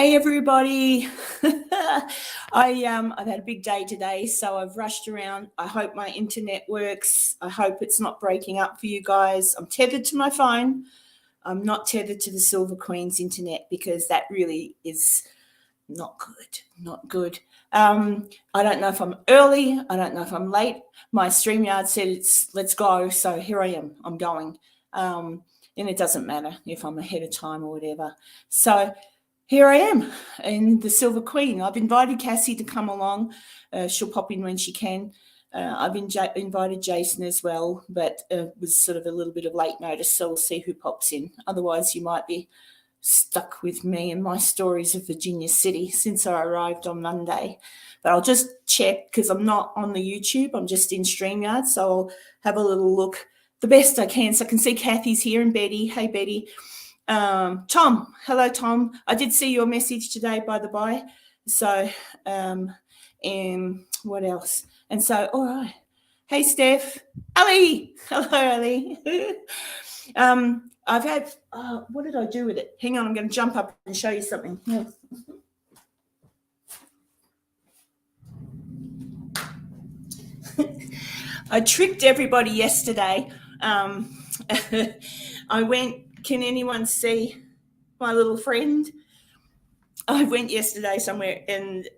Hey everybody. I've had a big day today, so I've rushed around. I hope my internet works. I hope it's not breaking up for you guys. I'm tethered to my phone. I'm not tethered to the Silver Queen's internet because that really is not good. Not good. I don't know if I'm early. I don't know if I'm late. My StreamYard said let's go, so here I am. I'm going. And it doesn't matter if I'm ahead of time or whatever. So here I am in the Silver Queen. I've invited Cassie to come along. She'll pop in when she can. I've invited Jason as well, but it was sort of a little bit of late notice, so we'll see who pops in. Otherwise, you might be stuck with me and my stories of Virginia City since I arrived on Monday. But I'll just check because I'm not on the YouTube. I'm just in StreamYard, so I'll have a little look the best I can. So I can see Kathy's here and Betty. Hey, Betty. Tom, hello, Tom. I did see your message today, by the by. So, and what else? And so, all right. Hey, Steph. Ali. Hello, Ali. I've had, what did I do with it? Hang on, I'm going to jump up and show you something. Yeah. I tricked everybody yesterday. I went. Can anyone see my little friend? I went yesterday somewhere and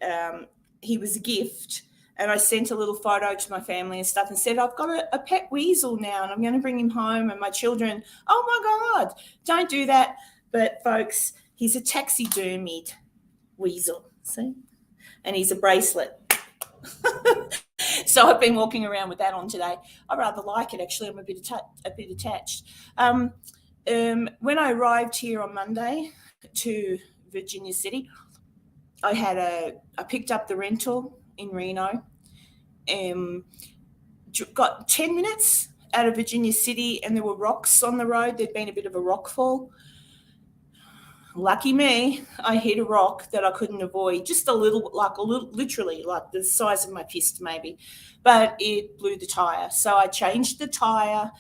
he was a gift, and I sent a little photo to my family and stuff and said, I've got a pet weasel now and I'm going to bring him home. And my children, oh my God, don't do that. But folks, he's a taxidermied weasel, see? And he's a bracelet. So I've been walking around with that on today. I rather like it, actually. I'm a bit attached. When I arrived here on Monday to Virginia City, I picked up the rental in Reno, got 10 minutes out of Virginia City, and there were rocks on the road. There'd been a bit of a rock fall. Lucky me, I hit a rock that I couldn't avoid, just a little, literally like the size of my fist maybe, but it blew the tire. So I changed the tire.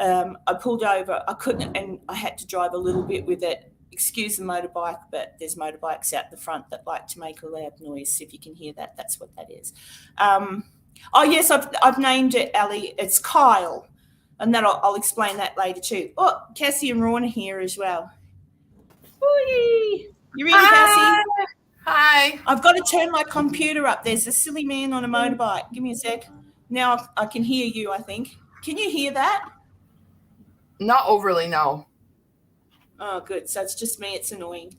I pulled over. I couldn't, and I had to drive a little bit with it. Excuse the motorbike, but there's motorbikes out the front that like to make a loud noise. If you can hear that, that's what that is. Oh yes, I've named it, Ali. It's Kyle, and that I'll explain that later too. Oh, Cassie and Ron are here as well. Whee! You ready, Cassie? Hi. I've got to turn my computer up. There's a silly man on a motorbike. Give me a sec. Now I can hear you, I think. Can you hear that? Not overly, no. Oh, good. So it's just me. It's annoying.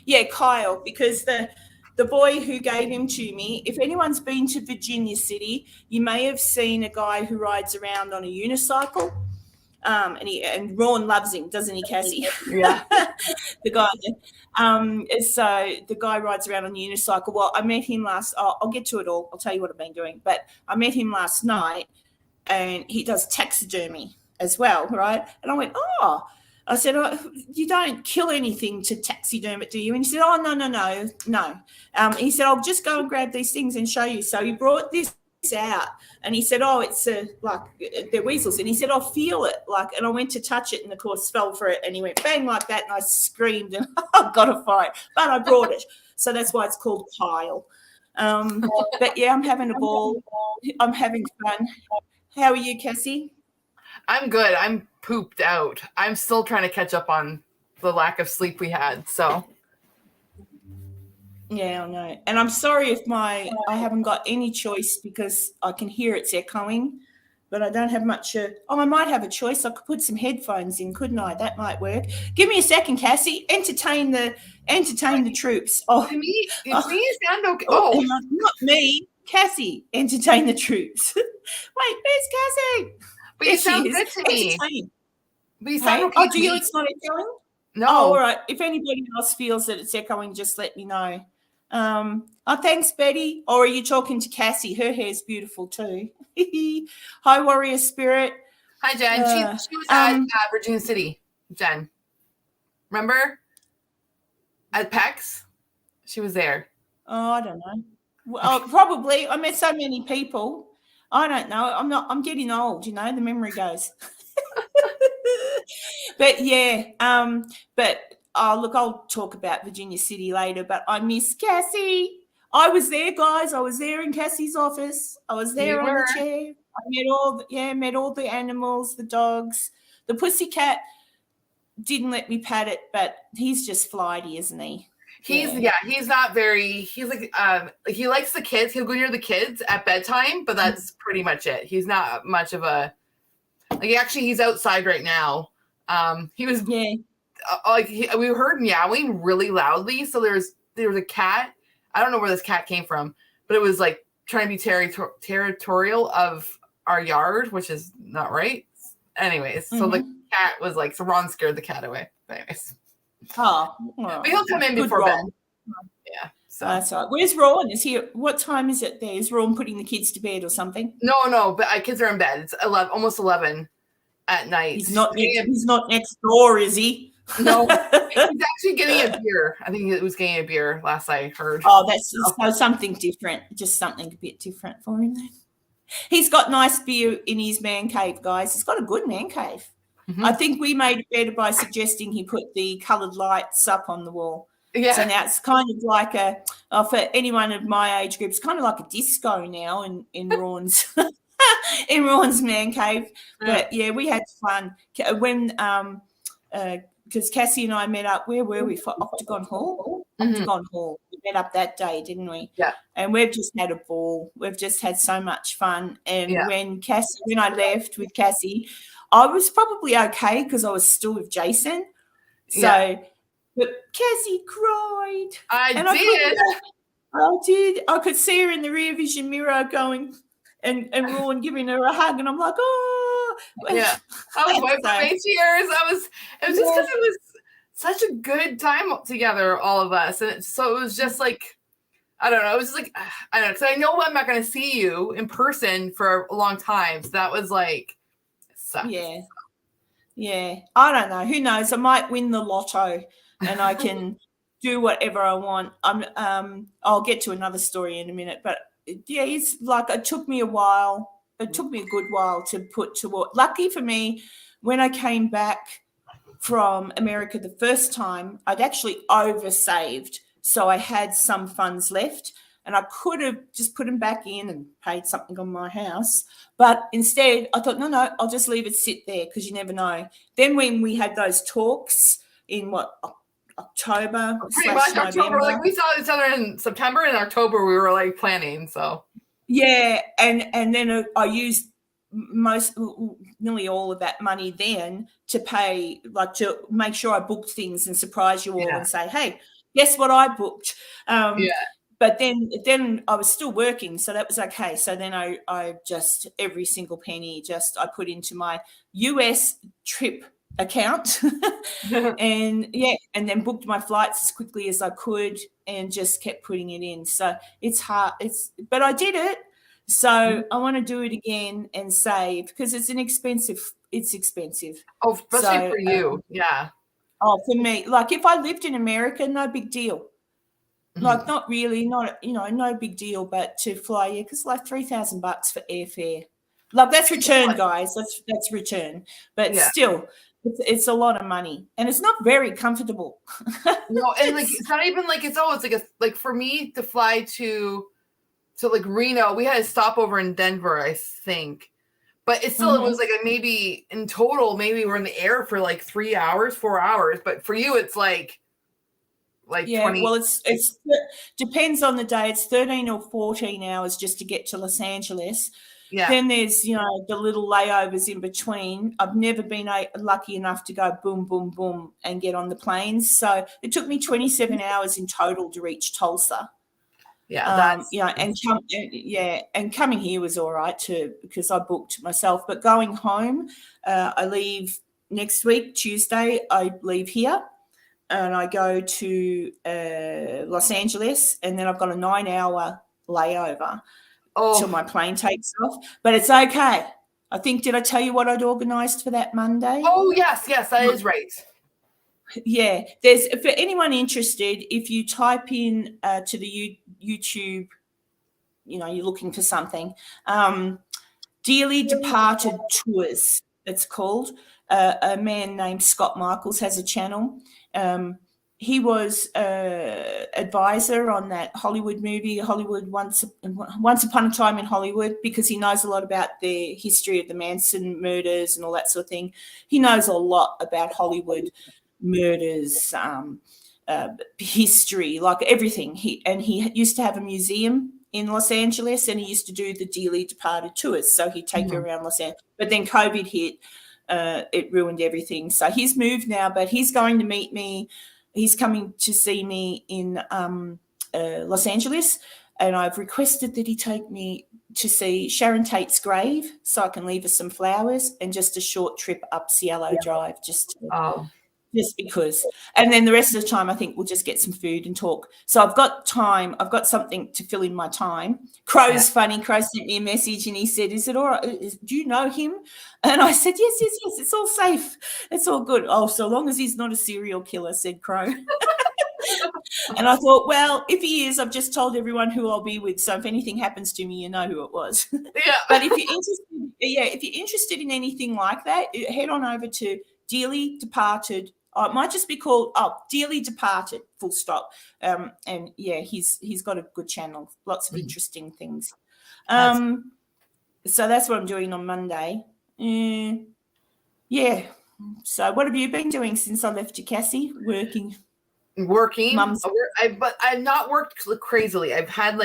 Yeah, Kyle, because the boy who gave him to me, if anyone's been to Virginia City, you may have seen a guy who rides around on a unicycle. And Ron loves him, doesn't he, Cassie? Yeah. The guy. So the guy rides around on a unicycle. Well, I met him I'll get to it all. I'll tell you what I've been doing. But I met him last night, and he does taxidermy as well, right? And I went, I said, you don't kill anything to taxiderm it, do you? And he said, no. He said, I'll just go and grab these things and show you. So he brought this out, and he said, it's like they're weasels. And he said, I'll feel it. And I went to touch it and, of course, fell for it. And he went bang like that, and I screamed and I've got to fight. But I brought it. So that's why it's called Kyle. But, yeah, I'm having a ball. I'm having fun. How are you, Cassie? I'm good. I'm pooped out. I'm still trying to catch up on the lack of sleep we had. So, yeah, I know. And I'm sorry if I haven't got any choice because I can hear it's echoing, but I don't have much. I might have a choice. I could put some headphones in, couldn't I? That might work. Give me a second, Cassie. Entertain the troops. To me, you sound okay. Oh, not me, Cassie. Entertain the troops. Wait, where's Cassie? But you sound good to me. But you sound okay. Oh, do you? It's not echoing? No. Oh, all right. If anybody else feels that it's echoing, just let me know. Thanks, Betty. Or are you talking to Cassie? Her hair's beautiful too. Hi, Warrior Spirit. Hi, Jen. She was at Virginia City, Jen. Remember? At PEX? She was there. Oh, I don't know. Well, probably. I met so many people. I don't know. I'm getting old, the memory goes. But yeah, but look, I'll talk about Virginia City later, but I miss Cassie. I was there, guys. I was there in Cassie's office. I was there on the chair. I met all the animals, the dogs. The pussycat didn't let me pat it, but he's just flighty, isn't he? He's not very, he's like he likes the kids. He'll go near the kids at bedtime, but that's pretty much it. He's not much of a, like, actually he's outside right now. He was we heard meowing really loudly. So there was a cat. I don't know where this cat came from, but it was like trying to be territorial of our yard, which is not right. Anyways, so the cat was like, so Ron scared the cat away. But he'll come in before bed. Yeah. So that's right. Where's Ron? Is he? What time is it there? Is Ron putting the kids to bed or something? No, but kids are in bed. It's almost 11 at night. He's not next door, is he? No, he's actually getting a beer. I think he was getting a beer last I heard. Oh, that's something different. Just something a bit different for him then. He's got nice beer in his man cave, guys. He's got a good man cave. Mm-hmm. I think we made it better by suggesting he put the coloured lights up on the wall. Yeah. So now it's kind of like for anyone of my age group, it's kind of like a disco now in Ron's in Ron's man cave. But yeah, we had fun when because Cassie and I met up. Where were we? For Octagon Hall? Mm-hmm. Octagon Hall. We met up that day, didn't we? Yeah. And we've just had a ball. We've just had so much fun. And when I left with Cassie, I was probably okay because I was still with Jason. So, but Cassie cried. I did. I could see her in the rear vision mirror going and Ron giving her a hug. And I'm like, oh. Yeah. I was wiping my tears. It was just because it was such a good time together, all of us. And so it was just like, I don't know. It was just like, I don't know. Because I know I'm not going to see you in person for a long time. So that was like, sucks. Yeah. I don't know. Who knows? I might win the lotto and I can do whatever I want. I'll get to another story in a minute. But yeah, it's like it took me a while. It took me a good while to put to work. Lucky for me, when I came back from America the first time, I'd actually oversaved. So I had some funds left and I could have just put them back in and paid something on my house. But instead, I thought, no, I'll just leave it sit there because you never know. Then when we had those talks in October, pretty much October, like we saw each other in September and October, we were like planning. So yeah, and then I used nearly all of that money then to pay, like to make sure I booked things and surprise you all and say, hey, guess what I booked? But then I was still working, so that was okay. So then I just every single penny I put into my US trip account and then booked my flights as quickly as I could and just kept putting it in. So it's hard. But I did it. So I want to do it again and save because it's expensive. Oh, especially for you. Oh, for me, like if I lived in America, no big deal. Like not really, no big deal, but to fly here because like $3,000 for airfare. Like that's return, guys. That's return, but still, it's a lot of money, and it's not very comfortable. No, and like it's not even like it's like for me to fly to like Reno, we had a stopover in Denver, I think, but it still it was like maybe in total, maybe we're in the air for like 3 hours, 4 hours, but for you, it's like 20. Well, it's depends on the day. It's 13 or 14 hours just to get to Los Angeles. Yeah. Then there's, the little layovers in between. I've never been lucky enough to go boom, boom, boom and get on the planes. So it took me 27 hours in total to reach Tulsa. Yeah. And coming here was all right too because I booked myself. But going home, I leave next week, Tuesday, I leave here. And I go to Los Angeles, and then I've got a 9-hour layover till my plane takes off. But it's okay. I think, did I tell you what I'd organised for that Monday? Oh, yes, that is right. Yeah. There's, for anyone interested, if you type in to the YouTube, you're looking for something, Dearly Departed Tours, it's called. A man named Scott Michaels has a channel. he was advisor on that Hollywood movie, Hollywood Once Upon a Time in Hollywood, because he knows a lot about the history of the Manson murders and all that sort of thing. He knows a lot about Hollywood murders, history, like everything. He used to have a museum in Los Angeles, and he used to do the dearly departed tours. So he'd take you around Los Angeles. But then COVID hit. It ruined everything. So he's moved now, but he's going to meet me. He's coming to see me in Los Angeles, and I've requested that he take me to see Sharon Tate's grave so I can leave her some flowers and just a short trip up Cielo Drive just because. And then the rest of the time I think we'll just get some food and talk. So I've got time. I've got something to fill in my time. Crow's funny. Crow sent me a message and he said, is it all right? Do you know him? And I said, yes. It's all safe. It's all good. Oh, so long as he's not a serial killer, said Crow. And I thought, well, if he is, I've just told everyone who I'll be with. So if anything happens to me, you know who it was. Yeah. But if you're interested in anything like that, head on over to Dearly Departed. It might just be called Dearly Departed, full stop. And yeah, he's got a good channel, lots of interesting things. So that's what I'm doing on Monday. Yeah. So what have you been doing since I left you, Cassie? Working. But I've not worked crazily. I've had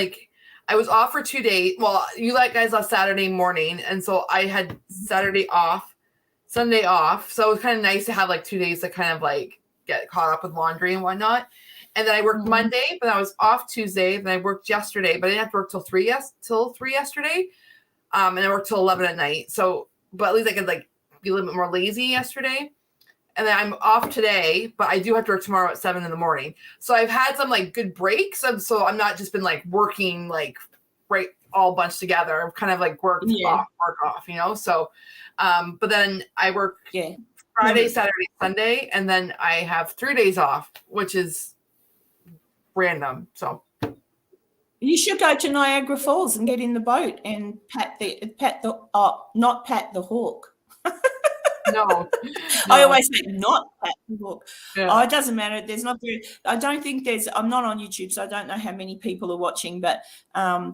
I was off for 2 days. Well, you guys left Saturday morning, and so I had Saturday off. Sunday off, so it was kind of nice to have 2 days to kind of get caught up with laundry and whatnot. And then I worked Monday, but I was off Tuesday. Then I worked yesterday, but I didn't have to work till 3 yesterday. And I worked till 11 at night. So, but at least I could be a little bit more lazy yesterday. And then I'm off today, but I do have to work tomorrow at 7 in the morning. So I've had some good breaks, and so I'm not just been working right all bunched together. I've kind of work off, So. But then I work Friday, Saturday, Sunday, and then I have 3 days off, which is random. So you should go to Niagara Falls and get in the boat and not pat the hawk. No. I always say not pat the hawk. Yeah. Oh, it doesn't matter. I don't think I'm not on YouTube, so I don't know how many people are watching, but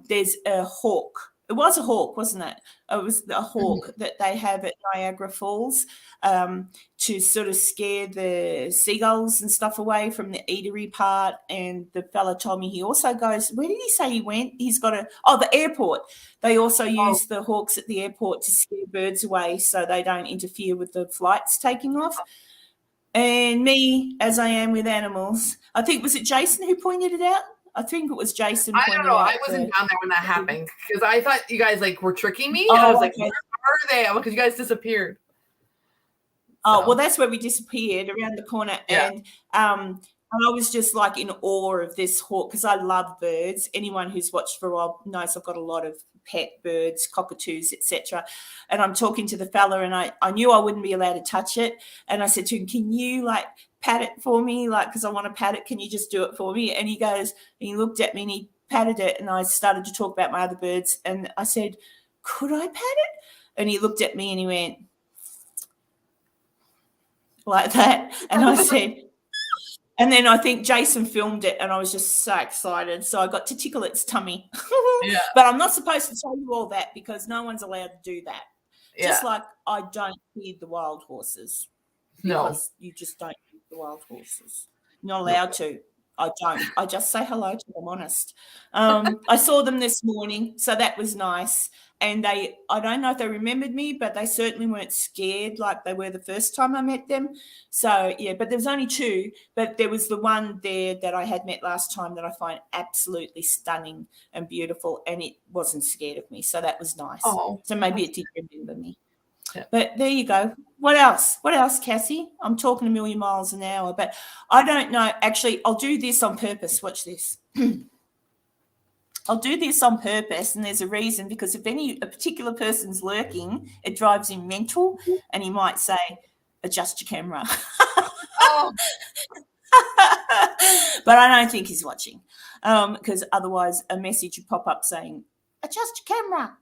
there's a hawk. It was a hawk, wasn't it? It was a hawk that they have at Niagara Falls to sort of scare the seagulls and stuff away from the eatery part. And the fella told me he also goes, where did he say he went? He's got the airport. They also use the hawks at the airport to scare birds away so they don't interfere with the flights taking off. And me, as I am with animals, I think, was it Jason who pointed it out? I think it was Jason. I don't know. I wasn't down there when that happened because I thought you guys were tricking me. And I was like, where are they? Because you guys disappeared. Oh, well, that's where we disappeared around the corner. Yeah. And I was just in awe of this hawk because I love birds. Anyone who's watched for a while knows I've got a lot of pet birds, cockatoos, etc. And I'm talking to the fella, and I knew I wouldn't be allowed to touch it. And I said to him, can you pat it for me, because I want to pat it. Can you just do it for me? And he looked at me and he patted it, and I started to talk about my other birds. And I said, could I pat it? And he looked at me and he went like that. And I said, and then I think Jason filmed it, and I was just so excited. So I got to tickle its tummy. Yeah. But I'm not supposed to tell you all that because no one's allowed to do that. Yeah. Just like I don't feed the wild horses. Because you just don't feed the wild horses. You're not allowed to. I don't. I just say hello to them, honest. I saw them this morning, so that was nice. And I don't know if they remembered me, but they certainly weren't scared like they were the first time I met them. So, yeah, but there was only 2. But there was the one there that I had met last time that I find absolutely stunning and beautiful, and it wasn't scared of me. So that was nice. Oh. So maybe it did remember me. Yeah. But there you go. What else, Cassie? I'm talking a million miles an hour, but I don't know. Actually, I'll do this on purpose. Watch this. I'll do this on purpose, and there's a reason, because if a particular person's lurking, it drives him mental, and he might say, adjust your camera. Oh. But I don't think he's watching, because otherwise a message would pop up saying, adjust your camera.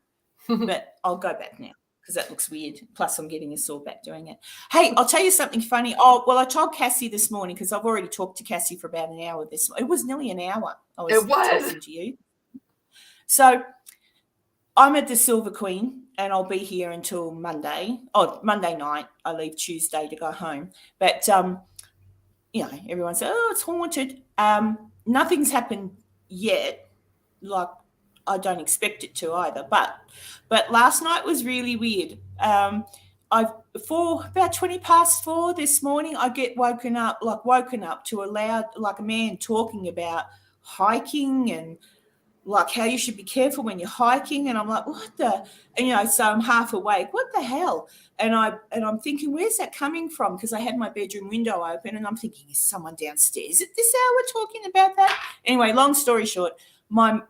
But I'll go back now. because that looks weird. Plus, I'm getting a sore back doing it. Hey, I'll tell you something funny. Oh, well, I told Cassie this morning because I've already talked to Cassie for about an hour. It was nearly an hour I was talking to you. So I'm at the Silver Queen and I'll be here until Monday. Oh, Monday night. I leave Tuesday to go home. But, you know, everyone says, oh, it's haunted. Nothing's happened yet. Like, I don't expect it to either. But last night was really weird. For about 4:20 this morning, I get woken up to a man talking about hiking and like how you should be careful when you're hiking. And I'm like, what the, and, you know, so I'm half awake. What the hell? And I'm thinking, where's that coming from? Because I had my bedroom window open and I'm thinking, is someone downstairs at this hour talking about that? Anyway, long story short, my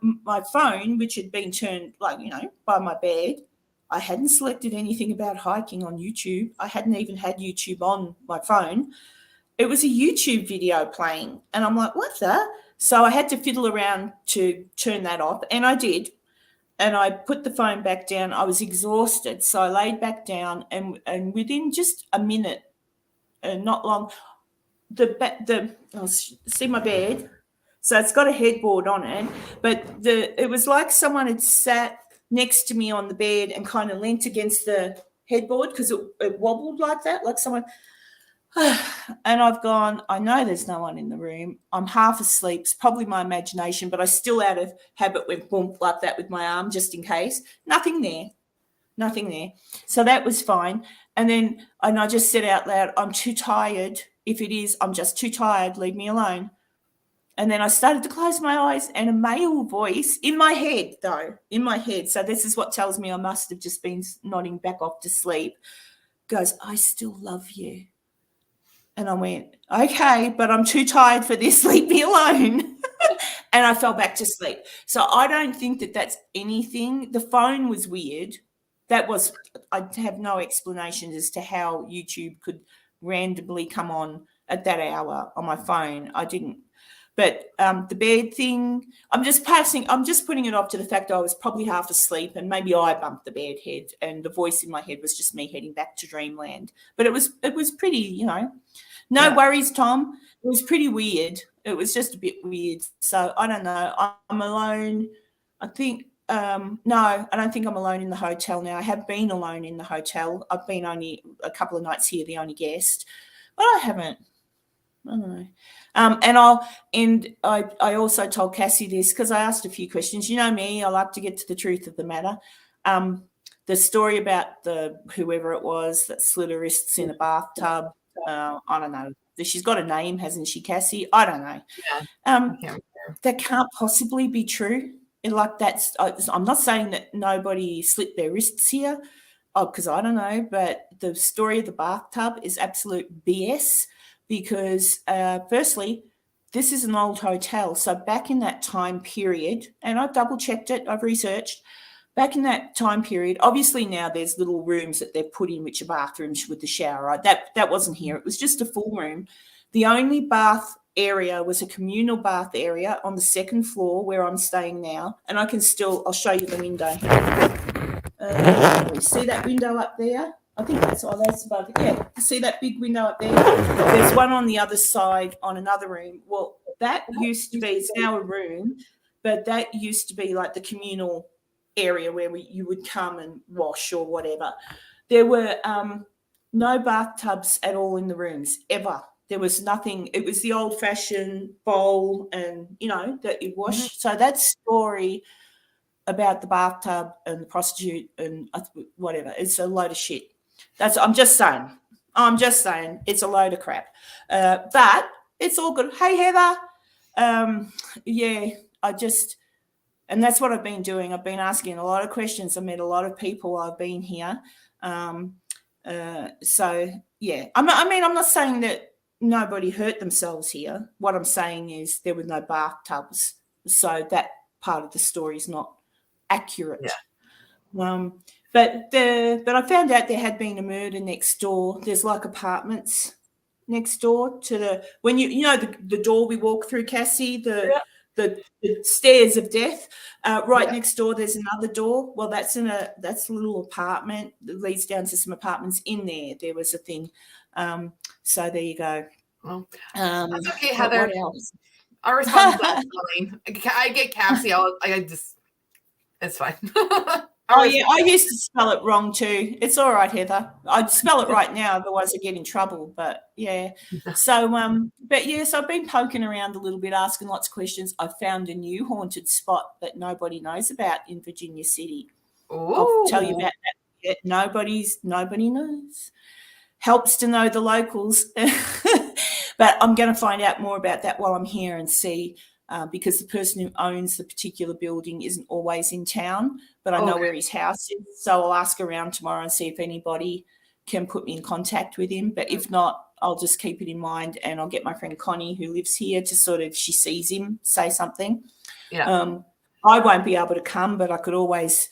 phone, which had been turned, like, you know, by my bed, I hadn't selected anything about hiking on YouTube. I hadn't even had YouTube on my phone. It was a YouTube video playing. And I'm like, what the? So I had to fiddle around to turn that off. And I did. And I put the phone back down. I was exhausted. So I laid back down and within just a minute, not long, see my bed. So it's got a headboard on it. But it was like someone had sat next to me on the bed and kind of leant against the headboard because it wobbled like that, like someone. And I've gone, I know there's no one in the room. I'm half asleep. It's probably my imagination, but I still out of habit went boom like that with my arm just in case. Nothing there. So that was fine. And I just said out loud, I'm too tired. If it is, I'm just too tired. Leave me alone. And then I started to close my eyes and a male voice in my head. So this is what tells me I must have just been nodding back off to sleep. Goes, I still love you. And I went, okay, but I'm too tired for this. Leave me alone. And I fell back to sleep. So I don't think that that's anything. The phone was weird. I have no explanation as to how YouTube could randomly come on at that hour on my phone. I didn't. But the bed thing, I'm just putting it off to the fact that I was probably half asleep and maybe I bumped the bed head and the voice in my head was just me heading back to dreamland. But it was pretty, you know, no worries, Tom. It was pretty weird. It was just a bit weird. So I don't know. I'm alone. I think, no, I don't think I'm alone in the hotel now. I have been alone in the hotel. I've been only a couple of nights here, the only guest. But I haven't. I don't know. I also told Cassie this because I asked a few questions. You know me, I like to get to the truth of the matter. The story about whoever it was that slit her wrists in a bathtub. I don't know. She's got a name, hasn't she, Cassie? I don't know. Yeah. That can't possibly be true. I'm not saying that nobody slit their wrists here, because I don't know. But the story of the bathtub is absolute BS. Because firstly, this is an old hotel. So back in that time period, and I've double-checked it, I've researched, back in that time period, obviously now there's little rooms that they've put in which are bathrooms with the shower, right? That wasn't here. It was just a full room. The only bath area was a communal bath area on the second floor where I'm staying now. And I'll show you the window. See that window up there? I think that's above it. Yeah, see that big window up there? There's one on the other side on another room. Well, that used to be, it's now a room, but that used to be like the communal area where you would come and wash or whatever. There were no bathtubs at all in the rooms, ever. There was nothing. It was the old-fashioned bowl and, you know, that you wash. Mm-hmm. So that story about the bathtub and the prostitute and whatever, it's a load of shit. I'm just saying it's a load of crap. But it's all good. Hey, Heather. And that's what I've been doing. I've been asking a lot of questions. I met a lot of people. I've been here. So, yeah. I'm not saying that nobody hurt themselves here. What I'm saying is there were no bathtubs. So that part of the story is not accurate. Yeah. But I found out there had been a murder next door. There's like apartments next door to when you know the door we walk through, Cassie, the the stairs of death. Right Yeah. next door, there's another door. Well, that's a little apartment that leads down to some apartments. In there was a thing. So there you go. Well, That's okay, Heather. What else? Our response is spelling. I get Cassie. It's fine. Oh, yeah, I used to spell it wrong too. It's all right, Heather. I'd spell it right now, otherwise I'd get in trouble. But yeah, so but yes, I've been poking around a little bit, asking lots of questions. I found a new haunted spot that nobody knows about in Virginia City. Ooh. I'll tell you about that. Yeah, nobody knows. Helps to know the locals, but I'm going to find out more about that while I'm here and see. Because the person who owns the particular building isn't always in town, but I know where his house is. So I'll ask around tomorrow and see if anybody can put me in contact with him. But if not, I'll just keep it in mind, and I'll get my friend Connie, who lives here, to sort of, she sees him, say something. Yeah. I won't be able to come, but I could always,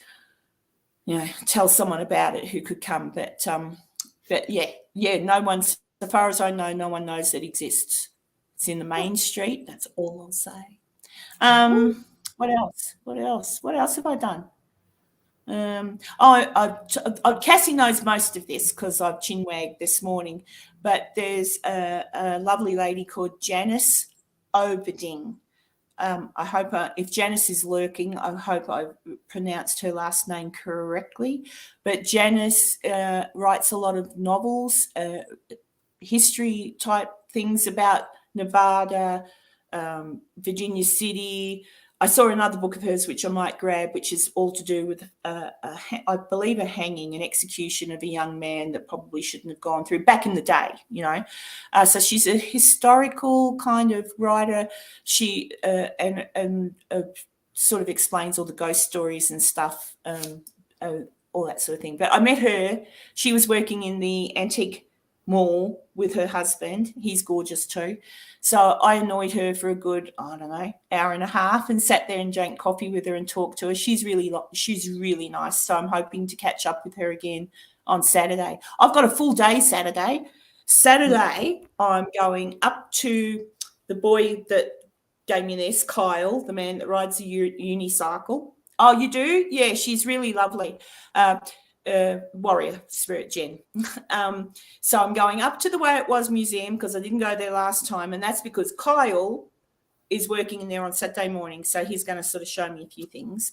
tell someone about it who could come. But no one's, as far as I know, no one knows it exists. It's in the main street. That's all I'll say. What else? What else have I done? Cassie knows most of this because I've chinwagged this morning. But there's a lovely lady called Janice Oberding. I hope if Janice is lurking, I hope I pronounced her last name correctly. But Janice writes a lot of novels, history type things about Nevada, Virginia City. I saw another book of hers which I might grab, which is all to do with, I believe, a hanging, an execution of a young man that probably shouldn't have gone through back in the day, So she's a historical kind of writer. She and sort of explains all the ghost stories and stuff, all that sort of thing. But I met her. She was working in the antique mall with her husband. He's gorgeous too. So I annoyed her for a good, hour and a half, and sat there and drank coffee with her and talked to her. She's really nice. So I'm hoping to catch up with her again on Saturday. I've got a full day Saturday. I'm going up to the boy that gave me this, Kyle, the man that rides the unicycle. Oh, you do? Yeah, she's really lovely. Warrior spirit, Jen. So I'm going up to the Way It Was Museum because I didn't go there last time, and that's because Kyle is working in there on Saturday morning, so he's going to sort of show me a few things.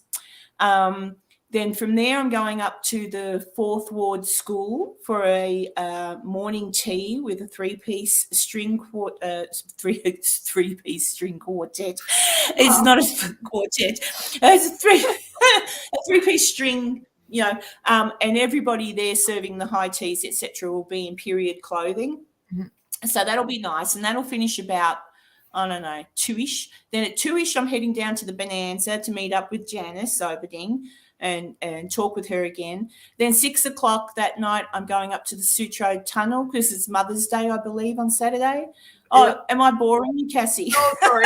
Then from there, I'm going up to the 4th Ward School for a morning tea with a three-piece string quartet. It's not a quartet. It's a three-piece string. And everybody there serving the high teas, etc., will be in period clothing. Mm-hmm. So that'll be nice. And that'll finish about, 2-ish. Then at 2-ish, I'm heading down to the Bonanza to meet up with Janice Oberding and talk with her again. Then 6 o'clock that night, I'm going up to the Sutro Tunnel because it's Mother's Day, I believe, on Saturday. Oh, yeah. Am I boring you, Cassie? Oh, sorry.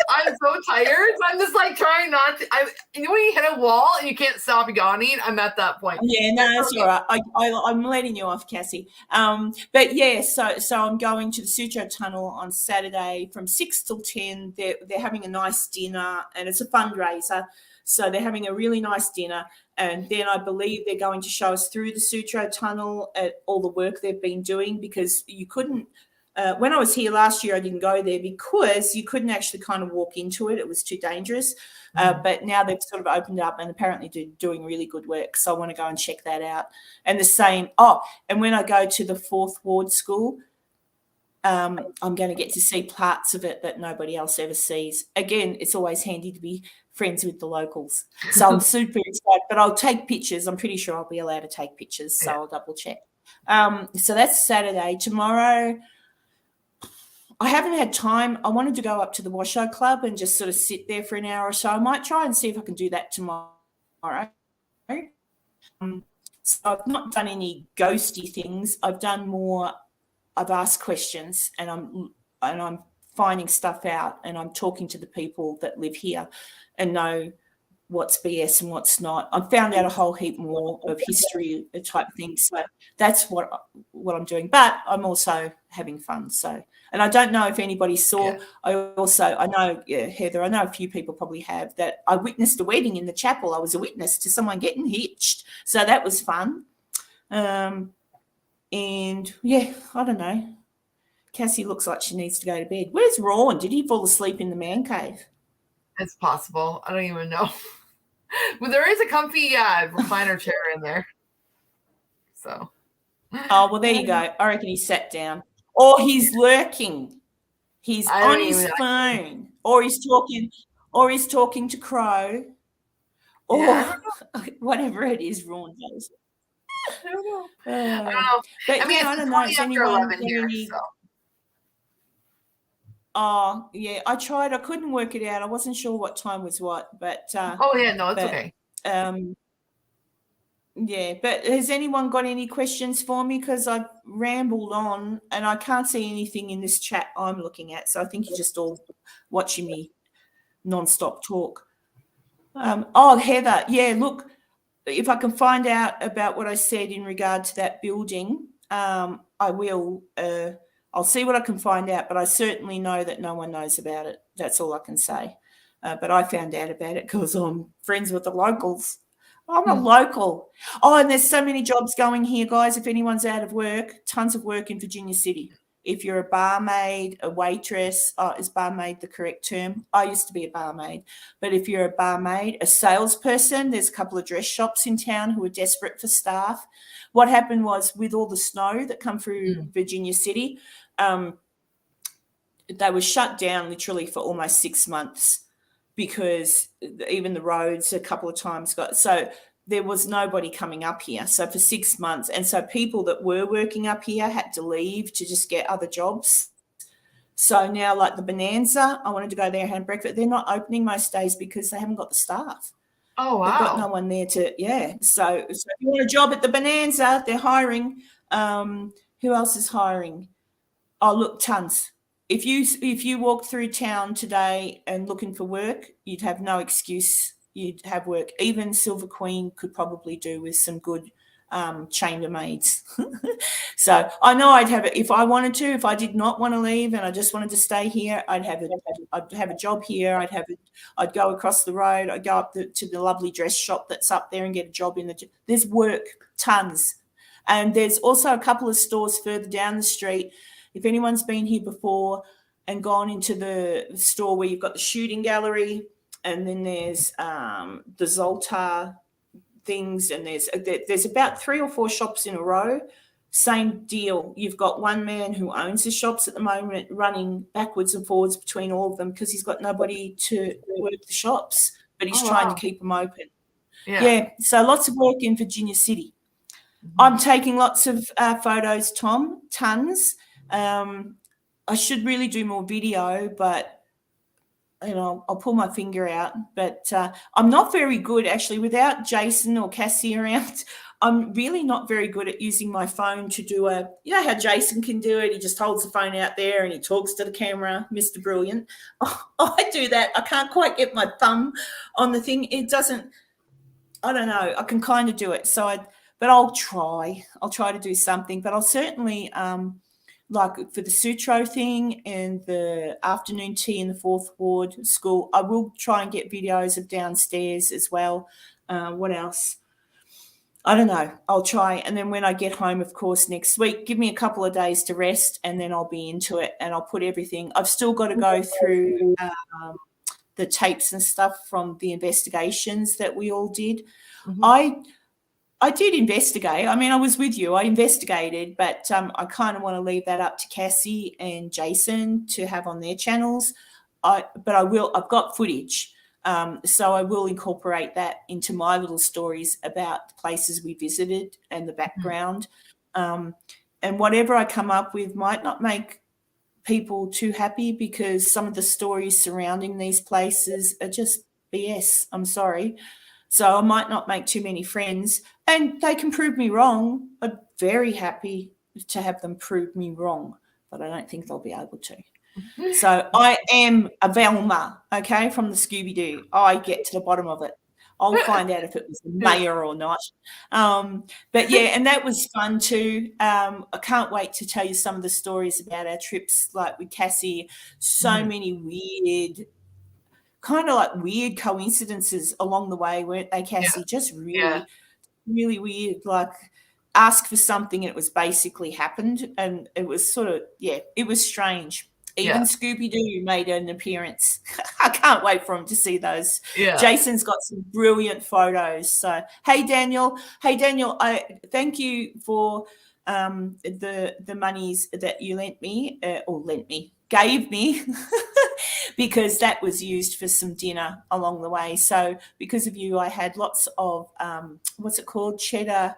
I'm so tired. I'm just trying not to. When you hit a wall and you can't stop yawning, I'm at that point. Yeah, no, that's all right. I'm letting you off, Cassie. But yeah, so I'm going to the Sutro Tunnel on Saturday from 6 till 10. They're having a nice dinner, and it's a fundraiser. So they're having a really nice dinner, and then I believe they're going to show us through the Sutro Tunnel at all the work they've been doing, because you couldn't. When I was here last year, I didn't go there because you couldn't actually kind of walk into it. It was too dangerous. But now they've sort of opened up and apparently doing really good work. So I want to go and check that out. And the same. And when I go to the 4th Ward School, I'm going to get to see parts of it that nobody else ever sees. Again, it's always handy to be friends with the locals. So I'm super excited. But I'll take pictures. I'm pretty sure I'll be allowed to take pictures. So I'll double check. So that's Saturday. Tomorrow, I haven't had time. I wanted to go up to the Washoe Club and just sort of sit there for an hour or so. I might try and see if I can do that tomorrow. So I've not done any ghosty things. I've done more. I've asked questions, and I'm finding stuff out, and I'm talking to the people that live here and know what's BS and what's not. I've found out a whole heap more of history type things. So that's what I'm doing. But I'm also having fun. So, and I don't know if anybody saw. Yeah. I know, Heather, I know a few people probably have, that I witnessed a wedding in the chapel. I was a witness to someone getting hitched. So that was fun. And yeah, I don't know. Cassie looks like she needs to go to bed. Where's Ron? Did he fall asleep in the man cave? It's possible. I don't even know. But there is a comfy recliner chair in there. So. Oh, well, there you go. I reckon he sat down. Or he's lurking. He's on his phone. Or he's talking to Crow. Or whatever it is Ron does. I don't know. But I mean, I don't know. It's after 11 here, so. Oh, yeah, I tried. I couldn't work it out. I wasn't sure what time was what, but it's okay. Yeah, but has anyone got any questions for me? Because I've rambled on and I can't see anything in this chat I'm looking at. So I think you're just all watching me nonstop talk. Heather, yeah, look, if I can find out about what I said in regard to that building, I will. I'll see what I can find out, but I certainly know that no one knows about it. That's all I can say. But I found out about it because I'm friends with the locals. I'm a local. Oh, and there's so many jobs going here, guys. If anyone's out of work, tons of work in Virginia City. If you're a barmaid, a waitress, is barmaid the correct term? I used to be a barmaid. But if you're a barmaid, a salesperson, there's a couple of dress shops in town who are desperate for staff. What happened was, with all the snow that come through Virginia City, they were shut down literally for almost 6 months because even the roads a couple of times so there was nobody coming up here. So for 6 months, and so people that were working up here had to leave to just get other jobs. So now, like the Bonanza, I wanted to go there and have breakfast. They're not opening most days because they haven't got the staff. Oh, wow. They've got no one there to, So if you want a job at the Bonanza, they're hiring. Who else is hiring? Oh, look, tons. If you walk through town today and looking for work, you'd have no excuse. You'd have work. Even Silver Queen could probably do with some good chambermaids. So I know I'd have it if I wanted to. If I did not want to leave and I just wanted to stay here, I'd have a job here. I'd go across the road. I'd go up to the lovely dress shop that's up there and get a job there's work, tons. And there's also a couple of stores further down the street. If anyone's been here before and gone into the store where you've got the shooting gallery, and then there's the Zoltar things, and there's about 3 or 4 shops in a row. Same deal. You've got one man who owns the shops at the moment running backwards and forwards between all of them because he's got nobody to work the shops, but he's trying to keep them open. Yeah. So lots of work in Virginia City. I'm taking lots of photos, Tom, tons. I should really do more video, but I'll pull my finger out. But I'm not very good, actually, without Jason or Cassie around. I'm really not very good at using my phone to do how Jason can do it. He just holds the phone out there and he talks to the camera, Mr. Brilliant. I do that. I can't quite get my thumb on the thing. It doesn't, I don't know. I can kind of do it. But I'll try. I'll try to do something. But I'll certainly, like for the Sutro thing and the afternoon tea in the 4th Ward school, I will try and get videos of downstairs as well. What else? I don't know. I'll try. And then when I get home, of course, next week, give me a couple of days to rest and then I'll be into it and I'll put everything. I've still got to go through the tapes and stuff from the investigations that we all did. I did investigate. I mean, I was with you. I investigated, but I kind of want to leave that up to Cassie and Jason to have on their channels. But I will. I've got footage, so I will incorporate that into my little stories about the places we visited and the background. And whatever I come up with might not make people too happy because some of the stories surrounding these places are just BS. I'm sorry. So I might not make too many friends, and they can prove me wrong. I'm very happy to have them prove me wrong, but I don't think they'll be able to. So I am a Velma, okay, from the Scooby-Doo. I get to the bottom of it. I'll find out if it was the mayor or not. But yeah, and that was fun too. I can't wait to tell you some of the stories about our trips, like with Cassie. So many weird, kind of like weird coincidences along the way, weren't they, Cassie? Just really, really weird. Like ask for something and it was basically happened, and it was sort of, it was strange. Even Scooby-Doo made an appearance. I can't wait for him to see those. Jason's got some brilliant photos. So hey Daniel, I thank you for the monies that you gave me because that was used for some dinner along the way. So because of you, I had lots of what's it called, cheddar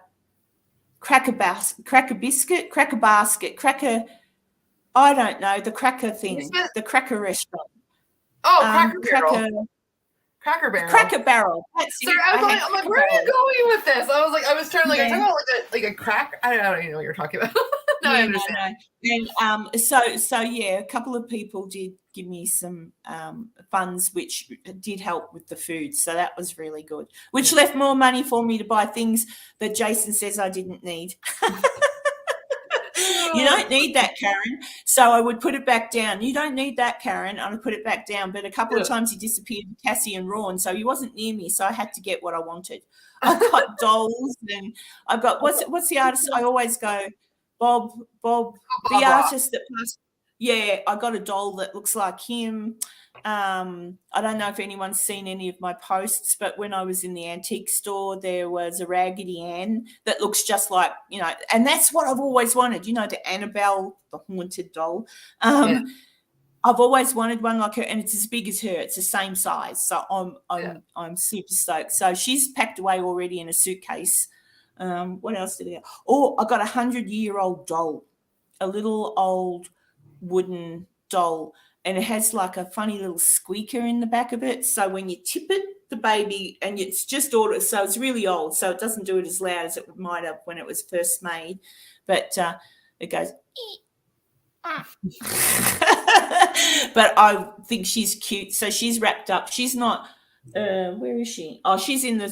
cracker basket, I don't know, the cracker thing, the cracker restaurant. Oh, Cracker Barrel. Cracker Barrel. Sorry, I'm like, where are you going with this? I was trying to I'm talking about like a crack. I don't even know what you're talking about. No, I understand. No. And so yeah, a couple of people did give me some funds, which did help with the food. So that was really good, which left more money for me to buy things that Jason says I didn't need. You don't need that, Karen. So I would put it back down. You don't need that, Karen. I would put it back down. But a couple of times he disappeared with Cassie and Ron, so he wasn't near me. So I had to get what I wanted. I've got dolls, and I've got what's the artist? I always go, Bob, the artist that passed. Yeah, I got a doll that looks like him. I don't know if anyone's seen any of my posts, but when I was in the antique store, there was a Raggedy Ann that looks just like, and that's what I've always wanted, the Annabelle, the haunted doll. I've always wanted one like her, and it's as big as her. It's the same size. So I'm super stoked. So she's packed away already in a suitcase. What else did I get? Oh, I got a 100-year-old doll, a little old wooden doll. And it has like a funny little squeaker in the back of it. So when you tip it, the baby, and it's just auto, so it's really old. So it doesn't do it as loud as it might have when it was first made. But it goes, but I think she's cute. So she's wrapped up. She's not, where is she? Oh, she's in I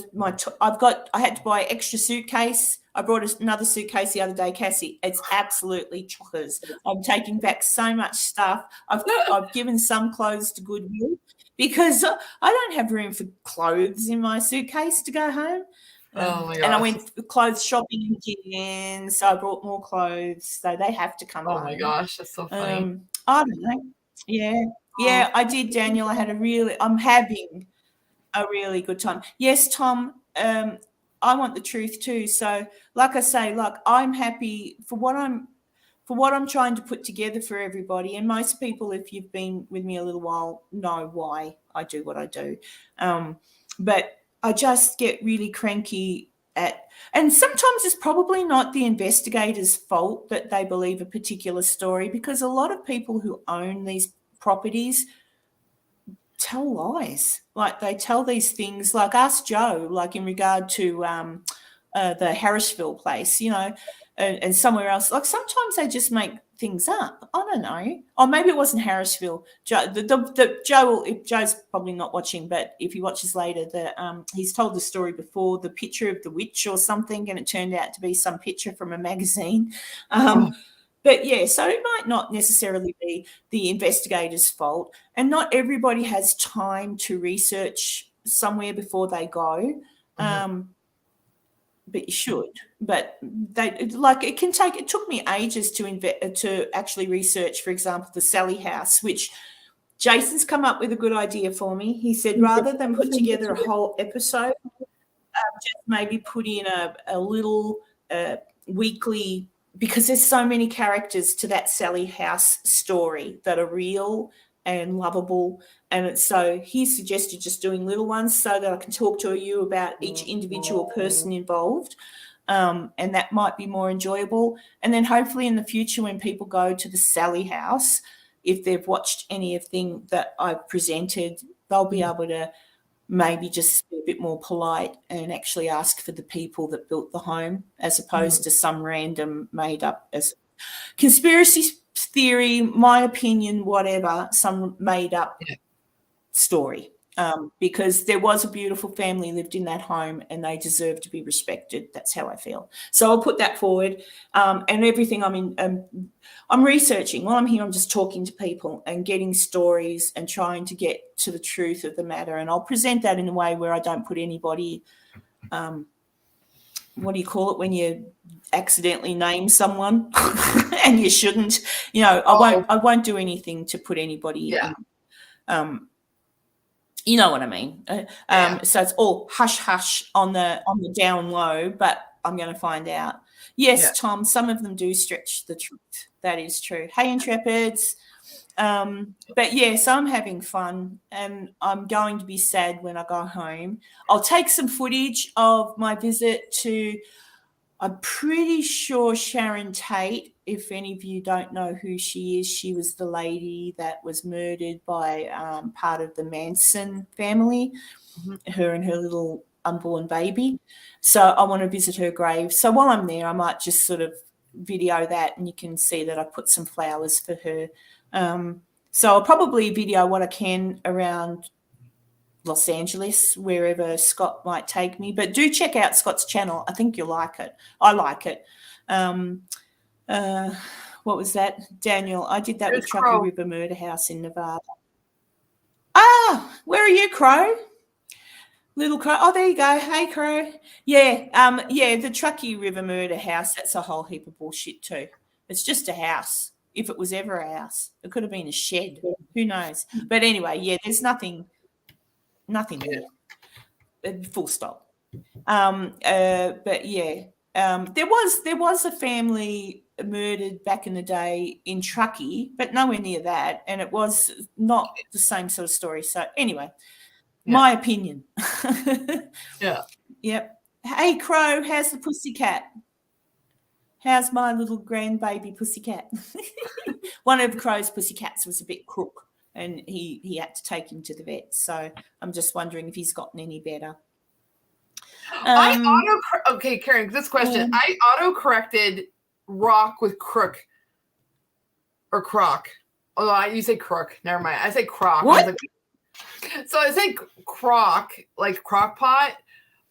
had to buy an extra suitcase. I brought another suitcase the other day, Cassie. It's absolutely chockers. I'm taking back so much stuff. I've given some clothes to Goodwill because I don't have room for clothes in my suitcase to go home. Oh my gosh. And I went clothes shopping again, so I brought more clothes. So they have to come home. Oh my gosh, that's so funny. I don't know. Yeah, I did, Daniel. I'm having a really good time. Yes, Tom, I want the truth too. So like I say, I'm happy for what I'm trying to put together for everybody. And most people, if you've been with me a little while, know why I do what I do. But I just get really cranky and sometimes it's probably not the investigator's fault that they believe a particular story, because a lot of people who own these properties tell lies. Like they tell these things, like ask Joe, like in regard to the Harrisville place, and somewhere else. Like sometimes they just make things up. I don't know. Or maybe it wasn't Harrisville. Joe's probably not watching, but if he watches later, he's told the story before, the picture of the witch or something, and it turned out to be some picture from a magazine. But yeah, so it might not necessarily be the investigator's fault, and not everybody has time to research somewhere before they go. But you should. But it took me ages to actually research, for example, the Sally House, which Jason's come up with a good idea for me. He said rather than put together a whole episode, just maybe put in a little weekly, because there's so many characters to that Sally House story that are real and lovable. And so he suggested just doing little ones so that I can talk to you about each individual person involved. And that might be more enjoyable. And then hopefully in the future, when people go to the Sally House, if they've watched anything that I've presented, they'll be able to maybe just be a bit more polite and actually ask for the people that built the home, as opposed to some random made up as conspiracy theory, my opinion, whatever, some made up story. because there was a beautiful family lived in that home and they deserve to be respected. That's how I feel. So I'll put that forward. And everything I'm researching. While I'm here, I'm just talking to people and getting stories and trying to get to the truth of the matter. And I'll present that in a way where I don't put anybody, what do you call it when you accidentally name someone and you shouldn't? I won't do anything to put anybody in. You know what I mean? So it's all hush hush on the down low, but I'm going to find out. Yes, Tom, some of them do stretch the truth. That is true. Hey, Intrepids. But yes, I'm having fun and I'm going to be sad when I go home. I'll take some footage of my visit to, I'm pretty sure, Sharon Tate. If any of you don't know who she is, she was the lady that was murdered by part of the Manson family, her and her little unborn baby. So I want to visit her grave. So while I'm there, I might just sort of video that and you can see that I put some flowers for her. So I'll probably video what I can around Los Angeles, wherever Scott might take me. But do check out Scott's channel. I think you'll like it. I like it. What was that? Daniel, I did that with Truckee River Murder House in Nevada. Where are you, Crow? Little Crow. Oh, there you go. Hey, Crow. Yeah, the Truckee River Murder House, that's a whole heap of bullshit too. It's just a house. If it was ever a house, it could have been a shed. Who knows? But anyway, there's nothing there. Full stop. But there was a family murdered back in the day in Truckee, but nowhere near that, and it was not the same sort of story. So anyway, my opinion. Yep. Hey, Crow, how's the pussycat? How's my little grandbaby pussycat? One of Crow's pussycats was a bit crook, and he had to take him to the vet. So I'm just wondering if he's gotten any better. Okay, Karen, this question. I auto-corrected rock with crook or croc. Oh, you say crook. Never mind. I say croc. What? So I say croc, like crock pot,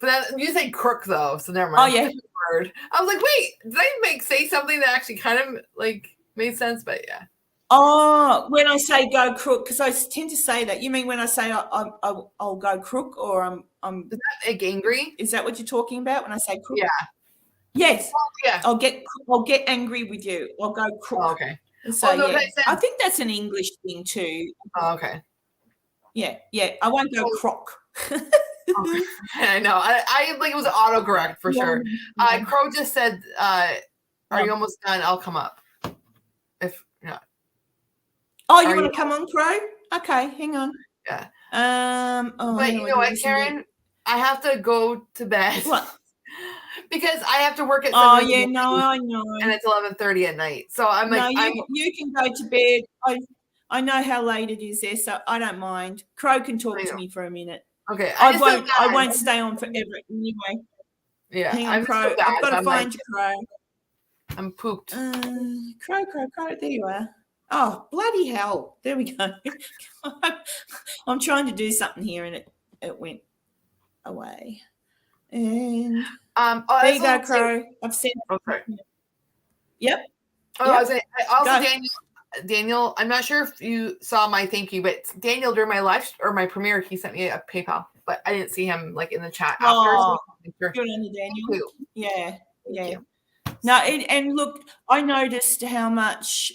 but then you say crook though, so never mind. Oh, yeah. Word. I was like, wait, did I say something that actually kind of like made sense? But yeah. Oh, when I say go crook, because I tend to say that. You mean when I say I'll go crook, or I'm Is that like angry? Is that what you're talking about when I say crook? Yeah. Yes. Oh, yeah. I'll get angry with you. I'll go crook. Oh, okay. So I think that's an English thing too. Oh, okay. Yeah. I won't go croc. Okay. I know. I like it was autocorrect for sure. Crow just said, "Are you almost done? I'll come up." If not. Oh, you want to come on, Crow? Okay, hang on. Yeah. But you know what, Karen? I have to go to bed. What? Because I have to work at. Oh yeah, no, I know. And it's 11:30 at night, so I'm like, you can go to bed. I know how late it is there, so I don't mind. Crow can talk to me for a minute. Okay, I won't stay on forever anyway. Yeah, hang on, Crow. I've got to find you, Crow. I'm pooped. Crow. There you are. Oh, bloody hell! There we go. I'm trying to do something here, and it went away. And there you go, Crow. I've sent. Okay. Yep. Oh, yep. Also, Daniel, I'm not sure if you saw my thank you, but Daniel during my live or my premiere, he sent me a PayPal, but I didn't see him like in the chat after. Oh, good on you, Daniel. Yeah. No, and look, I noticed how much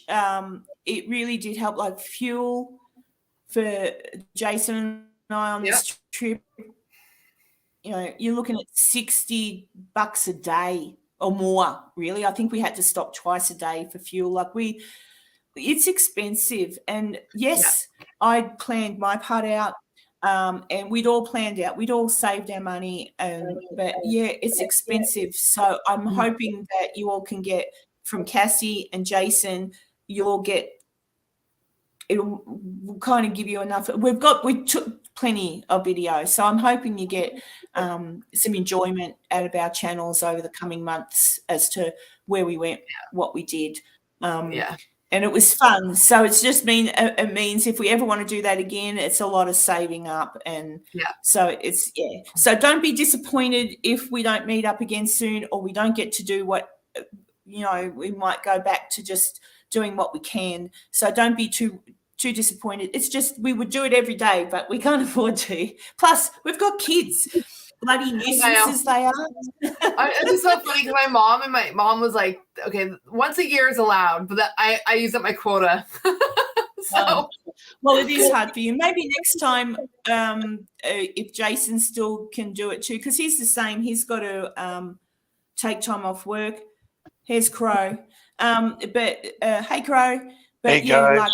it really did help, like fuel for Jason and I on this trip. You know, you're looking at $60 a day or more, really. I think we had to stop twice a day for fuel. Like it's expensive. And yes, I'd planned my part out, and we'd all planned out. We'd all saved our money. But yeah, it's expensive. So I'm hoping that you all can get from Cassie and Jason, you'll get, it'll kind of give you enough. We took plenty of video. So I'm hoping you get some enjoyment out of our channels over the coming months as to where we went, what we did. and it was fun. So it's just it means if we ever want to do that again, it's a lot of saving up, and so it's So don't be disappointed if we don't meet up again soon, or we don't get to do what we might go back to just doing what we can. So don't be too disappointed. It's just we would do it every day, but we can't afford to. Plus, we've got kids. Bloody nuisances they are. It's just so funny because my mom was like, okay, once a year is allowed, but I use up my quota. So well, it is hard for you. Maybe next time, if Jason still can do it too, because he's the same. He's got to take time off work. Here's Crow. But hey, Crow. But hey, guys. like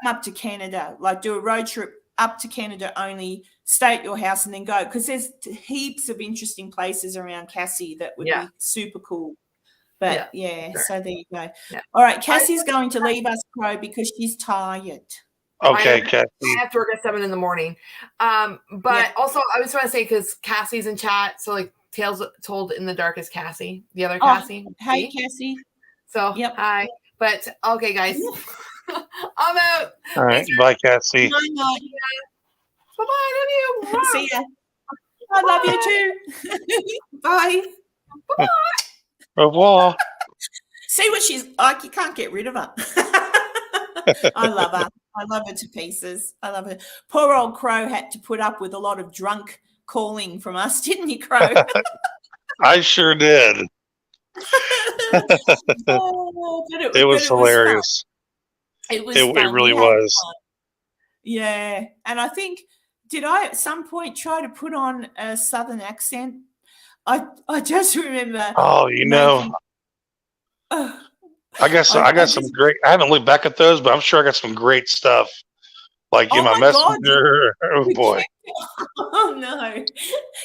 come up to Canada, like do a road trip up to Canada only, stay at your house and then go, because there's heaps of interesting places around Cassie that would be super cool. But so there you go. Yeah. All right, Cassie's going to leave us, Crow, because she's tired. Okay, Cassie. I have to work at 7 a.m. But also I was trying to say, because Cassie's in chat, so like Tales Told in the Dark is Cassie, the other Cassie. Hey, Cassie. So hi. But okay, guys. I'm out. All right. Bye, Cassie. Bye. Bye-bye. I love you. See ya. I love you too. Bye. Bye. Au revoir. See what she's like. You can't get rid of her. I love her. I love her to pieces. I love her. Poor old Crow had to put up with a lot of drunk calling from us, didn't you, Crow? I sure did. It was hilarious. It was it really was. Fun. Yeah. And I think, did I at some point try to put on a Southern accent? I just remember. Oh, I got some great. I haven't looked back at those, but I'm sure I got some great stuff. Like in my messenger. Oh boy. Oh no.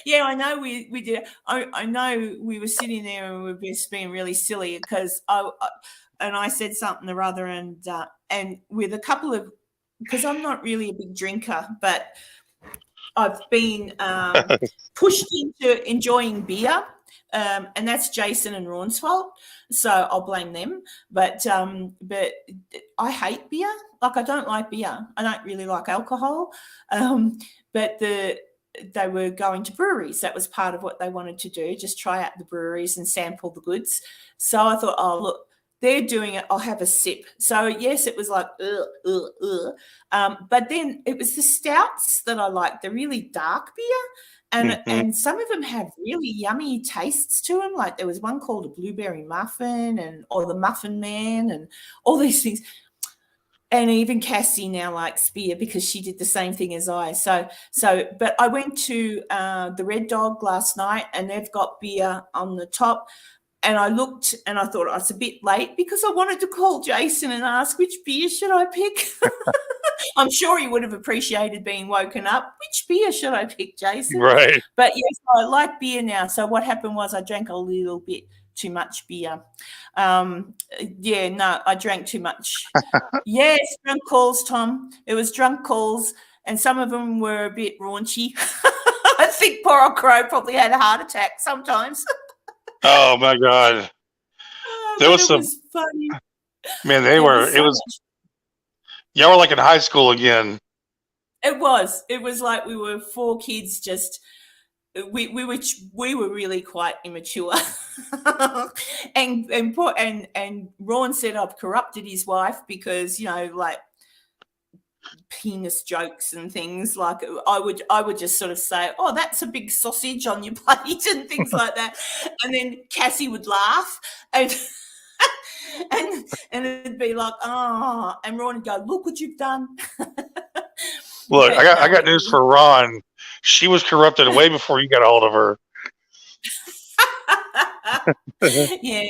Yeah, I know we did. I know we were sitting there and we were just being really silly because I said something or other, and with a couple of, because I'm not really a big drinker, but I've been pushed into enjoying beer, and that's Jason and Ron's fault. So I'll blame them. But I hate beer. Like, I don't like beer. I don't really like alcohol. But they were going to breweries. That was part of what they wanted to do, just try out the breweries and sample the goods. So I thought, oh, look, they're doing it, I'll have a sip. So, yes, it was like, but then it was the stouts that I liked, the really dark beer. And some of them have really yummy tastes to them. Like there was one called a blueberry muffin or the Muffin Man and all these things. And even Cassie now likes beer because she did the same thing as I. But I went to the Red Dog last night and they've got beer on the top. And I looked and I thought, it's a bit late because I wanted to call Jason and ask which beer should I pick. I'm sure he would have appreciated being woken up. Which beer should I pick, Jason? Right. But yes, I like beer now. So what happened was I drank a little bit too much beer. I drank too much. Yes, drunk calls, Tom. It was drunk calls, and some of them were a bit raunchy. I think poor old Crow probably had a heart attack sometimes. Oh my God. There was some funny. Man, y'all were like in high school again. It was like we were four kids, just we were really quite immature. and Ron said I've corrupted his wife because, like penis jokes and things. Like I would just sort of say, oh, that's a big sausage on your plate and things like that. And then Cassie would laugh and it'd be like, oh, and Ron would go, look what you've done. Look, I got news for Ron. She was corrupted way before you got a hold of her. Yeah,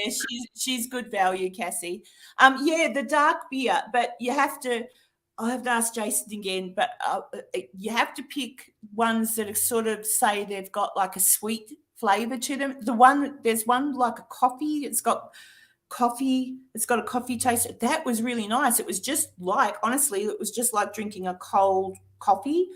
she's good value, Cassie. The dark beer, but I have to ask Jason again, but you have to pick ones that are sort of say they've got like a sweet flavor to them. There's one like a coffee. It's got a coffee taste. That was really nice. It was just like, honestly, it was just like drinking a cold coffee,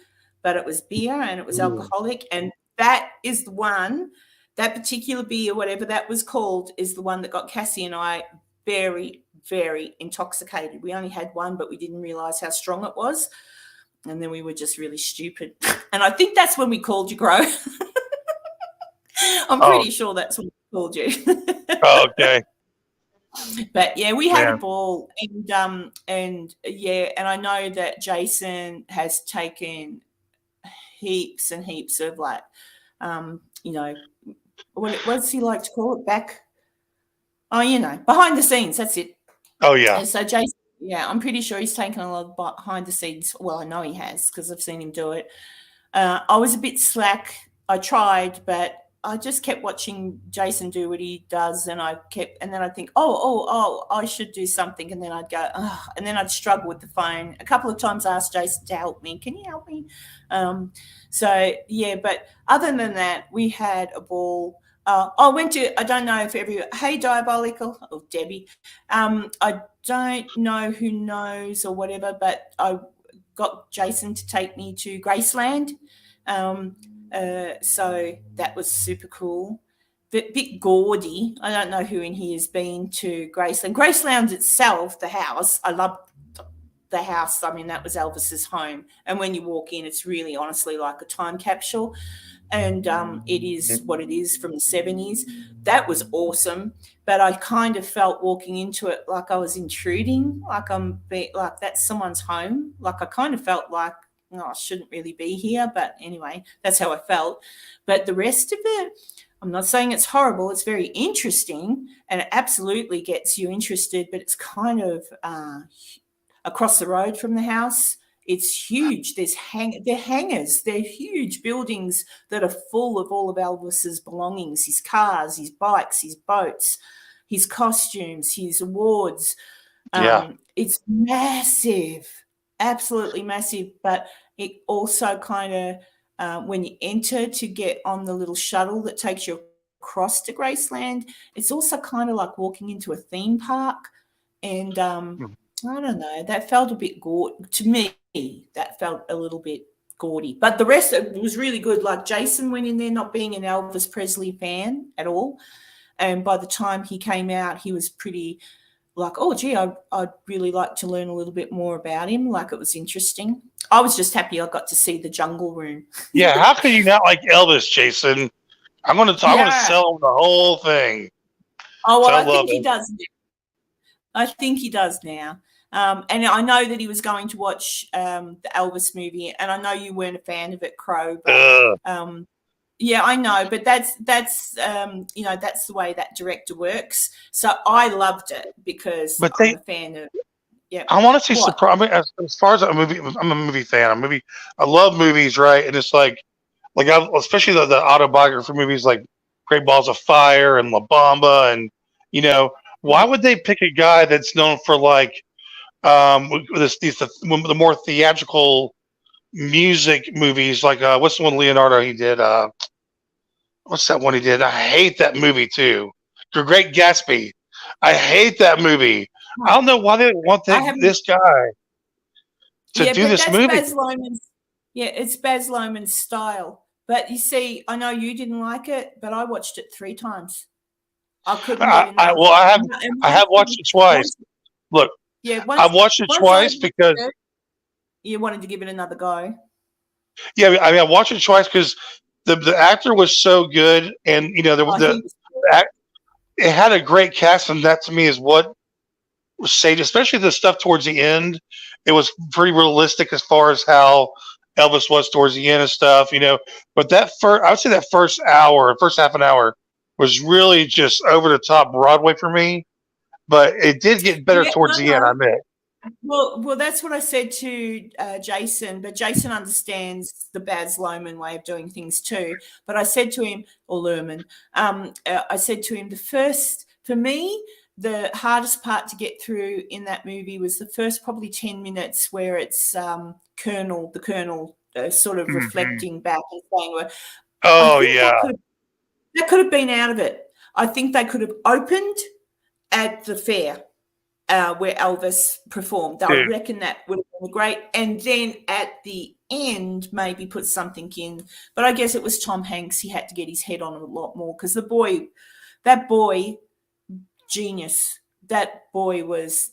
but it was beer and it was alcoholic. And that is the one, that particular beer, whatever that was called, is the one that got Cassie and I very, very intoxicated. We only had one, but we didn't realize how strong it was. And then we were just really stupid. And I think that's when we called you Gro. I'm pretty sure that's when we called you. Okay. But yeah, we had a ball, and I know that Jason has taken heaps and heaps of like, what does he like to call it? Behind the scenes. That's it. Oh yeah. And so Jason, I'm pretty sure he's taken a lot of behind the scenes. Well, I know he has because I've seen him do it. I was a bit slack. I tried, but I just kept watching Jason do what he does, and then I'd think, oh, I should do something, and then I'd go, oh, and then I'd struggle with the phone. A couple of times I asked Jason to help me. Can you help me? But other than that, we had a ball. I went to, I don't know if hey, Diabolical, or Debbie. I don't know who knows or whatever, but I got Jason to take me to Graceland. So that was super cool. Bit gaudy. I don't know who in here has been to Graceland. Graceland itself, the house, I love the house. I mean, that was Elvis's home. And when you walk in, it's really honestly like a time capsule. And it is what it is from the 70s. That was awesome. But I kind of felt walking into it like I was intruding, like that's someone's home. Like I kind of felt like, I shouldn't really be here. But anyway, that's how I felt. But the rest of it, I'm not saying it's horrible. It's very interesting and it absolutely gets you interested, but it's kind of across the road from the house. It's huge. They're hangars. They're huge buildings that are full of all of Elvis's belongings, his cars, his bikes, his boats, his costumes, his awards. It's massive, absolutely massive. But it also kind of, when you enter to get on the little shuttle that takes you across to Graceland, it's also kind of like walking into a theme park. And I don't know, that felt a bit gaudy to me. That felt a little bit gaudy, but the rest of it was really good. Like Jason went in there not being an Elvis Presley fan at all, and by the time he came out, he was pretty like, oh gee, I'd really like to learn a little bit more about him. Like it was interesting. I was just happy I got to see the Jungle Room. Yeah, how could you not like Elvis, Jason? I'm gonna sell him the whole thing. Oh well, I think he does now. I think he does now. And I know that he was going to watch the Elvis movie, and I know you weren't a fan of it, Crow. But, I know, but that's the way that director works. So I loved it because I'm a fan of. Yeah, I want to see surprise. I mean, as far as I'm a movie fan. I love movies, right? And it's like especially the autobiography movies like Great Balls of Fire and La Bamba, and why would they pick a guy that's known for like the more theatrical music movies, like what's the one Leonardo he did? What's that one he did? I hate that movie too. The Great Gatsby. I hate that movie. I don't know why they want this guy to do this movie. It's Baz Luhrmann's style. But you see, I know you didn't like it, but I watched it 3 times. I couldn't. I have watched it twice. Look. Yeah, I've watched it twice because you wanted to give it another go. Yeah, I mean, I watched it twice because the actor was so good, and it had a great cast, and that to me is what was saved, especially the stuff towards the end. It was pretty realistic as far as how Elvis was towards the end and stuff, But I would say that first half an hour, was really just over the top Broadway for me. But it did get better towards the end, I admit. Well, that's what I said to Jason, but Jason understands the Baz Luhrmann way of doing things too. But I said to him, or Luhrmann, I said to him, for me, the hardest part to get through in that movie was the first probably 10 minutes where it's the Colonel sort of reflecting back and saying, that could have been out of it. I think they could have opened at the fair where Elvis performed. I reckon that would have been great. And then at the end, maybe put something in. But I guess it was Tom Hanks. He had to get his head on a lot more because that boy, genius, that boy was.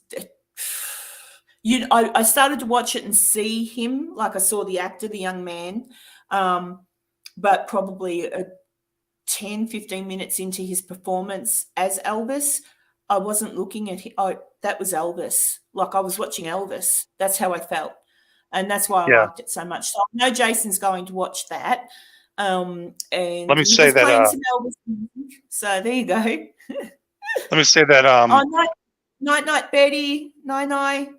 I started to watch it and see him, like I saw the actor, the young man, but probably 10, 15 minutes into his performance as Elvis, I wasn't looking at him. That was Elvis. Like I was watching Elvis. That's how I felt. And that's why I liked it so much. So I know Jason's going to watch that. And let me say that. Playing some Elvis music, so there you go. Let me say that. Night, Betty. Night. Night,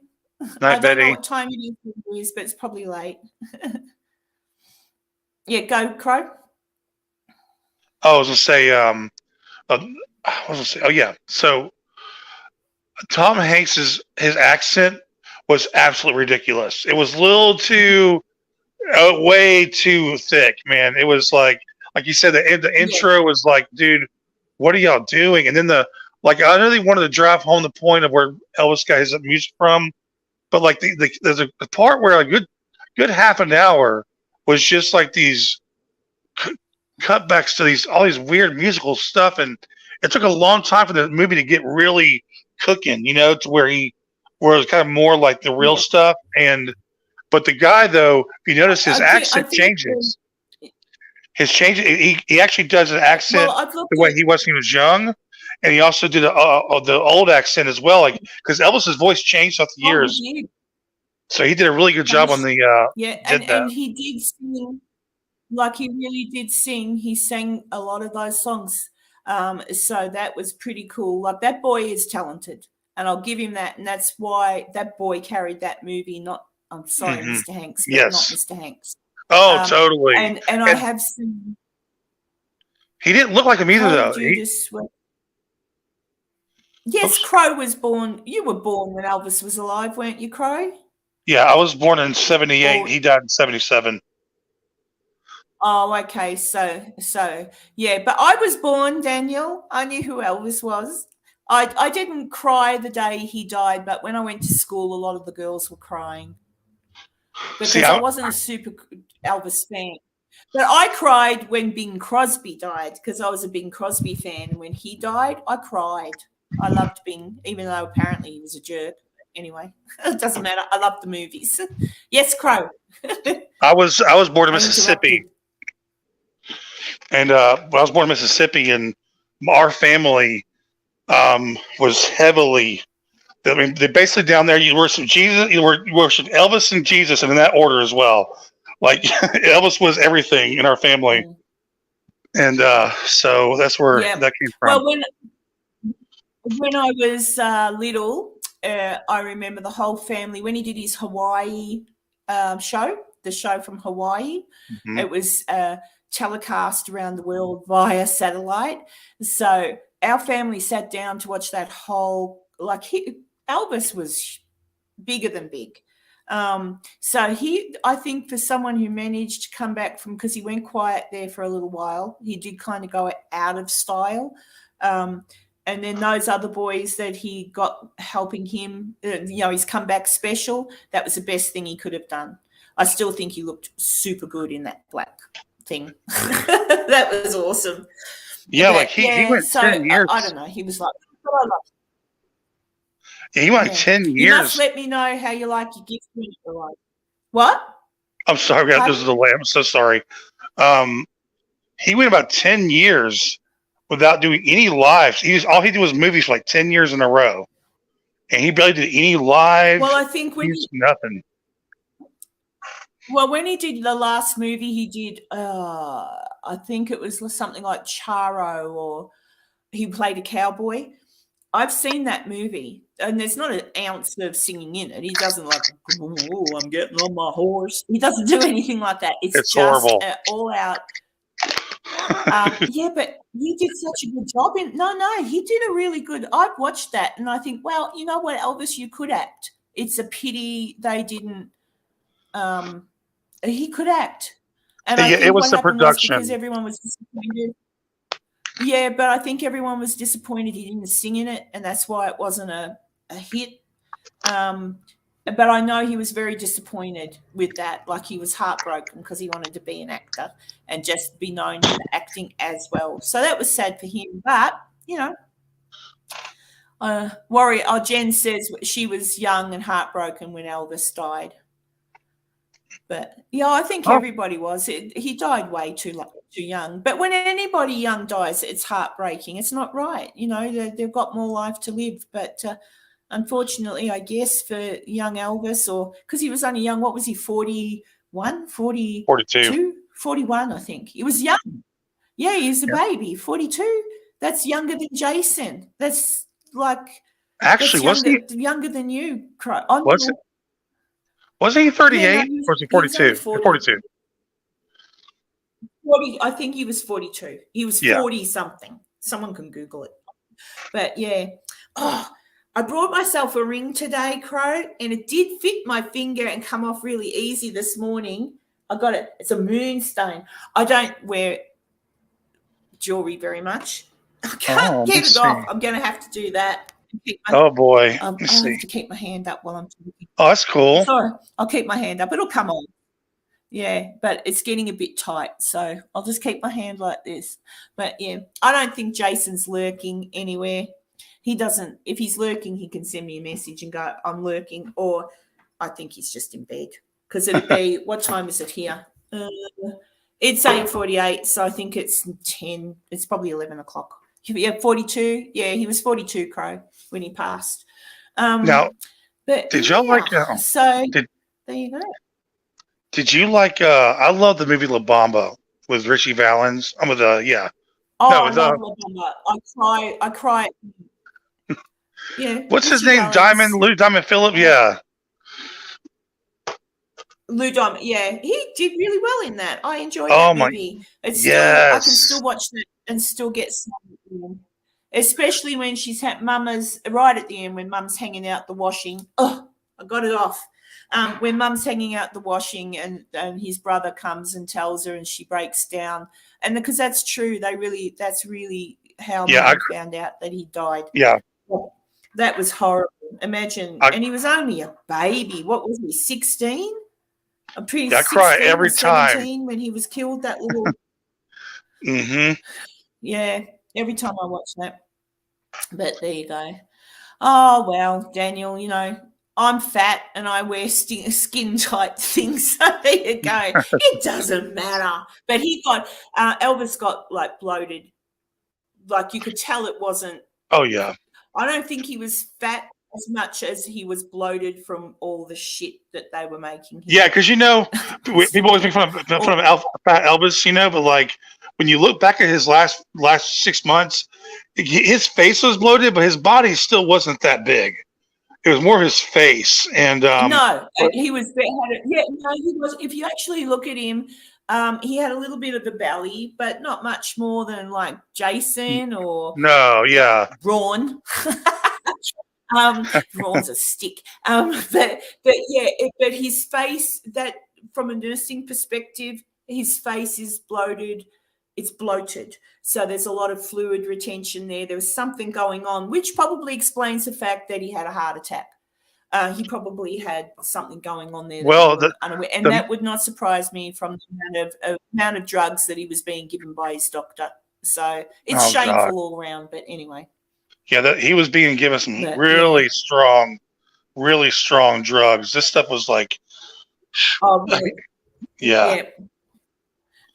I don't Betty. know what time it is, but it's probably late. Yeah, go, Crow. I was gonna say. Oh yeah. So Tom Hanks's his accent was absolutely ridiculous. It was a little too, way too thick, man. It was like you said, the intro was like, dude, what are y'all doing? And then I know they wanted to drive home the point of where Elvis got his music from, but like there's a part where a good half an hour was just like these cutbacks to all these weird musical stuff, and it took a long time for the movie to get really cooking, to where it was kind of more like the real stuff. But the guy, though, if you notice, his accent changes. He actually does an accent the way he was when he was young, and he also did the old accent as well, like because Elvis's voice changed throughout the years. So he did a really good job on the and he did sing, like he really did sing. He sang a lot of those songs, so that was pretty cool. Like that boy is talented, and I'll give him that, and that's why that boy carried that movie. I'm sorry, Mr. Hanks, but not Mr. Hanks. Oh, totally. And I have seen. He didn't look like him either, though. Yes, Crow was born. You were born when Elvis was alive, weren't you, Crow? Yeah, I was born in 78. He died in 77. Oh, okay. So yeah, but I was born, Daniel. I knew who Elvis was. I didn't cry the day he died, but when I went to school, a lot of the girls were crying because I wasn't a super Elvis fan. But I cried when Bing Crosby died because I was a Bing Crosby fan. And when he died, I cried. I loved Bing, even though apparently he was a jerk. Anyway, it doesn't matter. I love the movies. Yes, Crow. I was born in Mississippi, and I was born in Mississippi, and our family was heavily. I mean, they basically down there. You worship Jesus. You worship Elvis and Jesus, and in that order as well. Like Elvis was everything in our family, and so that's where that came from. Well, when I was little, I remember the whole family when he did his Hawaii show, the show from Hawaii. Mm-hmm. It was telecast around the world via satellite. So our family sat down to watch that whole. Elvis was bigger than big. So I think for someone who managed to come back from, because he went quiet there for a little while, he did kind of go out of style. And then those other boys that he got helping him, his comeback special, that was the best thing he could have done. I still think he looked super good in that black thing. That was awesome. Yeah, but, he went 10 years. I don't know. He was like, but I love him. Yeah, he went 10 years. You must let me know how you like your gift. What? I'm sorry, this is a delay. I'm so sorry. He went about 10 years without doing any lives. All he did was movies for like 10 years in a row, and he barely did any live. Well, I think nothing. Well, when he did the last movie, he did. I think it was something like Charo, or he played a cowboy. I've seen that movie, and there's not an ounce of singing in it. He doesn't oh, I'm getting on my horse. He doesn't do anything like that. It's just horrible. All out. Yeah, but he did such a good job in. No, he did a really good. I've watched that, and I think, well, you know what, Elvis, you could act. It's a pity they didn't. He could act, and I think it was the production because everyone was disappointed. Yeah, but I think everyone was disappointed he didn't sing in it, and that's why it wasn't a hit. But I know he was very disappointed with that. Like, he was heartbroken because he wanted to be an actor and just be known for acting as well. So that was sad for him. But, Warrior. Oh, Jen says she was young and heartbroken when Elvis died. But yeah, I think everybody was. He died way too young. But when anybody young dies, it's heartbreaking. It's not right. You know, they've got more life to live. But unfortunately, I guess for young Elvis, or because he was only young, what was he, 41, 42? 41, I think. He was young. Yeah, he was a baby, 42. That's younger than Jason. That's like Actually, younger than you. Wasn't he 38 Yeah, no, or was he 42? 42. 40, I think he was 42. He was 40 something. Someone can Google it. But yeah. Oh, I brought myself a ring today, Crow, and it did fit my finger and come off really easy this morning. I got it. It's a moonstone. I don't wear jewelry very much. I can't get it off. I'm going to have to do that. Oh boy! I have to keep my hand up while I'm talking. Oh, that's cool. Sorry, I'll keep my hand up. It'll come on. Yeah, but it's getting a bit tight, so I'll just keep my hand like this. But yeah, I don't think Jason's lurking anywhere. He doesn't. If he's lurking, he can send me a message and go, "I'm lurking," or I think he's just in bed because it'd be. What time is it here? It's 8:48, so I think it's 10. It's probably 11 o'clock. Yeah, 42. Yeah, he was 42, Crow, when he passed. Now, but did y'all like? So there you go. Did you like? I love the movie La Bamba with Richie Valens. I'm with yeah. Oh, no, I love La Bamba. I cry. Yeah. What's Richie his name? Valens. Diamond Phillip. Yeah. Lou Diamond, yeah, he did really well in that. I enjoyed that movie. It's still, I can still watch it and still get some, especially when she's had Mama's right at the end when Mum's hanging out the washing. Oh, I got it off. When Mum's hanging out the washing and his brother comes and tells her and she breaks down, and because that's true, that's really how Mum found out that he died. Yeah, that was horrible. Imagine, and he was only a baby. What was he? 16. I'm pretty. I cry every time when he was killed. That little. Yeah, every time I watch that. But there you go. Oh well, Daniel. You know I'm fat and I wear skin tight things. So there you go. It doesn't matter. But he got Elvis got like bloated. Like you could tell it wasn't. Oh yeah. I don't think he was fat as much as he was bloated from all the shit that they were making. Yeah, because people always make fun of fat Elvis, but like when you look back at his last 6 months, his face was bloated, but his body still wasn't that big. It was more his face, and no, he was. He was. If you actually look at him, he had a little bit of a belly, but not much more than like Jason or Ron. Ron's a stick. But his face, that from a nursing perspective, his face is bloated. It's bloated. So there's a lot of fluid retention there. There was something going on, which probably explains the fact that he had a heart attack. He probably had something going on there. Well, that would not surprise me from the amount of drugs that he was being given by his doctor. So it's shameful all around. But anyway. Yeah, he was being given some really strong drugs. This stuff was like, really?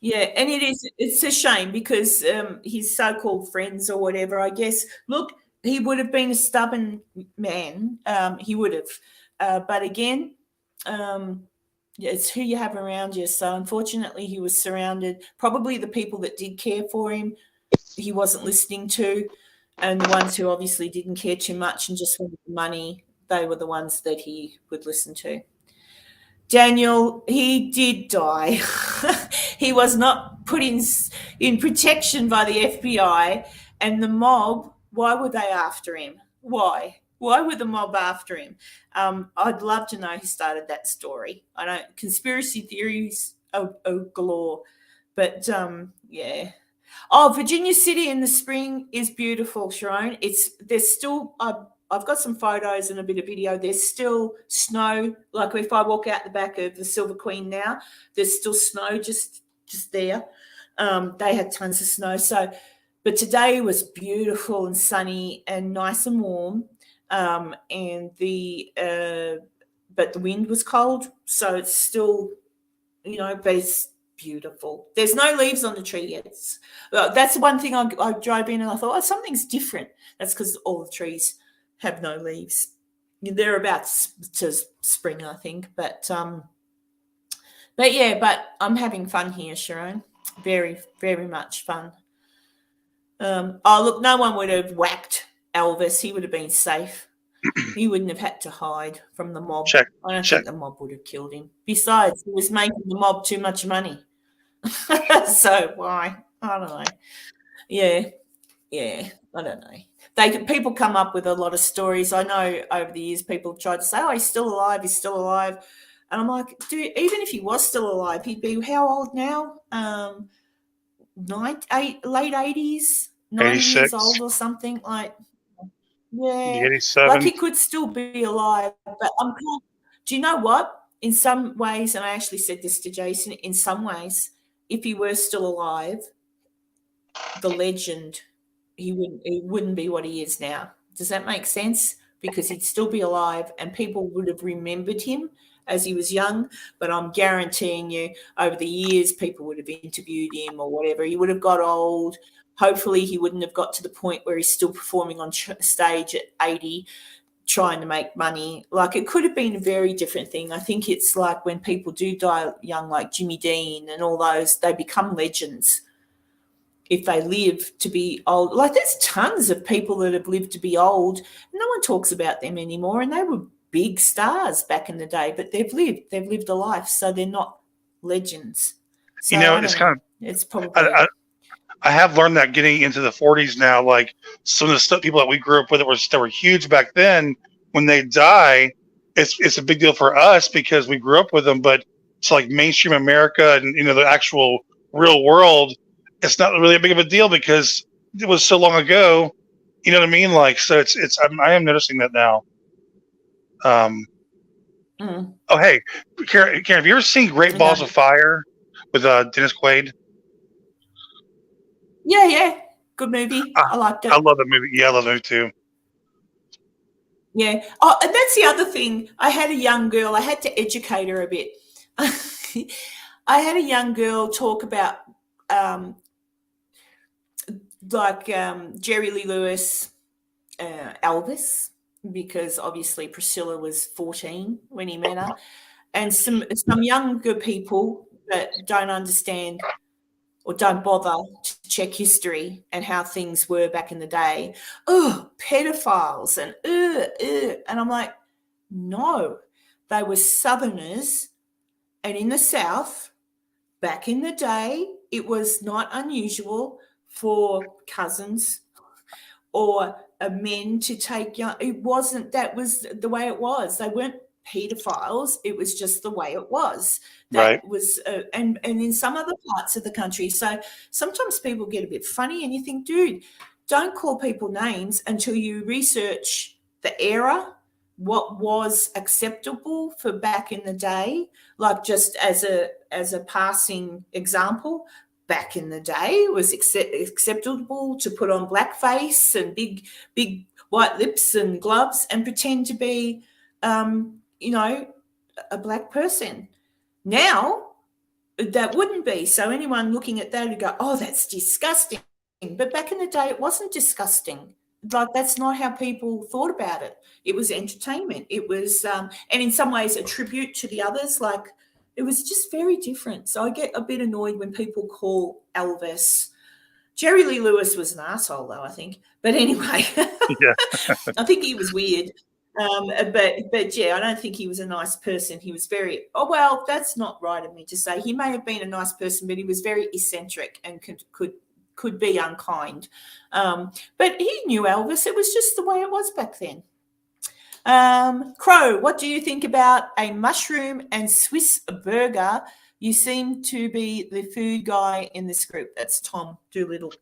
Yeah, and it's a shame because his so-called friends or whatever, I guess, look, he would have been a stubborn man. He would have. But again, it's who you have around you. So unfortunately, he was surrounded, probably the people that did care for him, he wasn't listening to. And the ones who obviously didn't care too much and just wanted the money, they were the ones that he would listen to. Daniel, he did die. He was not put in protection by the FBI. And the mob, why were they after him? Why? Why were the mob after him? I'd love to know who started that story. I don't. Conspiracy theories are galore. But, yeah. Oh, Virginia City in the spring is beautiful, Sharon. There's still I've got some photos and a bit of video. There's still snow. Like if I walk out the back of the Silver Queen now, there's still snow just there. They had tons of snow. So But today was beautiful and sunny and nice and warm. And but the wind was cold, so it's still, but it's beautiful. There's no leaves on the tree yet. That's the one thing I drove in and I thought, something's different. That's because all the trees have no leaves. They're about to spring, I think. But I'm having fun here, Sharon. Very, very much fun. Look, no one would have whacked Elvis. He would have been safe. He wouldn't have had to hide from the mob. I don't think the mob would have killed him. Besides, he was making the mob too much money. So why? I don't know. Yeah, I don't know. People come up with a lot of stories. I know over the years people tried to say, "Oh, he's still alive. He's still alive," and I'm like, dude, even if he was still alive, he'd be how old now? Late 80s, 90 years old or something like. Yeah, 87. like he could still be alive, but do you know what? In some ways, and I actually said this to Jason, in some ways, if he were still alive, the legend, he wouldn't be what he is now. Does that make sense? Because he'd still be alive and people would have remembered him as he was young, but I'm guaranteeing you over the years people would have interviewed him or whatever. He would have got old. Hopefully he wouldn't have got to the point where he's still performing on stage at 80 trying to make money. Like, it could have been a very different thing. I think it's like when people do die young, like Jimmy Dean and all those, they become legends if they live to be old. Like, there's tons of people that have lived to be old. No one talks about them anymore, and they were big stars back in the day, but they've lived a life, so they're not legends. So, it's probably... I have learned that getting into the 40s now, like some of the people that we grew up with that were huge back then, when they die, it's a big deal for us because we grew up with them. But it's like mainstream America and the actual real world, it's not really a big of a deal because it was so long ago. You know what I mean? Like, so I am noticing that now. Oh, hey, Karen, have you ever seen Great Balls of Fire with Dennis Quaid? Yeah. Good movie. I liked it. I love the movie. Yeah, I love the movie too. Yeah. Oh, and that's the other thing. I had a young girl. I had to educate her a bit. I had a young girl talk about Jerry Lee Lewis, Elvis, because obviously Priscilla was 14 when he met her, and some younger people that don't understand or don't bother to check history and how things were back in the day. Oh, pedophiles and and I'm like, no, they were Southerners, and in the South back in the day, it was not unusual for cousins or men to take young. It wasn't, that was the way it was. They weren't pedophiles. It was just the way it was. That was, and in some other parts of the country. So sometimes people get a bit funny and you think, dude, don't call people names until you research the era, what was acceptable for back in the day. Like, just as a passing example, back in the day it was acceptable to put on blackface and big white lips and gloves and pretend to be a black person. Now that wouldn't be. So anyone looking at that would go, oh, that's disgusting. But back in the day it wasn't disgusting. Like, that's not how people thought about it. It was entertainment. It was and in some ways a tribute to the others. Like, it was just very different. So I get a bit annoyed when people call Elvis. Jerry Lee Lewis was an asshole, though, I think. But anyway, Yeah. I think he was weird. But yeah, I don't think he was a nice person. He was very, well, that's not right of me to say. He may have been a nice person, but he was very eccentric and could be unkind. But he knew Elvis. It was just the way it was back then. Crow, what do you think about a mushroom and Swiss burger? You seem to be the food guy in this group. That's Tom Doolittle.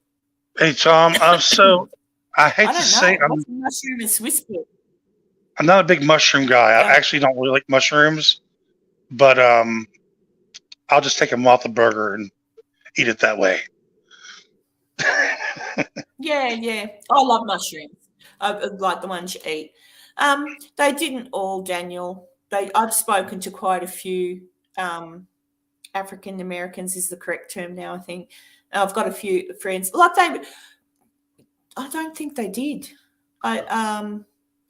Hey, Tom. So I hate to say, what's a mushroom and Swiss burger? I'm not a big mushroom guy. I actually don't really like mushrooms, but I'll just take them off the burger and eat it that way. Yeah. I love mushrooms. I like the ones you eat. They didn't all, Daniel. I've spoken to quite a few African Americans is the correct term now, I think. I've got a few friends. I don't think they did. I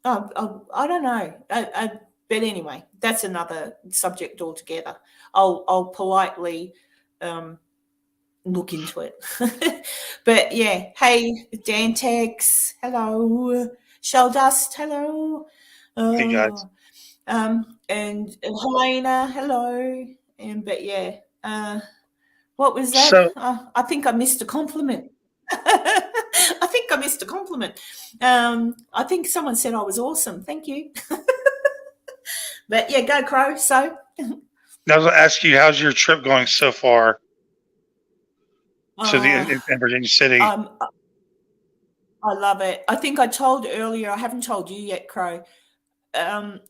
don't know. But anyway, that's another subject altogether. I'll politely look into it. But yeah, hey, Dantex, hello. Sheldust, hello. Hey guys. And Helena, hello. But yeah, what was that? So I think I missed a compliment. I think I missed a compliment. I think someone said I was awesome. Thank you. But yeah, go Crow. So I was going to ask you, how's your trip going so far to uh, in Virginia City? I love it. I think I told earlier. I haven't told you yet, Crow. Because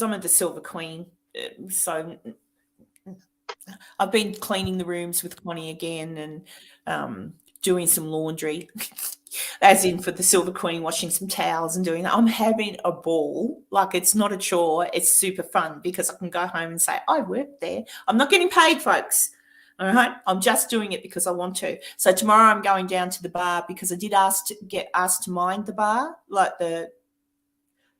I'm at the Silver Queen, so I've been cleaning the rooms with Connie again and doing some laundry, as in for the Silver Queen, washing some towels and doing that. I'm having a ball. Like, it's not a chore. It's super fun because I can go home and say, I worked there. I'm not getting paid, folks. All right. I'm just doing it because I want to. So tomorrow I'm going down to the bar because I did get asked to mind the bar, like the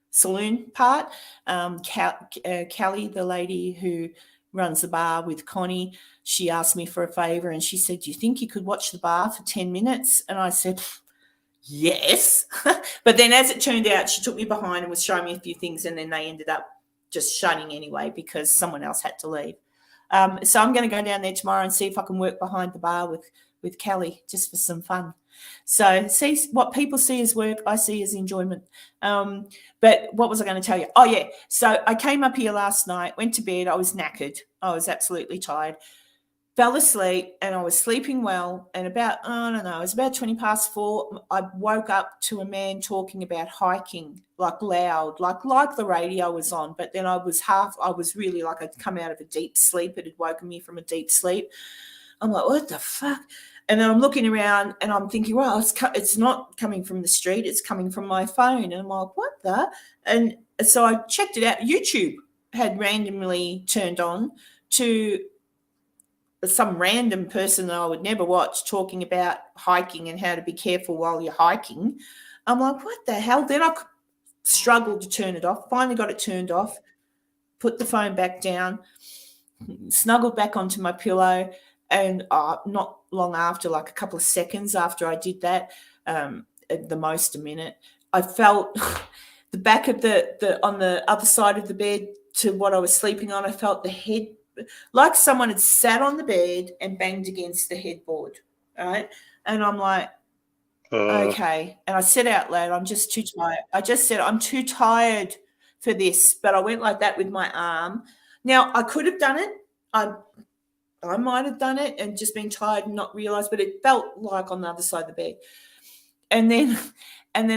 saloon part. Kelly, the lady who runs the bar with Connie, she asked me for a favor and she said, do you think you could watch the bar for 10 minutes? And I said, yes. But then as it turned out, she took me behind and was showing me a few things, and then they ended up just shutting anyway because someone else had to leave. So I'm going to go down there tomorrow and see if I can work behind the bar with Kelly just for some fun. So see what people see as work, I see as enjoyment. But what was I going to tell you? Oh, yeah. So I came up here last night, went to bed. I was knackered. I was absolutely tired. Fell asleep, and I was sleeping well. And about, I don't know, it was about 20 past 4. I woke up to a man talking about hiking, like loud, like the radio was on. But then I was really like I'd come out of a deep sleep. It had woken me from a deep sleep. I'm like, what the fuck? And then I'm looking around and I'm thinking, well, it's not coming from the street. It's coming from my phone. And I'm like, what the? And so I checked it out. YouTube had randomly turned on to some random person that I would never watch talking about hiking and how to be careful while you're hiking. I'm like, what the hell? Then I struggled to turn it off. Finally got it turned off, put the phone back down, snuggled back onto my pillow. And not long after, like a couple of seconds after I did that, at the most a minute, I felt the back of the on the other side of the bed to what I was sleeping on. I felt the head, like someone had sat on the bed and banged against the headboard, right? And I'm like, okay. And I said out loud, I'm just too tired. I just said, I'm too tired for this. But I went like that with my arm. Now, I could have done it. I might have done it and just been tired and not realised, but it felt like on the other side of the bed. And then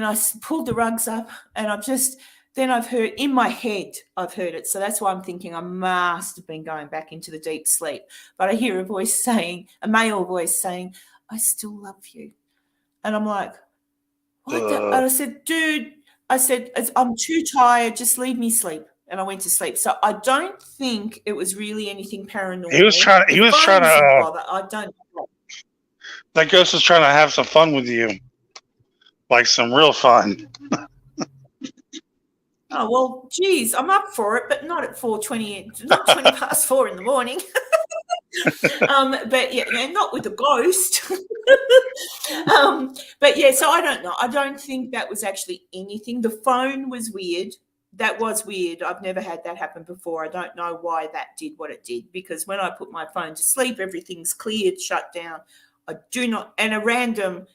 I pulled the rugs up, and I've heard in my head, I've heard it. So that's why I'm thinking I must have been going back into the deep sleep. But I hear a male voice saying, I still love you. And I'm like, what the? And I said, dude, I'm too tired. Just leave me sleep. And I went to sleep. So I don't think it was really anything paranormal. He was trying to. I don't know. That ghost was trying to have some fun with you, like some real fun. Oh well, geez, I'm up for it, but not at 4:20, not 20 past 4 in the morning. But yeah, not with a ghost. But yeah, so I don't know. I don't think that was actually anything. The phone was weird. That was weird. I've never had that happen before. I don't know why that did what it did, because when I put my phone to sleep, everything's cleared, shut down. I do not, and a random,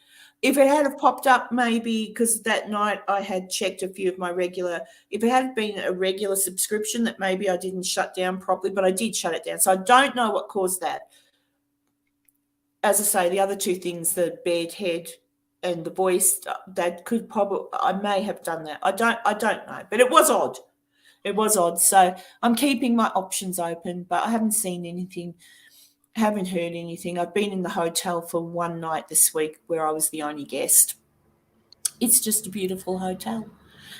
if it had have popped up, maybe because that night I had checked a few of my regular, if it had been a regular subscription, that maybe I didn't shut down properly, but I did shut it down. So I don't know what caused that. As I say, the other two things, the bed head and the voice, that could probably, I may have done that. I don't know, but it was odd. It was odd. So I'm keeping my options open, but I haven't seen anything Haven't heard anything. I've been in the hotel for one night this week where I was the only guest. It's just a beautiful hotel.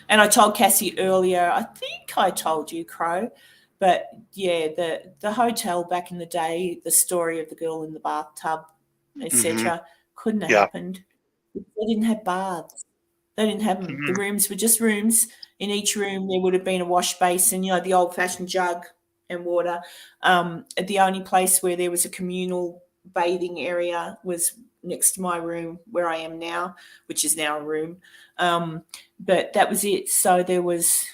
And I told Cassie earlier, I think I told you, Crow, but yeah, the hotel back in the day, the story of the girl in the bathtub, etc., couldn't have happened. They didn't have baths. They didn't have them. The rooms were just rooms. In each room, there would have been a wash basin, the old-fashioned jug and water. The only place where there was a communal bathing area was next to my room where I am now, which is now a room. But that was it. So there was,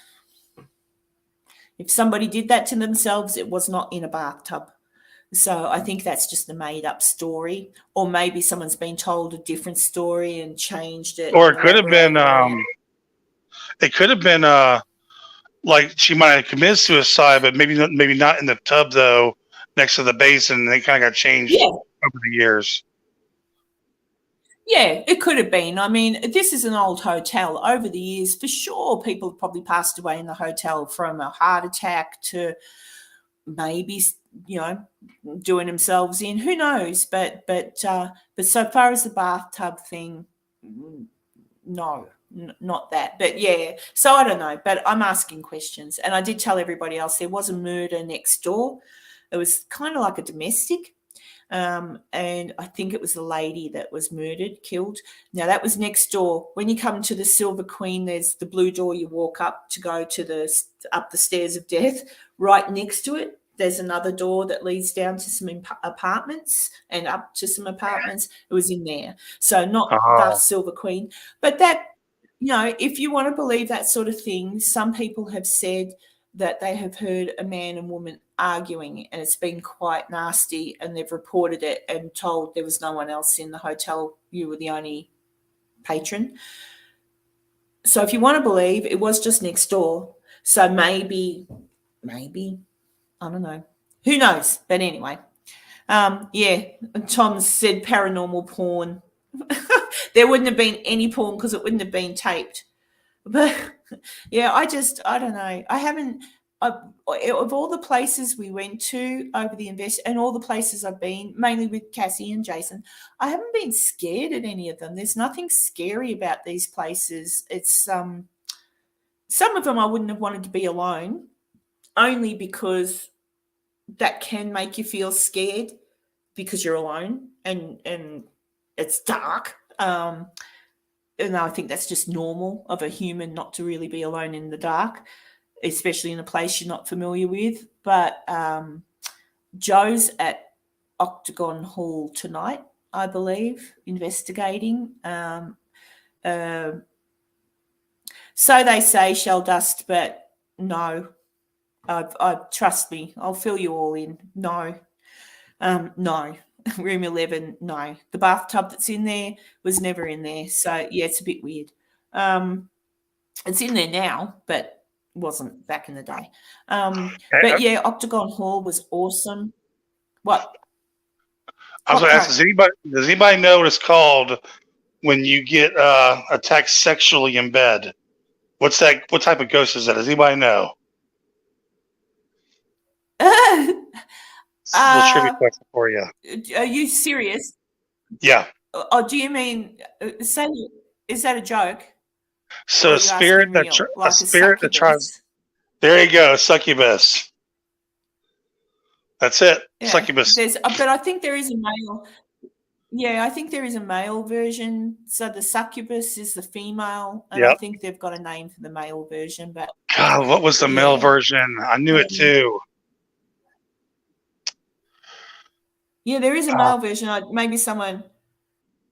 if somebody did that to themselves, it was not in a bathtub. So I think that's just a made-up story, or maybe someone's been told a different story and changed it. Or it could have been, like she might have committed suicide, but maybe not in the tub though, next to the basin. They kind of got changed over the years. Yeah, it could have been. I mean, this is an old hotel. Over the years, for sure, people have probably passed away in the hotel from a heart attack to maybe, doing themselves in. Who knows? But so far as the bathtub thing, no, not that. But yeah, so I don't know. But I'm asking questions, and I did tell everybody else there was a murder next door. It was kind of like a domestic. And I think it was the lady that was killed. Now, that was next door. When you come to the Silver Queen, there's the blue door you walk up to go to up the stairs of death. Right next to it, there's another door that leads down to some apartments and up to some apartments. It was in there. So not the Silver Queen. But that, if you want to believe that sort of thing, some people have said that they have heard a man and woman arguing, and it's been quite nasty, and they've reported it and told there was no one else in the hotel. You were the only patron. So if you want to believe, it was just next door. So maybe, I don't know. Who knows? But anyway, Tom said paranormal porn. There wouldn't have been any porn because it wouldn't have been taped. But yeah, I don't know. I haven't, of all the places we went to over the and all the places I've been, mainly with Cassie and Jason, I haven't been scared at any of them. There's nothing scary about these places. It's some of them I wouldn't have wanted to be alone, only because that can make you feel scared because you're alone and it's dark. And I think that's just normal of a human not to really be alone in the dark, especially in a place you're not familiar with. But Joe's at Octagon Hall tonight, I believe, investigating. So they say, Shell Dust, but no. I trust me, I'll fill you all in. No. No. Room 11, no. The bathtub that's in there was never in there. So, yeah, it's a bit weird. It's in there now, but wasn't back in the day. But, yeah, Octagon Hall was awesome. What? I was going to ask, does anybody know what it's called when you get attacked sexually in bed? What's that? What type of ghost is that? Does anybody know? Little trivia question for you. Are you serious? Yeah. Oh, do you mean is that a a joke? So a spirit that tries. There you go, succubus. That's it, yeah, succubus. But I think there is a male. Yeah, I think there is a male version. So the succubus is the female, and I think they've got a name for the male version. But God, what was the male version? I knew it too. Yeah, there is a male version. Maybe someone.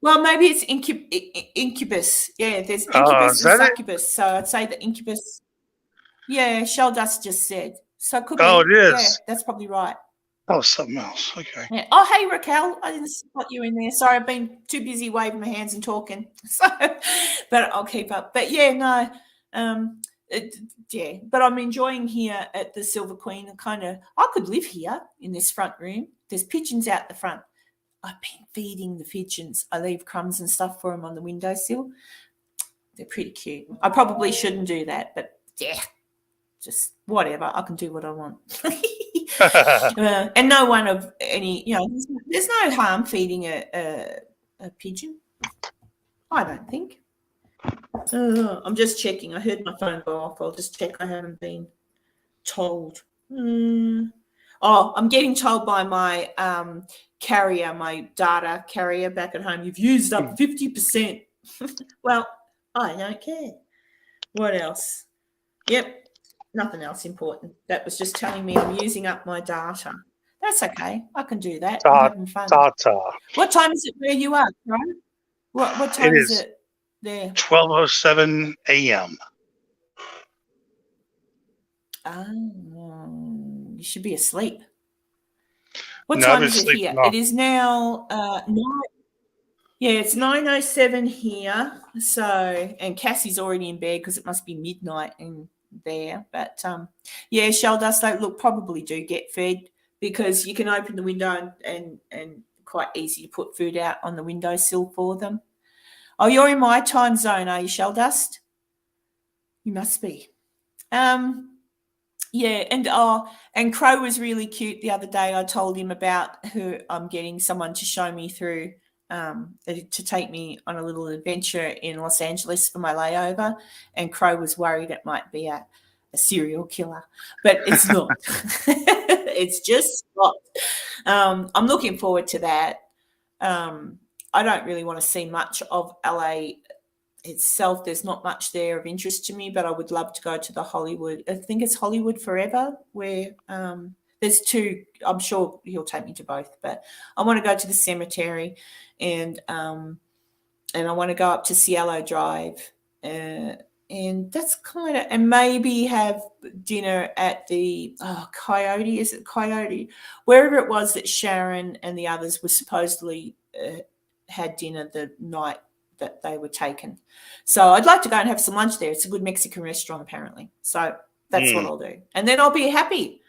Well, maybe it's incubus. Yeah, there's incubus and succubus. So I'd say the incubus. Yeah, Shell Dust just said. So it could be. It is. Yeah, that's probably right. Oh, something else. Okay. Yeah. Oh, hey, Raquel. I didn't spot you in there. Sorry, I've been too busy waving my hands and talking. So, but I'll keep up. But yeah, no. But I'm enjoying here at the Silver Queen. I could live here in this front room. There's pigeons out the front. I've been feeding the pigeons. I leave crumbs and stuff for them on the windowsill. They're pretty cute. I probably shouldn't do that, but yeah, just whatever. I can do what I want. And no one of any, there's no harm feeding a pigeon. I don't think. I'm just checking. I heard my phone go off. I'll just check. I haven't been told. Oh, I'm getting told by my carrier, my data carrier back at home, you've used up 50%. Well, I don't care. What else? Yep, nothing else important. That was just telling me I'm using up my data. That's okay. I can do that. I'm having fun. What time is it where you are, right? What time is it there? 12:07 a.m. Oh, you should be asleep. What time is it here? It is now 9. Yeah, it's 9:07 here. So, and Cassie's already in bed because it must be midnight in there. But yeah, shell dust, they look, probably do get fed because you can open the window and quite easy to put food out on the windowsill for them. Oh, you're in my time zone, are you, shell dust? You must be. Yeah, and Crow was really cute the other day. I told him about her. I'm getting someone to show me through, to take me on a little adventure in Los Angeles for my layover. And Crow was worried it might be a serial killer, but it's not. It's just not. I'm looking forward to that. I don't really want to see much of LA itself. There's not much there of interest to me, but I would love to go to the Hollywood. I think it's Hollywood Forever, where there's 2. I'm sure he'll take me to both, but I want to go to the cemetery, and I want to go up to Cielo Drive, and that's kind of, and maybe have dinner at the Coyote. Is it Coyote? Wherever it was that Sharon and the others were supposedly had dinner the night that they were taken. So I'd like to go and have some lunch there. It's a good Mexican restaurant, apparently. So that's what I'll do. And then I'll be happy.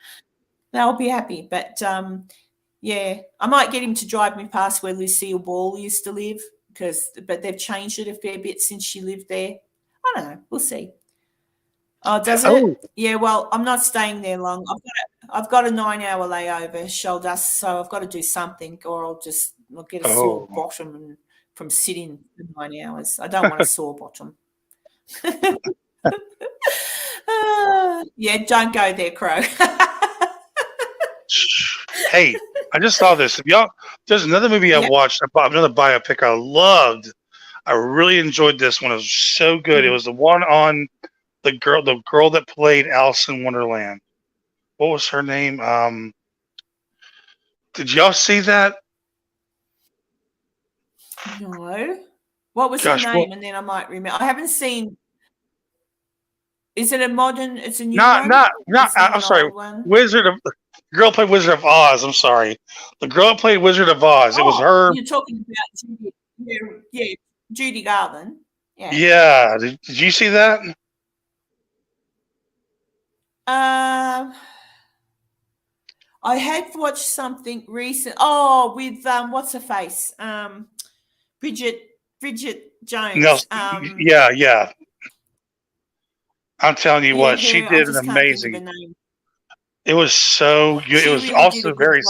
But, yeah, I might get him to drive me past where Lucille Ball used to live, but they've changed it a fair bit since she lived there. I don't know. We'll see. Oh, does it? Yeah, well, I'm not staying there long. I've got a 9-hour layover, shell dust, so I've got to do something, or I'll get a sore bottom and from sitting for 9 hours. I don't want a sore bottom. Yeah, don't go there, Crow. Hey, I just saw this. There's another movie I watched, another biopic I loved. I really enjoyed this one. It was so good. It was the one on the girl that played Alice in Wonderland. What was her name? Did y'all see that? No. What was her name? And then I might remember. I haven't seen. Is it a modern? It's a new one? Not. I'm sorry. Girl played Wizard of Oz. I'm sorry. The girl that played Wizard of Oz. It was her. You're talking about Judy. Yeah, Judy Garland. Yeah. Yeah. Did you see that? I had watched something recent. Oh, with what's her face? Bridget Jones. Yeah. I'm telling you what, she did an amazing. It was so good. It was also very.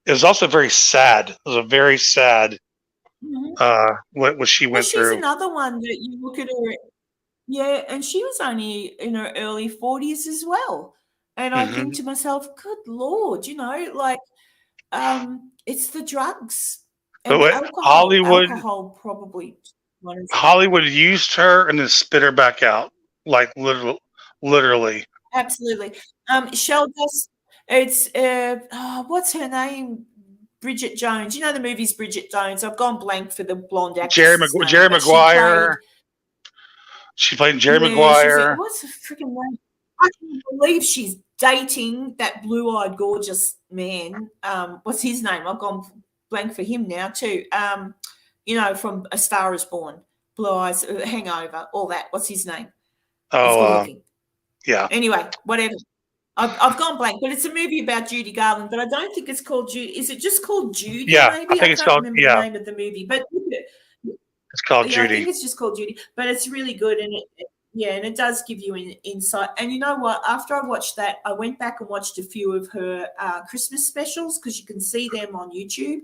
It was also very sad. It was a very sad. What she went through. She's another one that you look at her. Yeah, and she was only in her early 40s as well. And I think to myself, good Lord, it's the drugs. And the alcohol probably. Hollywood used her and then spit her back out, like literally. Absolutely. Shell dust. It's what's her name? Bridget Jones. You know the movie's Bridget Jones. I've gone blank for the blonde actress. Jerry Maguire. She played Jerry Maguire. What's the freaking name? I can't believe she's dating that blue-eyed, gorgeous man. What's his name? I've gone blank for him now too. From A Star Is Born, Blue Eyes, Hangover, all that. What's his name? Yeah. Anyway, whatever. I've gone blank, but it's a movie about Judy Garland, but I don't think it's called Judy. Is it just called Judy? Yeah, maybe? I think it's called. Remember the name of the movie, but it's called Judy. I think it's just called Judy, but it's really good, and Yeah, and it does give you an insight. And you know what? After I watched that, I went back and watched a few of her Christmas specials, because you can see them on YouTube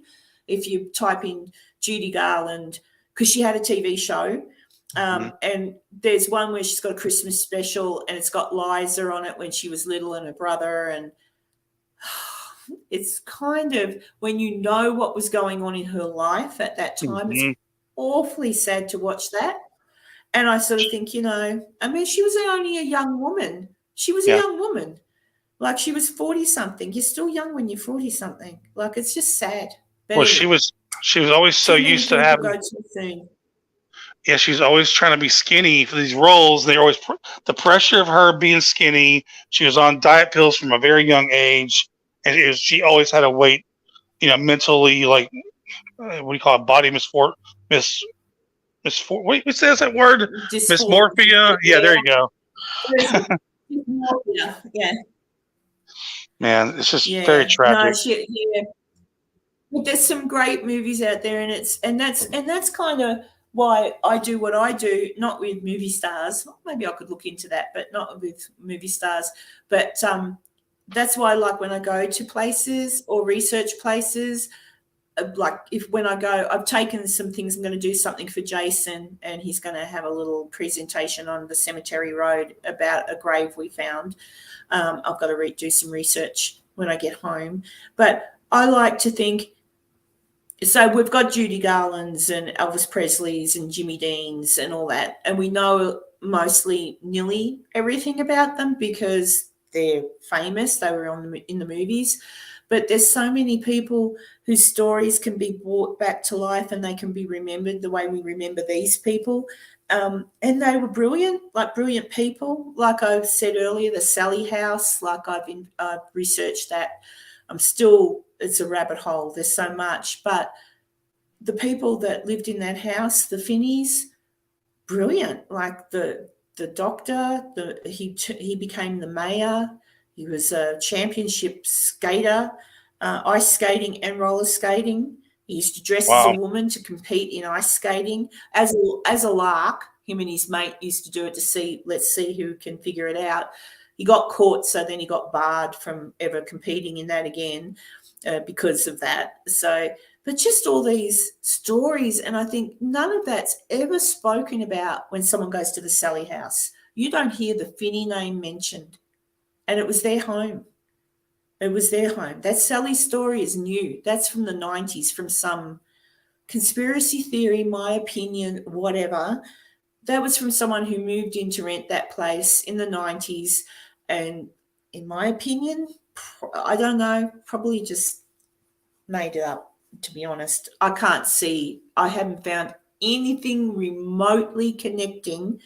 if you type in Judy Garland, because she had a TV show. And there's one where she's got a Christmas special, and it's got Liza on it when she was little and her brother. And it's kind of, when you know what was going on in her life at that time, it's awfully sad to watch that. And I sort of think, I mean, she was only a young woman. She was a young woman. Like, she was 40-something. You're still young when you're 40-something. Like, it's just sad. But well, anyway, she was always so used to having. Go too soon. Yeah, she's always trying to be skinny for these roles. They're always the pressure of her being skinny. She was on diet pills from a very young age, and she always had to wait, mentally, like, what do you call it, body wait, what says that word? Dysmorphia. Yeah, there you go. Yeah. Man, it's just very tragic. But there's some great movies out there, and that's kind of why I do what I do, not with movie stars. Maybe I could look into that, but not with movie stars. But that's why I like when I go to places or research places. Like, when I go, I've taken some things. I'm going to do something for Jason, and he's going to have a little presentation on the Cemetery Road about a grave we found. I've got to do some research when I get home. But I like to think, so we've got Judy Garland's and Elvis Presley's and Jimmy Dean's and all that, and we know nearly everything about them because they're famous. They were in the movies. But there's so many people whose stories can be brought back to life, and they can be remembered the way we remember these people. And they were brilliant people. Like I said earlier, the Sally House, like I've researched that. It's a rabbit hole. There's so much. But the people that lived in that house, the Finneys, brilliant. Like the doctor, he became the mayor. He was a championship skater, ice skating and roller skating. He used to dress as a woman to compete in ice skating as a lark. Him and his mate used to do it let's see who can figure it out. He got caught, so then he got barred from ever competing in that again because of that. So, but just all these stories, and I think none of that's ever spoken about when someone goes to the Sally House. You don't hear the Finney name mentioned. And it was their home. That Sally story is new. That's from the 90s, from some conspiracy theory, my opinion, whatever. That was from someone who moved in to rent that place in the 90s. And in my opinion, I don't know, probably just made it up, to be honest. I haven't found anything remotely connecting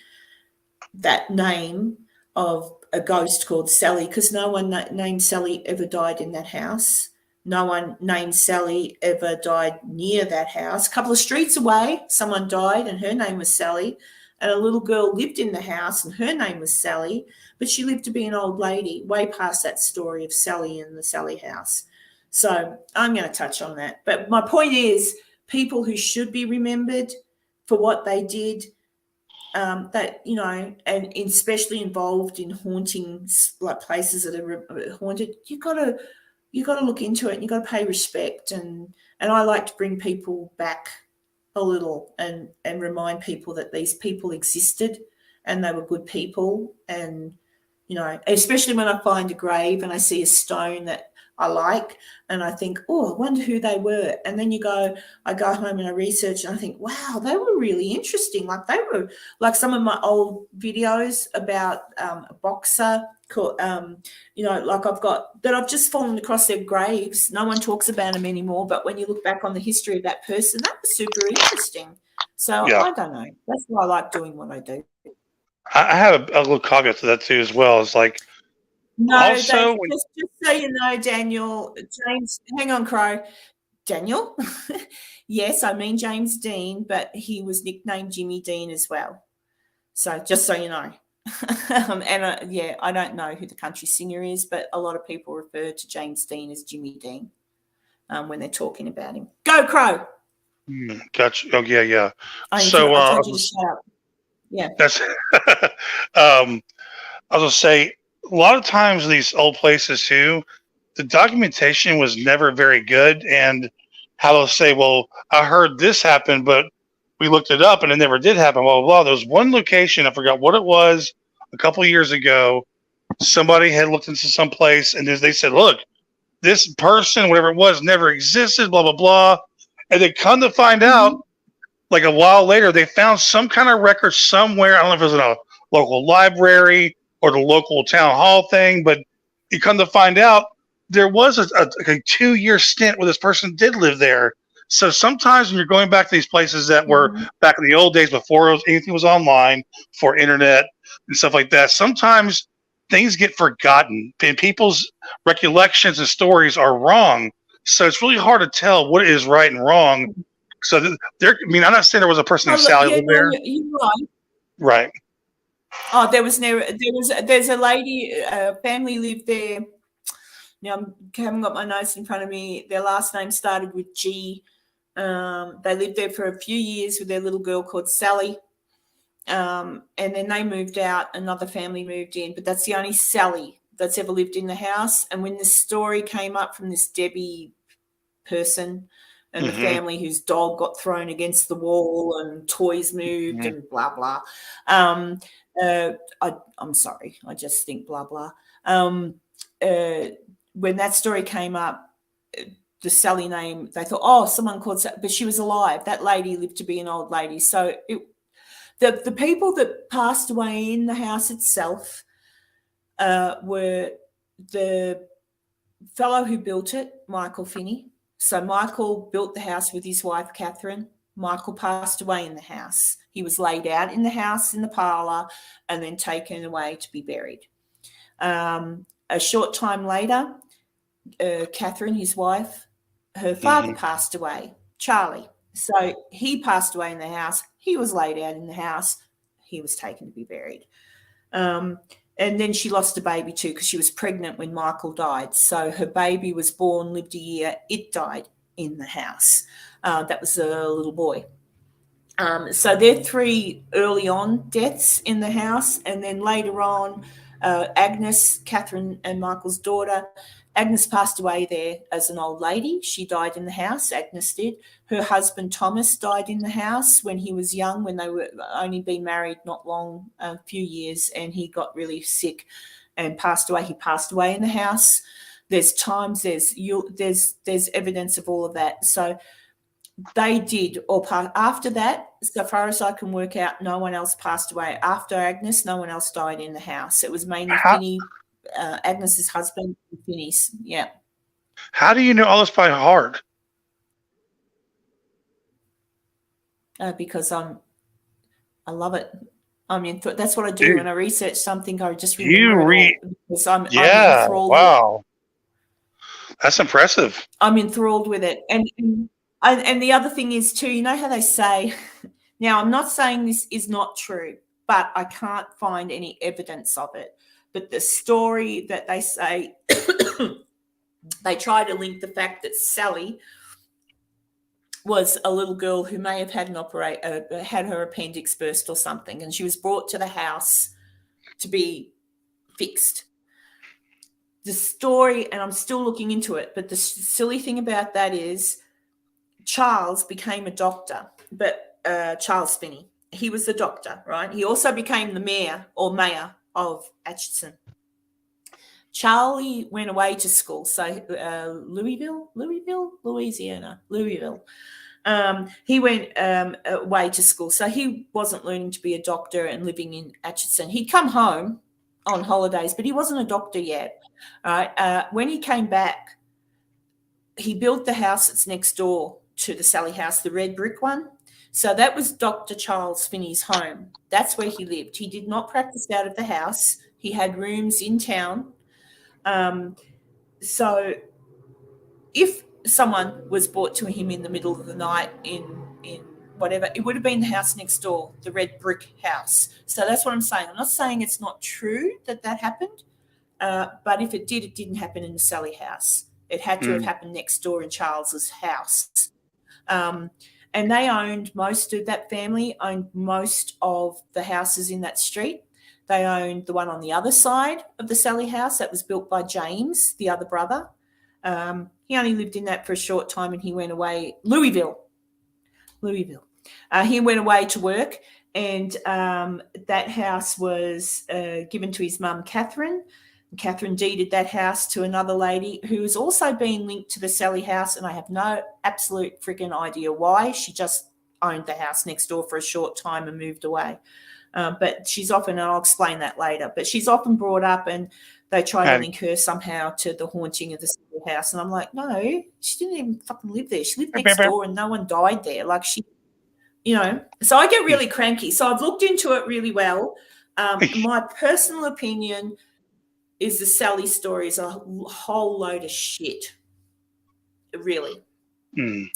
that name of a ghost called Sally, because no one named Sally ever died in that house. No one named Sally ever died near that house. A couple of streets away, someone died and her name was Sally, and a little girl lived in the house and her name was Sally, but she lived to be an old lady, way past that story of Sally in the Sally house. So I'm going to touch on that. But my point is, people who should be remembered for what they did, that, and especially involved in hauntings, like places that are haunted, you got to look into it, and you got to pay respect. And I like to bring people back a little and remind people that these people existed and they were good people. And, especially when I find a grave and I see a stone that I like, and I think, I wonder who they were. And then I go home and I research, and I think, wow, they were really interesting. Like, they were like some of my old videos about a boxer called, like I've just fallen across their graves. No one talks about them anymore. But when you look back on the history of that person, that was super interesting. So I don't know. That's why I like doing what I do. I have a little caveat to that too, as well. It's like, no, also, just so you know, James, hang on, Crow. Daniel, yes, I mean James Dean, but he was nicknamed Jimmy Dean as well. So just so you know. I don't know who the country singer is, but a lot of people refer to James Dean as Jimmy Dean when they're talking about him. Go, Crow. Gotcha. Oh, yeah. I told you to shut up. Yeah. That's I was gonna say a lot of times these old places too, the documentation was never very good, and how they'll say, "Well, I heard this happened, but we looked it up and it never did happen." Blah blah blah. There was one location, I forgot what it was, a couple of years ago. Somebody had looked into some place, and they said, "Look, this person, whatever it was, never existed." Blah blah blah, and they come to find out, like a while later, they found some kind of record somewhere. I don't know if it was in a local library or the local town hall thing, but you come to find out there was a 2-year stint where this person did live there. So sometimes when you're going back to these places that were back in the old days before anything was online, for internet and stuff like that, sometimes things get forgotten and people's recollections and stories are wrong. So it's really hard to tell what is right and wrong. So there, I mean, I'm not saying there was a person named Sally over there. You're right. Right. Oh, there's a lady, family lived there. Now I haven't got my notes in front of me. Their last name started with G. They lived there for a few years with their little girl called Sally. And then they moved out. Another family moved in, but that's the only Sally that's ever lived in the house. And when this story came up from this Debbie person and the family whose dog got thrown against the wall and toys moved and blah, blah. I'm sorry. I just think blah, blah. When that story came up, the Sally name, they thought, oh, someone called Sally, but she was alive. That lady lived to be an old lady. So the people that passed away in the house itself were the fellow who built it, Michael Finney. So Michael built the house with his wife, Catherine. Michael passed away in the house. He was laid out in the house in the parlour and then taken away to be buried. A short time later, Catherine, his wife, her father passed away, Charlie. So he passed away in the house. He was laid out in the house. He was taken to be buried. And then she lost a baby too because she was pregnant when Michael died. So her baby was born, lived a year. It died in the house. That was a little boy. So they're 3 early on deaths in the house. And then later on, Agnes, Catherine and Michael's daughter, Agnes passed away there as an old lady. She died in the house, Agnes did. Her husband, Thomas, died in the house when he was young, when they were only been married not long, a few years, and he got really sick and passed away. He passed away in the house. There's times, there's evidence of all of that. So they did all pass. After that, so far as I can work out, no one else passed away. After Agnes, no one else died in the house. It was mainly Finney, Agnes's husband, and Finney's. Yeah. How do you know all this by heart? Because I love it. I mean, that's what I do when I research something. I just remember You read, because I'm enthralled. Wow, that's impressive. I'm enthralled with it, and the other thing is too. You know how they say. Now, I'm not saying this is not true, but I can't find any evidence of it. But the story that they say, they try to link the fact that Sally was a little girl who may have had had her appendix burst or something, and she was brought to the house to be fixed. The story, and I'm still looking into it, but the silly thing about that is Charles became a doctor, but Charles Finney, he was the doctor, right? He also became the mayor of Atchison. Charlie went away to school, so Louisville, Louisiana. He went away to school, so he wasn't learning to be a doctor and living in Atchison. He'd come home on holidays, but he wasn't a doctor yet. Right? When he came back, he built the house that's next door to the Sally house, the red brick one. So that was Dr. Charles Finney's home. That's where he lived. He did not practice out of the house. He had rooms in town. So if someone was brought to him in the middle of the night in whatever, it would have been the house next door, the red brick house. So that's what I'm saying. I'm not saying it's not true that happened, but if it did, it didn't happen in the Sally house. It had to have happened next door in Charles's house. And they owned that family owned most of the houses in that street. They owned the one on the other side of the Sally house that was built by James, the other brother. He only lived in that for a short time and he went away. Louisville. He went away to work, and that house was given to his mum, Catherine. And Catherine deeded that house to another lady who is also being linked to the Sally house, and I have no absolute freaking idea why. She just owned the house next door for a short time and moved away. But she's often, and I'll explain that later, but she's often brought up and they try to link her somehow to the haunting of the Sally house. And I'm like, no, she didn't even fucking live there. She lived next door and no one died there. Like so I get really cranky. So I've looked into it really well. My personal opinion is the Sally story is a whole load of shit. Really.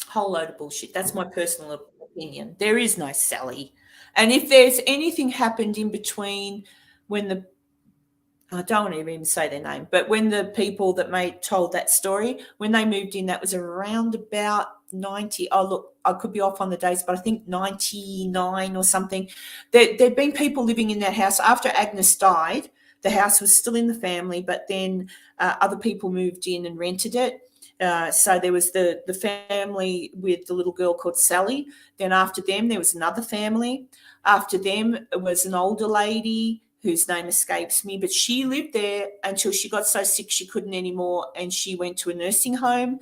Whole load of bullshit. That's my personal opinion. There is no Sally. And if there's anything happened in between when I don't want to even say their name, but when the people that told that story, when they moved in, that was around about 90. Oh, look, I could be off on the dates, but I think 99 or something. There'd been people living in that house. After Agnes died, the house was still in the family, but then other people moved in and rented it. So there was the family with the little girl called Sally. Then after them, there was another family. After them, it was an older lady whose name escapes me, but she lived there until she got so sick she couldn't anymore, and she went to a nursing home.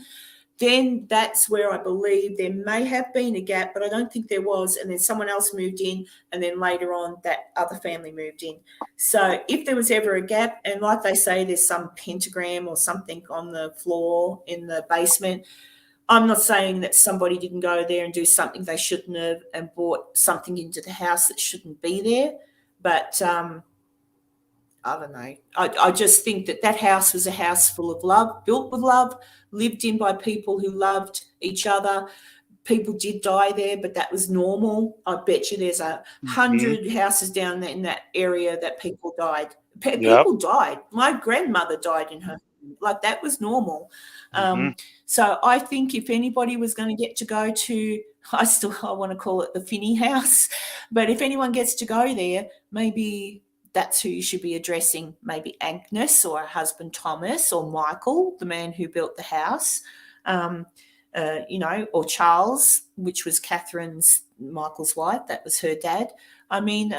Then that's where I believe there may have been a gap, but I don't think there was. And then someone else moved in, and then later on that other family moved in. So if there was ever a gap, and like they say, there's some pentagram or something on the floor in the basement, I'm not saying that somebody didn't go there and do something they shouldn't have and brought something into the house that shouldn't be there. But I don't know. I just think that house was a house full of love, built with love, lived in by people who loved each other. People did die there, but that was normal. I bet you there's 100 houses down there in that area that people died. People died. My grandmother died in her home. Like, that was normal. So I think if anybody was going to get to go to, I want to call it the Finney house, but if anyone gets to go there, maybe that's who you should be addressing, maybe Agnes or her husband Thomas or Michael, the man who built the house, or Charles, which was Michael's wife. That was her dad. I mean,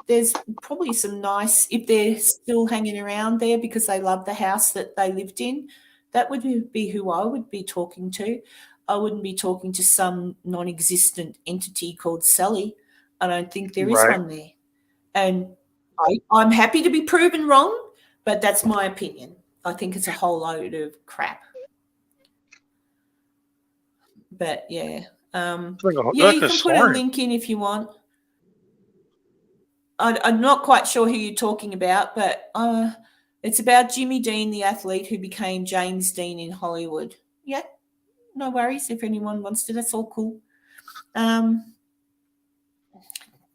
there's probably some nice, if they're still hanging around there because they love the house that they lived in, that would be who I would be talking to. I wouldn't be talking to some non-existent entity called Sally. I don't think there is one there. And I'm happy to be proven wrong, but that's my opinion. I think it's a whole load of crap. But yeah, you can put a link in if you want. I'm not quite sure who you're talking about, but it's about Jimmy Dean, the athlete who became James Dean in Hollywood. Yeah, no worries if anyone wants to. That's all cool.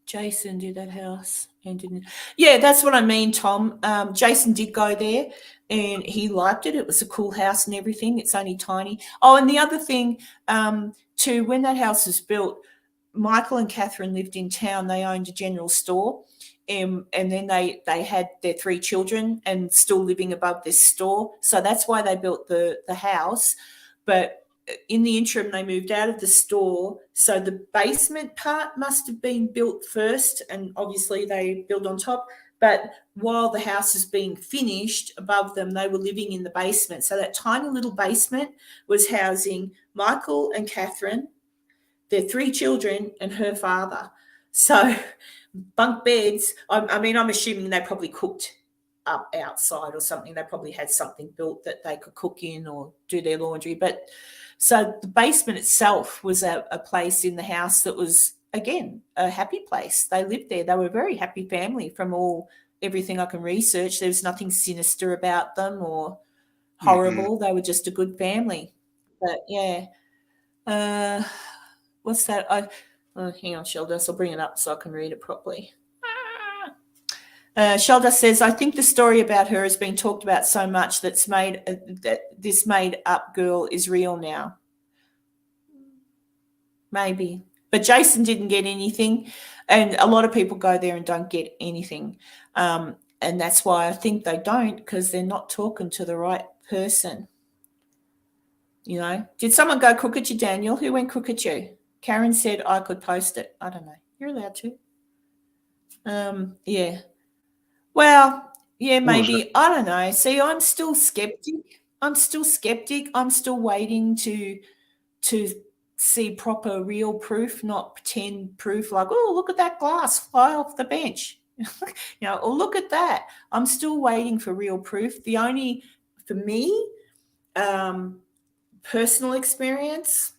Jason did that house and didn't. Yeah, that's what I mean, Tom. Jason did go there and he liked it. It was a cool house and everything. It's only tiny. Oh, and the other thing, too, when that house was built, Michael and Catherine lived in town. They owned a general store, and then they had their 3 children and still living above this store. So that's why they built the house. But in the interim, they moved out of the store. So the basement part must have been built first, and obviously they built on top. But while the house is being finished above them, they were living in the basement. So that tiny little basement was housing Michael and Catherine, their 3 children, and her father. So bunk beds. I mean, I'm assuming they probably cooked up outside or something. They probably had something built that they could cook in or do their laundry. But so the basement itself was a place in the house that was, again, a happy place. They lived there. They were a very happy family from everything I can research. There was nothing sinister about them or horrible. They were just a good family. But, yeah. What's that? Hang on, Sheldas. I'll bring it up so I can read it properly. Sheldas says, I think the story about her has been talked about so much that this made-up girl is real now. Maybe. But Jason didn't get anything. And a lot of people go there and don't get anything. And that's why I think they don't, because they're not talking to the right person. You know, did someone go crook at you, Daniel? Who went crook at you? Karen said I could post it. I don't know. You're allowed to. Yeah. Well, yeah, maybe. I don't know. See, I'm still skeptic. I'm still waiting to see proper real proof, not pretend proof like, oh, look at that glass fly off the bench. Or look at that. I'm still waiting for real proof. The only, for me, personal experience,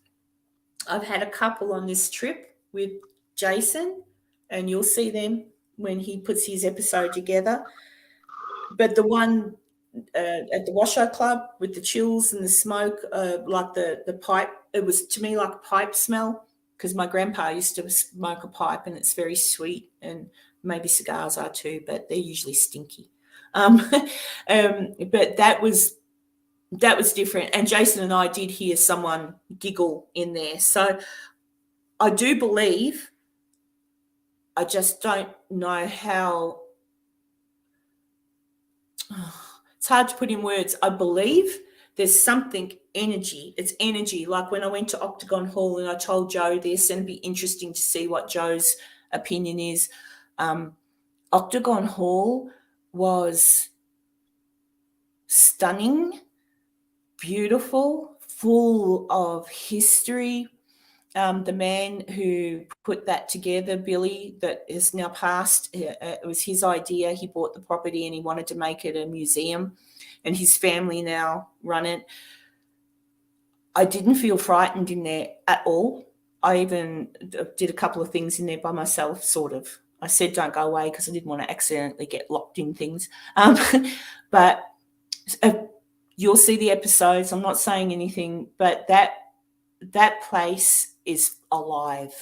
I've had a couple on this trip with Jason, and you'll see them when he puts his episode together. But the one at the Washoe Club with the chills and the smoke, like the pipe, it was to me like a pipe smell, because my grandpa used to smoke a pipe and it's very sweet, and maybe cigars are too, but they're usually stinky. But that was different. And Jason and I did hear someone giggle in there. So I do believe, I just don't know how. It's hard to put in words. I believe there's something energy. It's energy. Like when I went to Octagon Hall and I told Joe this, and it'd be interesting to see what Joe's opinion is. Octagon Hall was stunning, beautiful, full of history. The man who put that together, Billy, that is now passed, it was his idea. He bought the property and he wanted to make it a museum, and his family now run it. I didn't feel frightened in there at all. I even did a couple of things in there by myself, sort of. I said don't go away because I didn't want to accidentally get locked in things. But you'll see the episodes. I'm not saying anything, but that place is alive.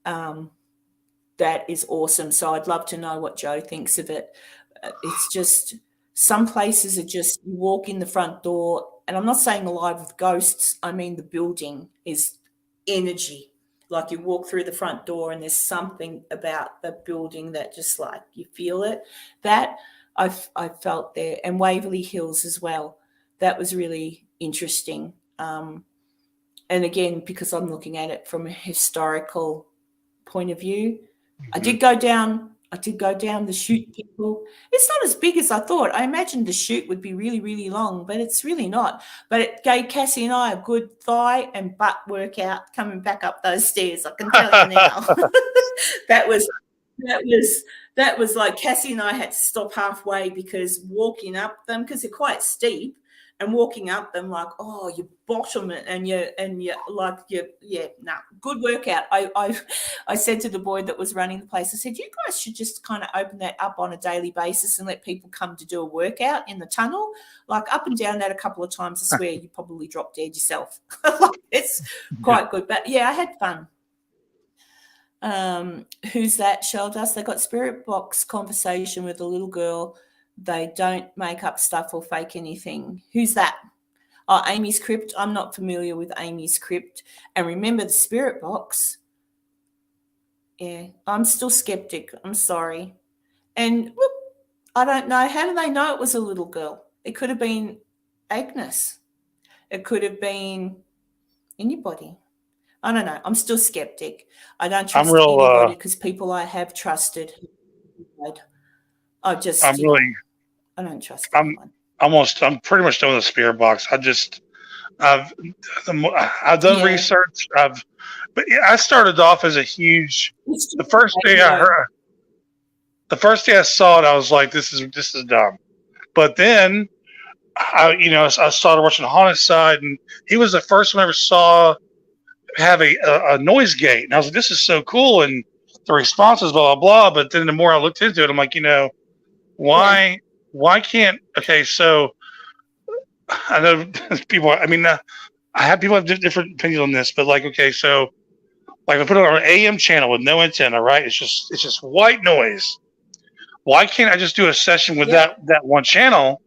That is awesome. So I'd love to know what Joe thinks of it. It's just, some places are just, you walk in the front door, and I'm not saying alive with ghosts. I mean, the building is energy. Like you walk through the front door and there's something about the building that just like you feel it. That I felt there. And Waverly Hills as well. That was really interesting. And again, because I'm looking at it from a historical point of view, I did go down the chute, people. It's not as big as I thought. I imagined the chute would be really, really long, but it's really not. But it gave Cassie and I a good thigh and butt workout coming back up those stairs. I can tell you now. That was like Cassie and I had to stop halfway, because walking up them, because they're quite steep, and walking up them like, oh, you bottom it, and you good workout. I said to the boy that was running the place, I said, you guys should just kind of open that up on a daily basis and let people come to do a workout in the tunnel, like up and down that a couple of times. I swear you probably drop dead yourself. It's quite good. But yeah, I had fun. Who's that? Shell Dust. They got spirit box conversation with a little girl. They don't make up stuff or fake anything. Who's that? Oh, Amy's Crypt. I'm not familiar with Amy's Crypt. And remember the spirit box. Yeah, I'm still skeptic. I'm sorry. And look, I don't know. How do they know it was a little girl? It could have been Agnes. It could have been anybody. I don't know. I'm still skeptic. I don't trust anybody, because people I have trusted, I don't trust anyone. I'm pretty much done with the spirit box. I've done research. But I started off as a huge. The first day I saw it, I was like, "This is dumb." But then, I started watching Haunted Side, and he was the first one I ever saw have a noise gate, and I was like, "This is so cool!" And the responses, blah blah blah. But then the more I looked into it, I'm like, why? Why can't? Okay, so I know people. I mean, I have people have different opinions on this, but like, okay, so like I put it on an AM channel with no antenna, right? It's just white noise. Why can't I just do a session with that one channel,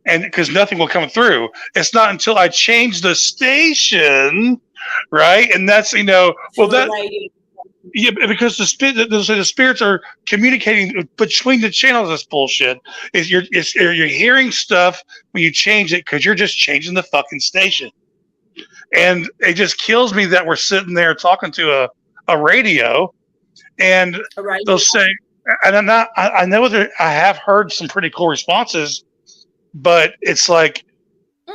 and because nothing will come through? It's not until I change the station right? And that's well For that radio. yeah, because the spirits are communicating between the channels. That's bullshit. You're hearing stuff when you change it because you're just changing the fucking station, and it just kills me that we're sitting there talking to a radio, and A radio. they'll say, and I'm not. I know that I have heard some pretty cool responses, but it's like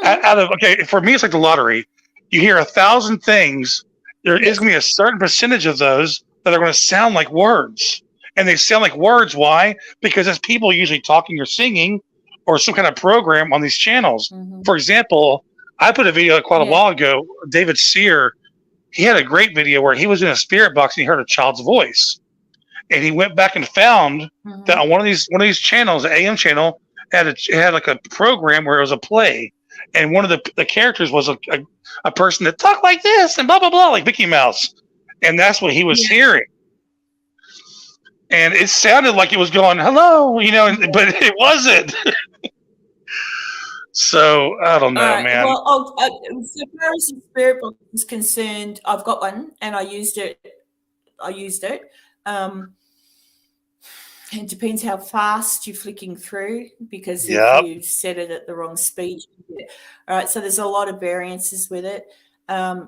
out of for me, it's like the lottery. You hear 1,000 things. There is going to be a certain percentage of those that are going to sound like words, and they sound like words. Why? Because it's people usually talking or singing, or some kind of program on these channels. Mm-hmm. For example, I put a video quite a while ago. David Sear, he had a great video where he was in a spirit box and he heard a child's voice, and he went back and found that on one of these channels, the AM channel, had like a program where it was a play. And one of the characters was a person that talked like this and blah, blah, blah, like Mickey Mouse. And that's what he was hearing. And it sounded like it was going, hello, but it wasn't. So, I don't know, man. Well, so far as the spirit box is concerned, I've got one and I used it. It depends how fast you're flicking through, because if you set it at the wrong speed, all right. So there's a lot of variances with it.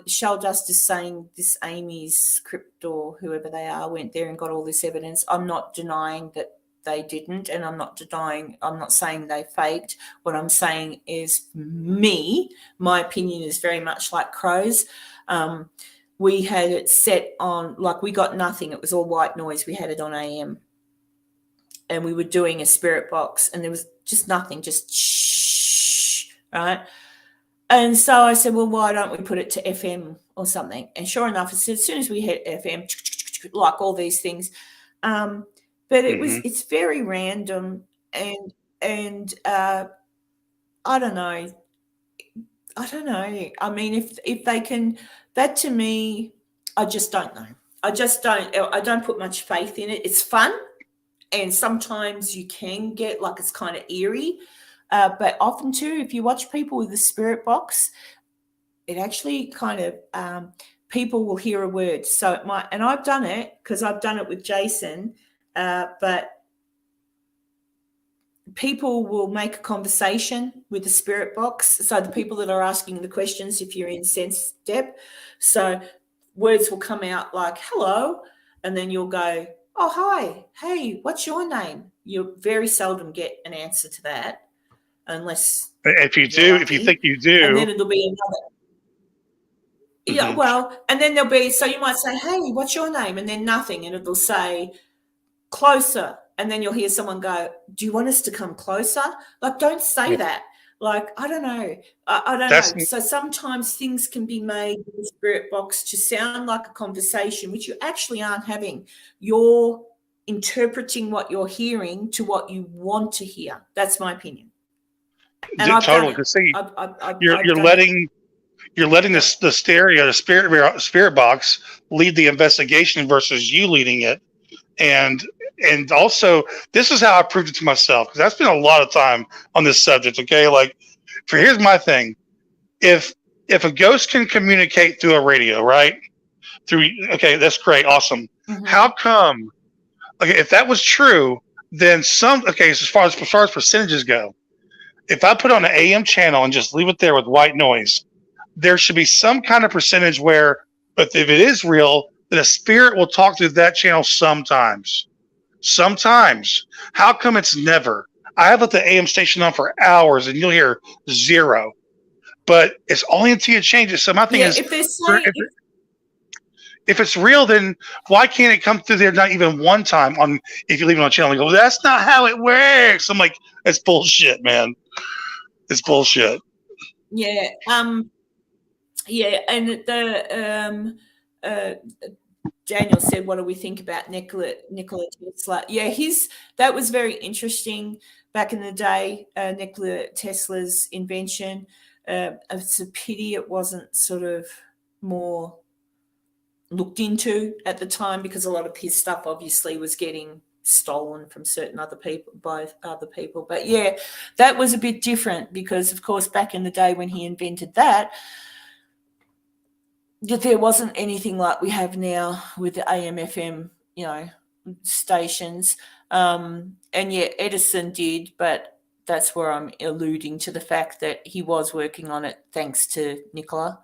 Shell Dust is saying this Amy's crypt or whoever they are went there and got all this evidence. I'm not denying that they didn't, and I'm not saying they faked. What I'm saying is my opinion is very much like Crow's. We had it set on, like, we got nothing. It was all white noise. We had it on AM. And we were doing a spirit box, and there was just nothing, just shh, right? And so I said, well, why don't we put it to FM or something? And sure enough, as soon as we hit FM, like all these things, but it's very random, and I don't know. I mean, if they can, that to me, I just don't know. I don't put much faith in it. It's fun. And sometimes you can get, like, it's kind of eerie. But often too, if you watch people with the spirit box, it actually kind of, people will hear a word. So it might, and I've done it because I've done it with Jason, but people will make a conversation with the spirit box. So the people that are asking the questions, if you're in sense depth, so words will come out like, hello, and then you'll go, oh, hi, hey, what's your name? You very seldom get an answer to that, unless if you do, lucky. if you think you do, and then it'll be another. Yeah, well, and then there'll be, so you might say, hey, what's your name? And then nothing, and it'll say closer, and then you'll hear someone go, do you want us to come closer? Like, don't say that. Like, I don't know. I don't know. So sometimes things can be made in the spirit box to sound like a conversation, which you actually aren't having. You're interpreting what you're hearing to what you want to hear. That's my opinion. And I've totally. done it. See, you're letting the stereo, the spirit box lead the investigation versus you leading it. And also, this is how I proved it to myself, because I spent a lot of time on this subject. Okay, like, here's my thing: if a ghost can communicate through a radio, right? That's great, awesome. How come? Okay, if that was true, then as far as percentages go, if I put on an AM channel and just leave it there with white noise, there should be some kind of percentage where, but if it is real, then a spirit will talk through that channel sometimes. Sometimes. How come it's never? I have let the AM station on for hours and you'll hear zero. But it's only until you change it. So my thing is, if it's real, then why can't it come through there not even one time if you leave it on channel and go, that's not how it works? I'm like, it's bullshit, man. It's bullshit. Yeah. Yeah, and the Daniel said, what do we think about Nikola Tesla? Yeah, that was very interesting back in the day, Nikola Tesla's invention. It's a pity it wasn't sort of more looked into at the time, because a lot of his stuff obviously was getting stolen from by other people. But yeah, that was a bit different, because of course back in the day when he invented that, there wasn't anything like we have now with the AM/FM, stations. And yeah, Edison did, but that's where I'm alluding to the fact that he was working on it thanks to Nicola.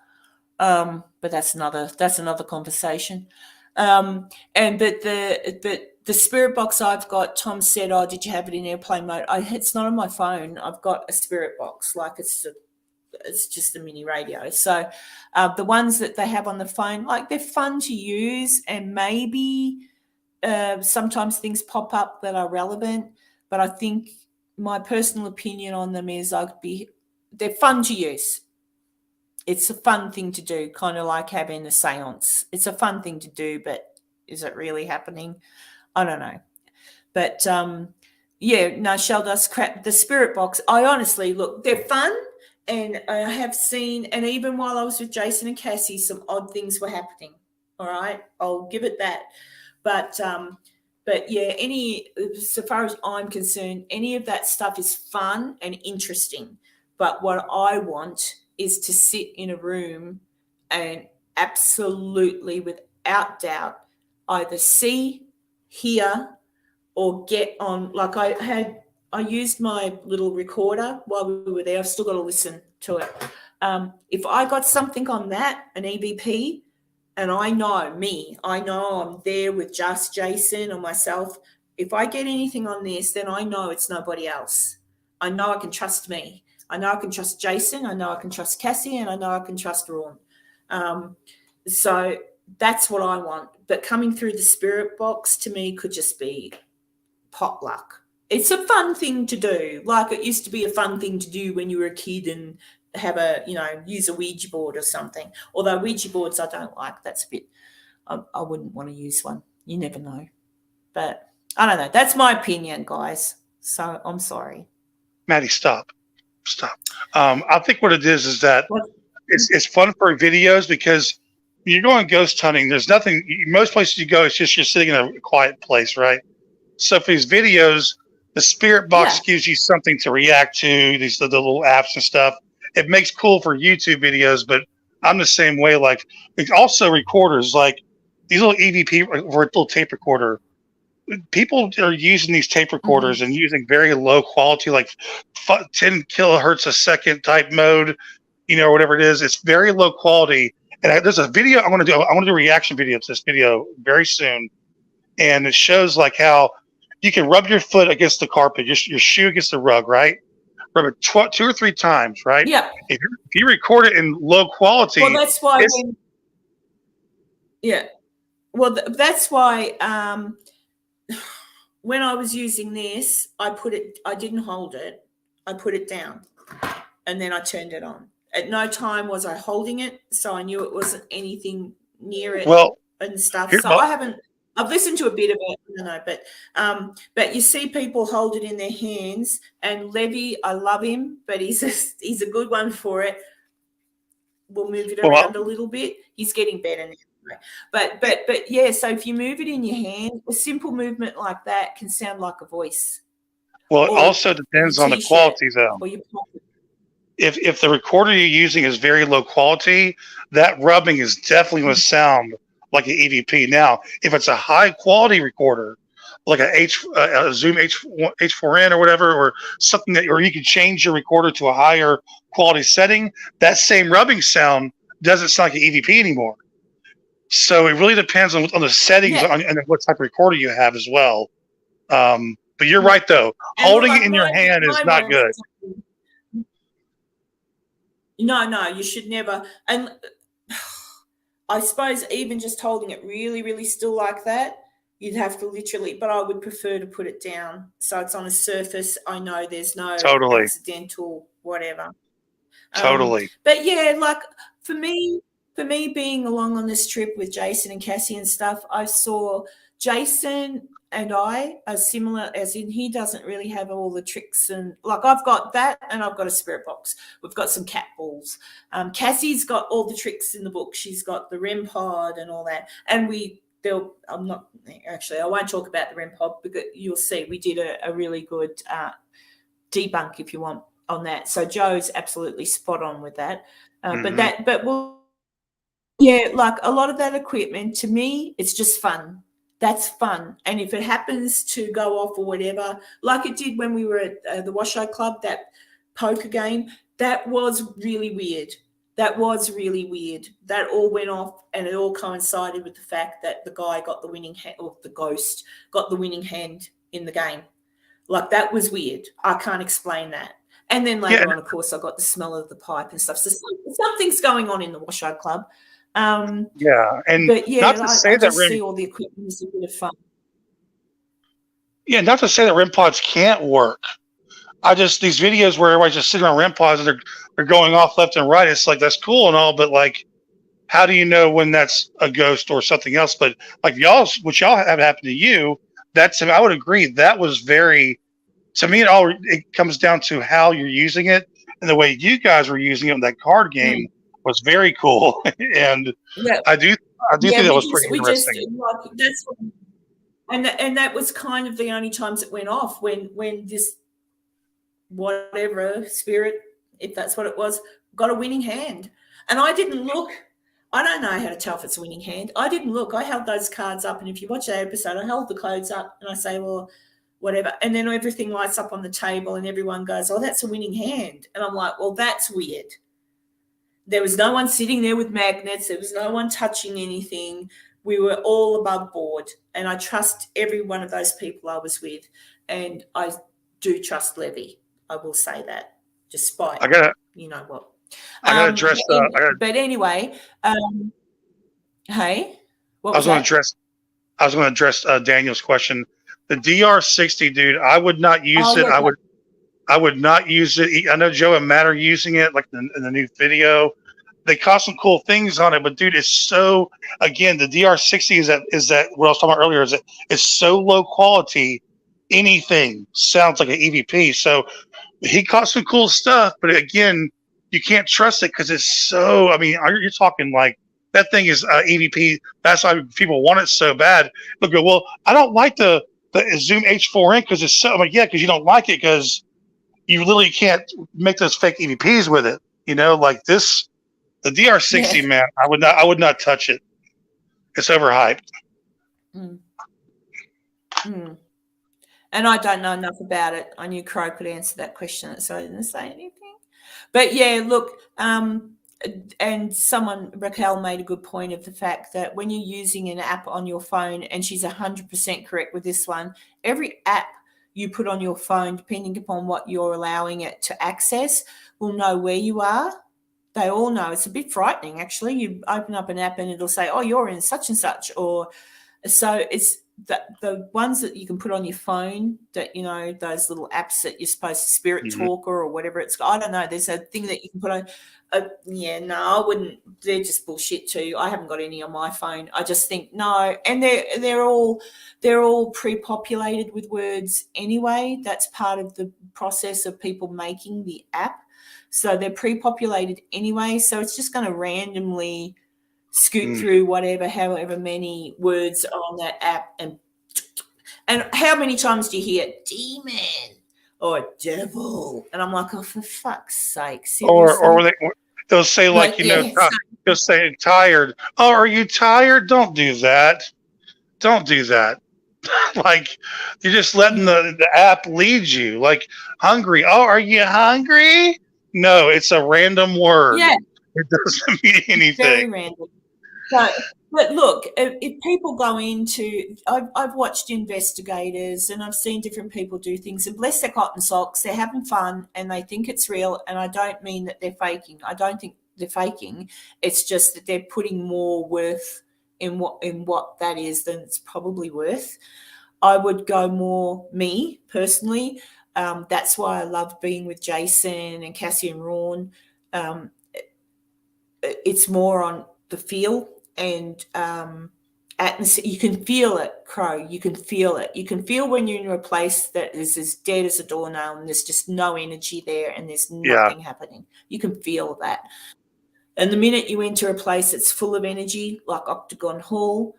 But that's another conversation. But the spirit box I've got, Tom said, "Oh, did you have it in airplane mode?" It's not on my phone. I've got a spirit box, like it's just a mini radio. So the ones that they have on the phone, like they're fun to use, and maybe sometimes things pop up that are relevant. But I think my personal opinion on them is they're fun to use. It's a fun thing to do, kind of like having a seance. It's a fun thing to do, but is it really happening? I don't know. But Shell does crap. The spirit box, I honestly, look, they're fun. And I have seen, and even while I was with Jason and Cassie, some odd things were happening. All right, I'll give it that. But yeah, so far as I'm concerned, any of that stuff is fun and interesting. But what I want is to sit in a room and absolutely, without doubt, either see, hear, or get on. Like I used my little recorder while we were there. I've still got to listen to it. If I got something on that, an EVP, and I know I'm there with just Jason or myself. If I get anything on this, then I know it's nobody else. I know I can trust me. I know I can trust Jason. I know I can trust Cassie, and I know I can trust Ron. So that's what I want. But coming through the spirit box to me could just be potluck. It's a fun thing to do. Like it used to be a fun thing to do when you were a kid and have use a Ouija board or something. Although Ouija boards I don't like. That's a bit, I wouldn't want to use one. You never know. But I don't know. That's my opinion, guys. So I'm sorry. Maddie, stop. I think what it is that it's fun for videos because you're going ghost hunting. There's nothing, most places you go, it's just you're sitting in a quiet place, right? So for these videos, the spirit box gives you something to react to, the little apps and stuff. It makes cool for YouTube videos, but I'm the same way. Like, also recorders, like these little EVP or little tape recorder. People are using these tape recorders and using very low quality, like 10 kilohertz a second type mode, or whatever it is. It's very low quality. And there's a video I want to do. I want to do a reaction video to this video very soon. And it shows like how you can rub your foot against the carpet, your shoe against the rug, right? Rub it 2 or 3 times, right? Yeah. If you record it in low quality. Well, that's why. That's why. When I was using this, I didn't hold it. I put it down and then I turned it on. At no time was I holding it, so I knew it wasn't anything near it and stuff. I've listened to a bit of it, but you see people hold it in their hands, and Levy, I love him, but he's a good one for it. We'll move it around a little bit. He's getting better now. But yeah, so if you move it in your hand, a simple movement like that can sound like a voice. Well, it also depends on the quality, though. If the recorder you're using is very low quality, that rubbing is definitely going to sound like an EVP. Now, if it's a high quality recorder, like a Zoom H4n or whatever, or something or you can change your recorder to a higher quality setting, that same rubbing sound doesn't sound like an EVP anymore. So it really depends on the settings and what type of recorder you have as well. But you're right, though. Holding it in your hand is not good. No, you should never. And I suppose even just holding it really, really still like that, you'd have to literally, but I would prefer to put it down so it's on a surface. I know there's no accidental whatever. Totally. But yeah, like for me being along on this trip with Jason and Cassie and stuff, I saw Jason and I are similar, as in he doesn't really have all the tricks, and like I've got that and I've got a spirit box. We've got some cat balls. Cassie's got all the tricks in the book. She's got the REM pod and all that. And I won't talk about the REM pod because you'll see we did a really good debunk, if you want, on that. So Joe's absolutely spot on with that. But Yeah, like a lot of that equipment, to me, it's just fun. That's fun. And if it happens to go off or whatever, like it did when we were at the Washoe Club, that poker game, that was really weird. That was really weird. That all went off and it all coincided with the fact that the guy got the winning hand, or the ghost got the winning hand in the game. Like, that was weird. I can't explain that. And then Yeah, later on, of course, I got the smell of the pipe and stuff. So something's going on in the Washoe Club. yeah, and But not yeah, to I say that just REM, see all the equipment as a bit of fun. yeah, not to say that REM pods can't work. I just these videos where everybody's just sitting on REM pods and they're going off left and right. It's like that's cool and all, but like, how do you know when that's a ghost or something else? But like what y'all have happened to you, that's I would agree that was very. To me, it comes down to how you're using it, and the way you guys were using it in that card game was very cool. And Yeah, I do think yeah. that was pretty We just interesting. like that's what, and that was kind of the only times it went off when this whatever spirit, if that's what it was, got a winning hand, and I didn't look. I don't know how to tell if it's a winning hand. I didn't look. I held those cards up, and if you watch that episode, I held the cards up and I say, well, whatever. And then everything lights up on the table and everyone goes, oh, that's a winning hand. And I'm like, well, that's weird. There was no one sitting there with magnets. There was no one touching anything. We were all above board. And I trust every one of those people I was with. And I do trust Levy. I will say that, despite, you know what. I got to address. But anyway, hey, what I was going that? to address. I was going to address Daniel's question. The DR60, dude. I would not use it. Yeah. I would not use it. I know Joe and Matt are using it, like in the new video. They caught some cool things on it, but dude, it's so. Again, the DR60 is that what I was talking about earlier. Is that it's so low quality. Anything sounds like an EVP. So he caught some cool stuff, but again, you can't trust it because it's so. I mean, you're talking like that thing is EVP. That's why people want it so bad. Look, well, I don't like the Zoom H4n because it's so. I'm like, yeah, because you don't like it because you literally can't make those fake EVPs with it. You know, like this, the DR60, man. I would not touch it. It's overhyped. And I don't know enough about it. I knew Crow could answer that question, so I didn't say anything. But yeah, look, and Raquel made a good point of the fact that when you're using an app on your phone, and she's 100% correct with this one, every app you put on your phone, depending upon what you're allowing it to access, will know where you are. They all know. It's a bit frightening, actually. You open up an app and it'll say, oh, you're in such and such. Or so it's the ones that you can put on your phone that, you know, those little apps that you're supposed to Spirit Talker or whatever it's got. I don't know. There's a thing that you can put on. Yeah, no, I wouldn't. They're just bullshit too. I haven't got any on my phone. I just think no. And they're all pre-populated with words anyway. That's part of the process of people making the app. So they're pre-populated anyway. So it's just going to randomly scoot through however many words are on that app. And how many times do you hear demon or devil? And I'm like, oh, for fuck's sake. Seriously? Or they'll say like, they'll say tired. Oh, are you tired? Don't do that. Don't do that. Like, you're just letting the app lead you. Like, hungry. Oh, are you hungry? No, it's a random word. Yeah. It doesn't mean anything. Very random. So, but look, if people go into, I've watched investigators and I've seen different people do things, and bless their cotton socks, they're having fun and they think it's real. And I don't mean that they're faking. I don't think they're faking. It's just that they're putting more worth in what that is than it's probably worth. I would go more me personally. That's why I love being with Jason and Cassie and Ron. It's more on the feel and atmosphere. You can feel it, Crow. You can feel it. You can feel when you're in a place that is as dead as a doornail and there's just no energy there and there's nothing happening. You can feel that. And the minute you enter a place that's full of energy, like Octagon Hall,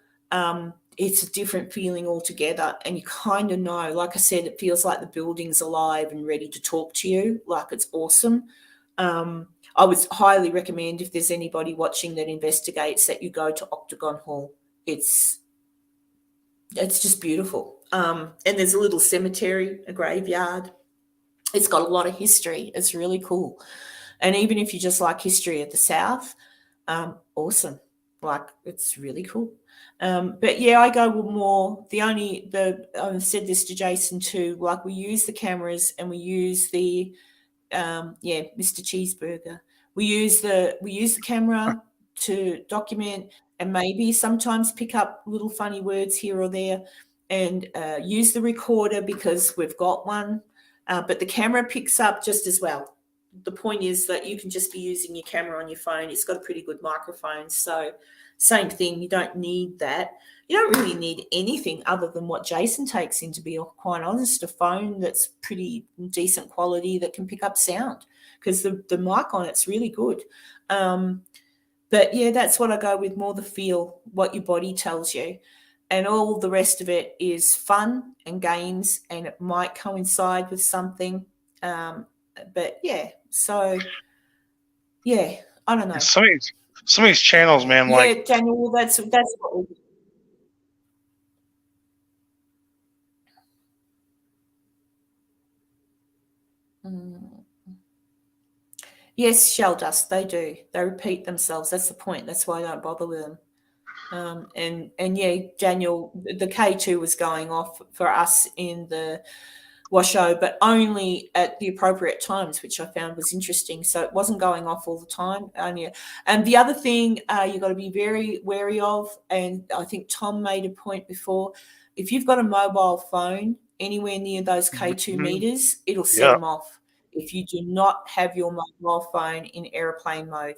it's a different feeling altogether. And you kind of know, like I said, it feels like the building's alive and ready to talk to you. Like, it's awesome. I would highly recommend, if there's anybody watching that investigates, that you go to Octagon Hall. It's just beautiful. And there's a little cemetery, a graveyard. It's got a lot of history. It's really cool. And even if you just like history of the South, awesome. Like, it's really cool. But yeah, I go with more. I've said this to Jason too. Like, we use the cameras and we use the Mr. Cheeseburger. We use the camera to document and maybe sometimes pick up little funny words here or there, and use the recorder because we've got one. But the camera picks up just as well. The point is that you can just be using your camera on your phone. It's got a pretty good microphone. So same thing, you don't need that. You don't really need anything other than what Jason takes in, to be quite honest, a phone that's pretty decent quality that can pick up sound, because the mic on it's really good. But yeah, that's what I go with, more the feel, what your body tells you. And all the rest of it is fun and games, and it might coincide with something. But yeah, so yeah, I don't know. Some of these channels, man, like Daniel, well, that's what we do. Yes, shell dust, they do. They repeat themselves. That's the point. That's why I don't bother with them. And yeah, Daniel, the K2 was going off for us in the washo, but only at the appropriate times, which I found was interesting. So it wasn't going off all the time. And the other thing you've got to be very wary of, and I think Tom made a point before, if you've got a mobile phone anywhere near those K2 meters, it'll set them off if you do not have your mobile phone in airplane mode.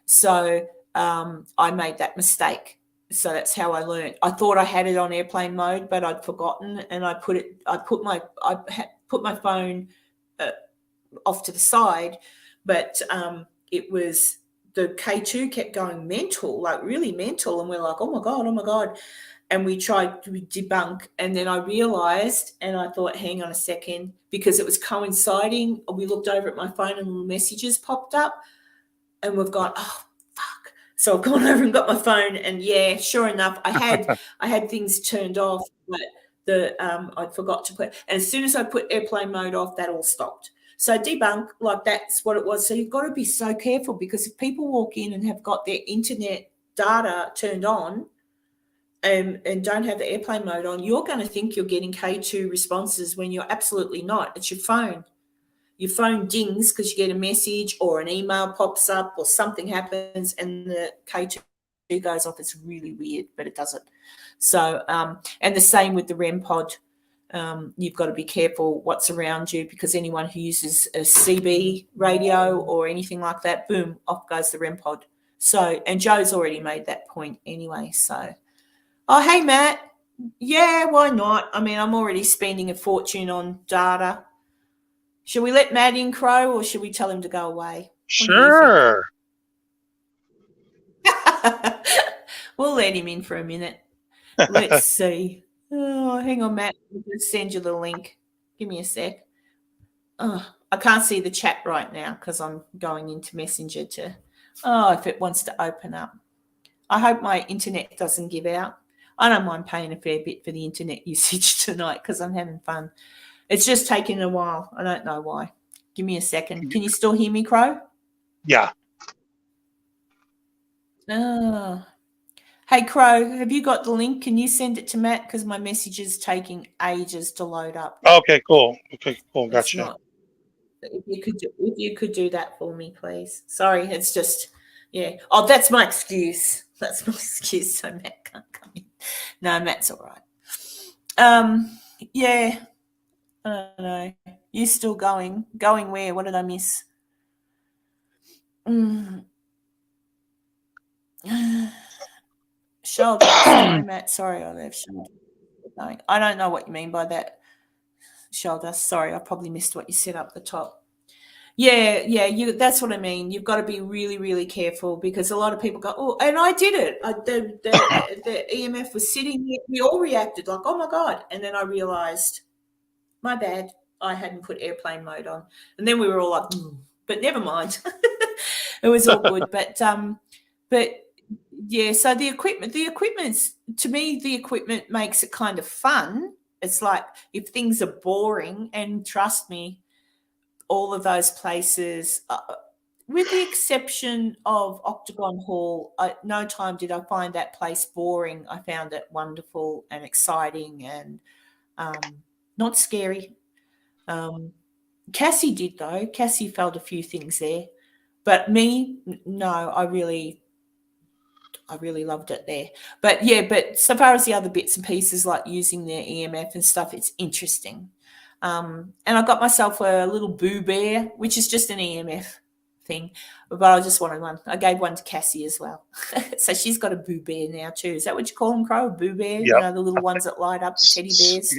So I made that mistake. So that's how I learned. I thought I had it on airplane mode, but I'd forgotten, and I put my phone off to the side, but it was, the K2 kept going mental, like really mental, and we're like, oh my god, and we tried to debunk, and then I realized, and I thought, hang on a second, because it was coinciding. We looked over at my phone and little messages popped up, and we've gone, oh fuck. So I've gone over and got my phone, and yeah, sure enough, I had things turned off, but I forgot to put, and as soon as I put airplane mode off, that all stopped. So debunk, like, that's what it was. So you've got to be so careful, because if people walk in and have got their internet data turned on and don't have the airplane mode on, you're going to think you're getting K2 responses when you're absolutely not. It's your phone. Your phone dings because you get a message or an email pops up or something happens and the K2 goes off. It's really weird, but it doesn't. So, and the same with the REM pod. You've got to be careful what's around you, because anyone who uses a CB radio or anything like that, boom, off goes the REM pod. So, and Joe's already made that point anyway. So, oh, hey, Matt. Yeah, why not? I mean, I'm already spending a fortune on data. Should we let Matt in, Crow, or should we tell him to go away? Sure. We'll let him in for a minute. Let's see. Oh, hang on, Matt. I'll just send you the link. Give me a sec. Oh, I can't see the chat right now because I'm going into Messenger to, if it wants to open up. I hope my internet doesn't give out. I don't mind paying a fair bit for the internet usage tonight because I'm having fun. It's just taking a while. I don't know why. Give me a second. Can you still hear me, Crow? Yeah. Oh. Hey, Crow, have you got the link? Can you send it to Matt? Because my message is taking ages to load up. Okay, cool. Gotcha. If you could do that for me, please. Sorry, it's just, yeah. Oh, that's my excuse. That's my excuse, so Matt can't come in. No, Matt's all right. Yeah. I don't know. You still going? Going where? What did I miss? Shoulder. Sorry, Matt. Sorry, I left shoulder. I don't know what you mean by that. Shoulder. Sorry, I probably missed what you said up the top. Yeah. That's what I mean. You've got to be really, really careful, because a lot of people go, oh, and I did it. The EMF was sitting there. We all reacted like, oh my God. And then I realized, my bad, I hadn't put airplane mode on. And then we were all like, but never mind. It was all good. But yeah, so the equipment's, to me, the equipment makes it kind of fun. It's like if things are boring, and trust me, all of those places, with the exception of Octagon Hall, no time did I find that place boring. I found it wonderful and exciting and not scary. Cassie did, though. Cassie felt a few things there. But me, no, I really loved it there. But yeah, but so far as the other bits and pieces, like using their EMF and stuff, it's interesting. And I got myself a little Boo Bear, which is just an EMF thing, but I just wanted one. I gave one to Cassie as well. So she's got a Boo Bear now too. Is that what you call them, Crow? A Boo Bear? Yep. You know, the little ones that light up, the teddy bears?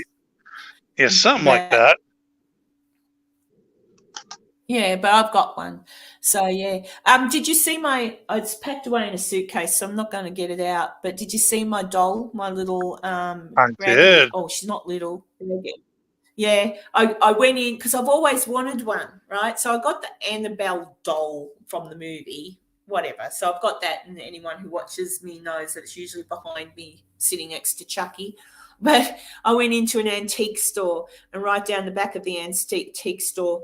Yeah, something like that. Yeah, but I've got one. So yeah. Did you see it's packed away in a suitcase, so I'm not going to get it out. But did you see my doll, my little I did. Oh, she's not little. Yeah, I went in because I've always wanted one, right? So I got the Annabelle doll from the movie, whatever. So I've got that, and anyone who watches me knows that it's usually behind me, sitting next to Chucky. But I went into an antique store, and right down the back of the antique store,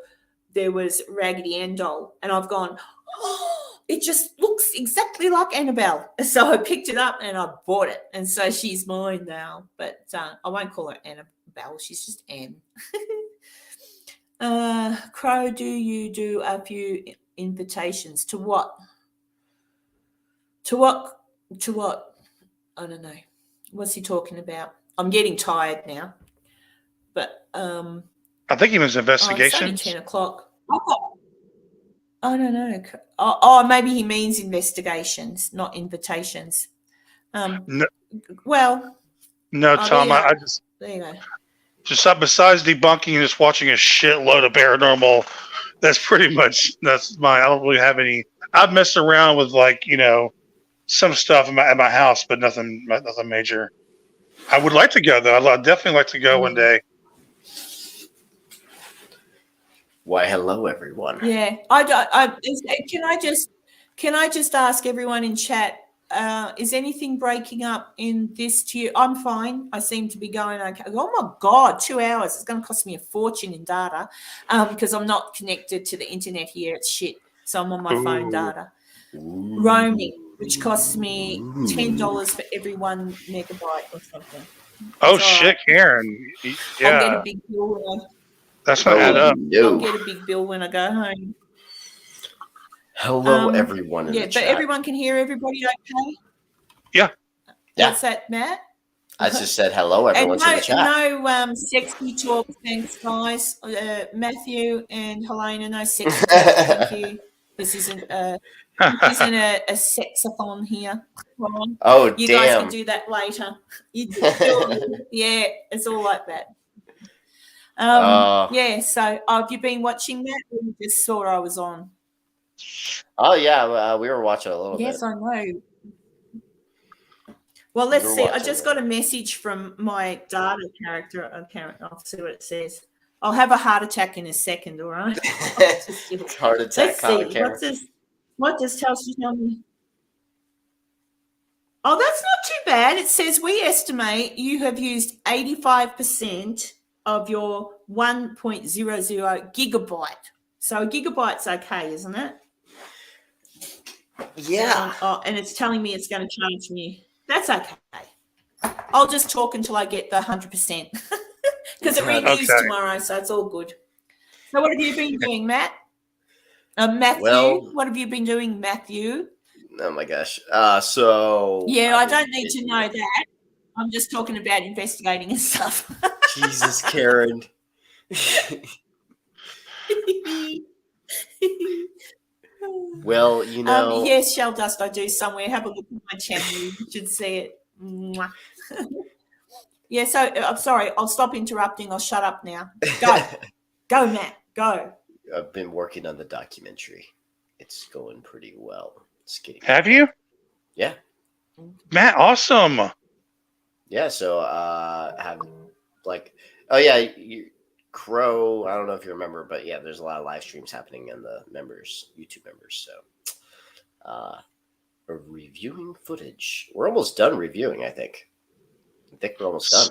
there was Raggedy Ann doll, and I've gone, oh, it just looks exactly like Annabelle. So I picked it up and I bought it, and so she's mine now. But I won't call her Annabelle; she's just Anne. Crow, do you do a few invitations to what? To what? To what? I don't know. What's he talking about? I'm getting tired now, but I think he was investigations. It's only 10 o'clock. I don't know. Oh, maybe he means investigations, not invitations. No, well, no, Tom. I just there you go. Just besides debunking and just watching a shitload of paranormal, that's my. I don't really have any. I've messed around with some stuff at my house, but nothing major. I would like to go though. I'd definitely like to go one day. Why, hello, everyone. Yeah, can I just ask everyone in chat, is anything breaking up in this tier? I'm fine. I seem to be going okay. Oh my God, 2 hours. It's going to cost me a fortune in data because I'm not connected to the internet here. It's shit. So I'm on my phone data. Roaming, which costs me $10 for every 1 megabyte or something. Oh, shit, Karen. Yeah. I'll get a big bill. That's not add up. I'll get a big bill when I go home. Hello, everyone in the chat. But everyone can hear everybody okay? Yeah. What's that, Matt? I just said hello, everyone's in the chat. No sexy talk, thanks, guys. Matthew and Helena, no sexy talk, thank you. This isn't a sexathon here. Oh, you damn. guys can do that later. Yeah, it's all like that. Yeah, so have you been watching that, or you just saw I was on? Oh, yeah, we were watching a little bit. Yes, I know. Well, let's see. I just got a message from my data character. I'll see what it says. I'll have a heart attack in a second, all right? Heart attack. Let's see. What does Telstra tell me? Oh, that's not too bad. It says we estimate you have used 85% of your 1.00 gigabyte. So a gigabyte's okay, isn't it? Yeah. And it's telling me it's going to charge me. That's okay. I'll just talk until I get the 100% because it renews tomorrow, so it's all good. So what have you been doing, Matt? Matthew, what have you been doing, Matthew? Oh, my gosh. So... Yeah, I don't need to know that. I'm just talking about investigating and stuff. Jesus, Karen. Well, yes, Shell Dust, I do somewhere. Have a look at my channel. You should see it. Mwah. Yeah, so I'm sorry. I'll stop interrupting. I'll shut up now. Go. Go, Matt. Go. I've been working on the documentary. It's going pretty well. Have you? Yeah. Matt, awesome. Yeah, so Crow, I don't know if you remember, but yeah, there's a lot of live streams happening in the YouTube members. So, reviewing footage. We're almost done reviewing. I think we're almost done.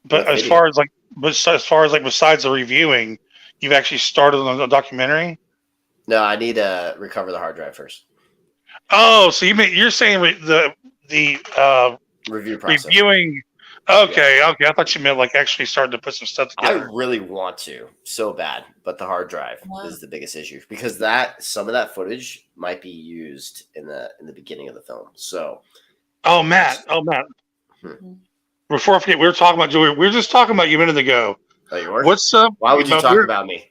But as far as besides the reviewing, you've actually started on the documentary. No, I need to recover the hard drive first. Oh, so you're saying the Review process. reviewing? Okay, okay. I thought you meant like actually starting to put some stuff together. I really want to so bad, but the hard drive is the biggest issue because some of that footage might be used in the beginning of the film. So, Matt. Before I forget, we were talking about Joey. We were just talking about you a minute ago. Oh, you were? What's up? Why would you talk about me?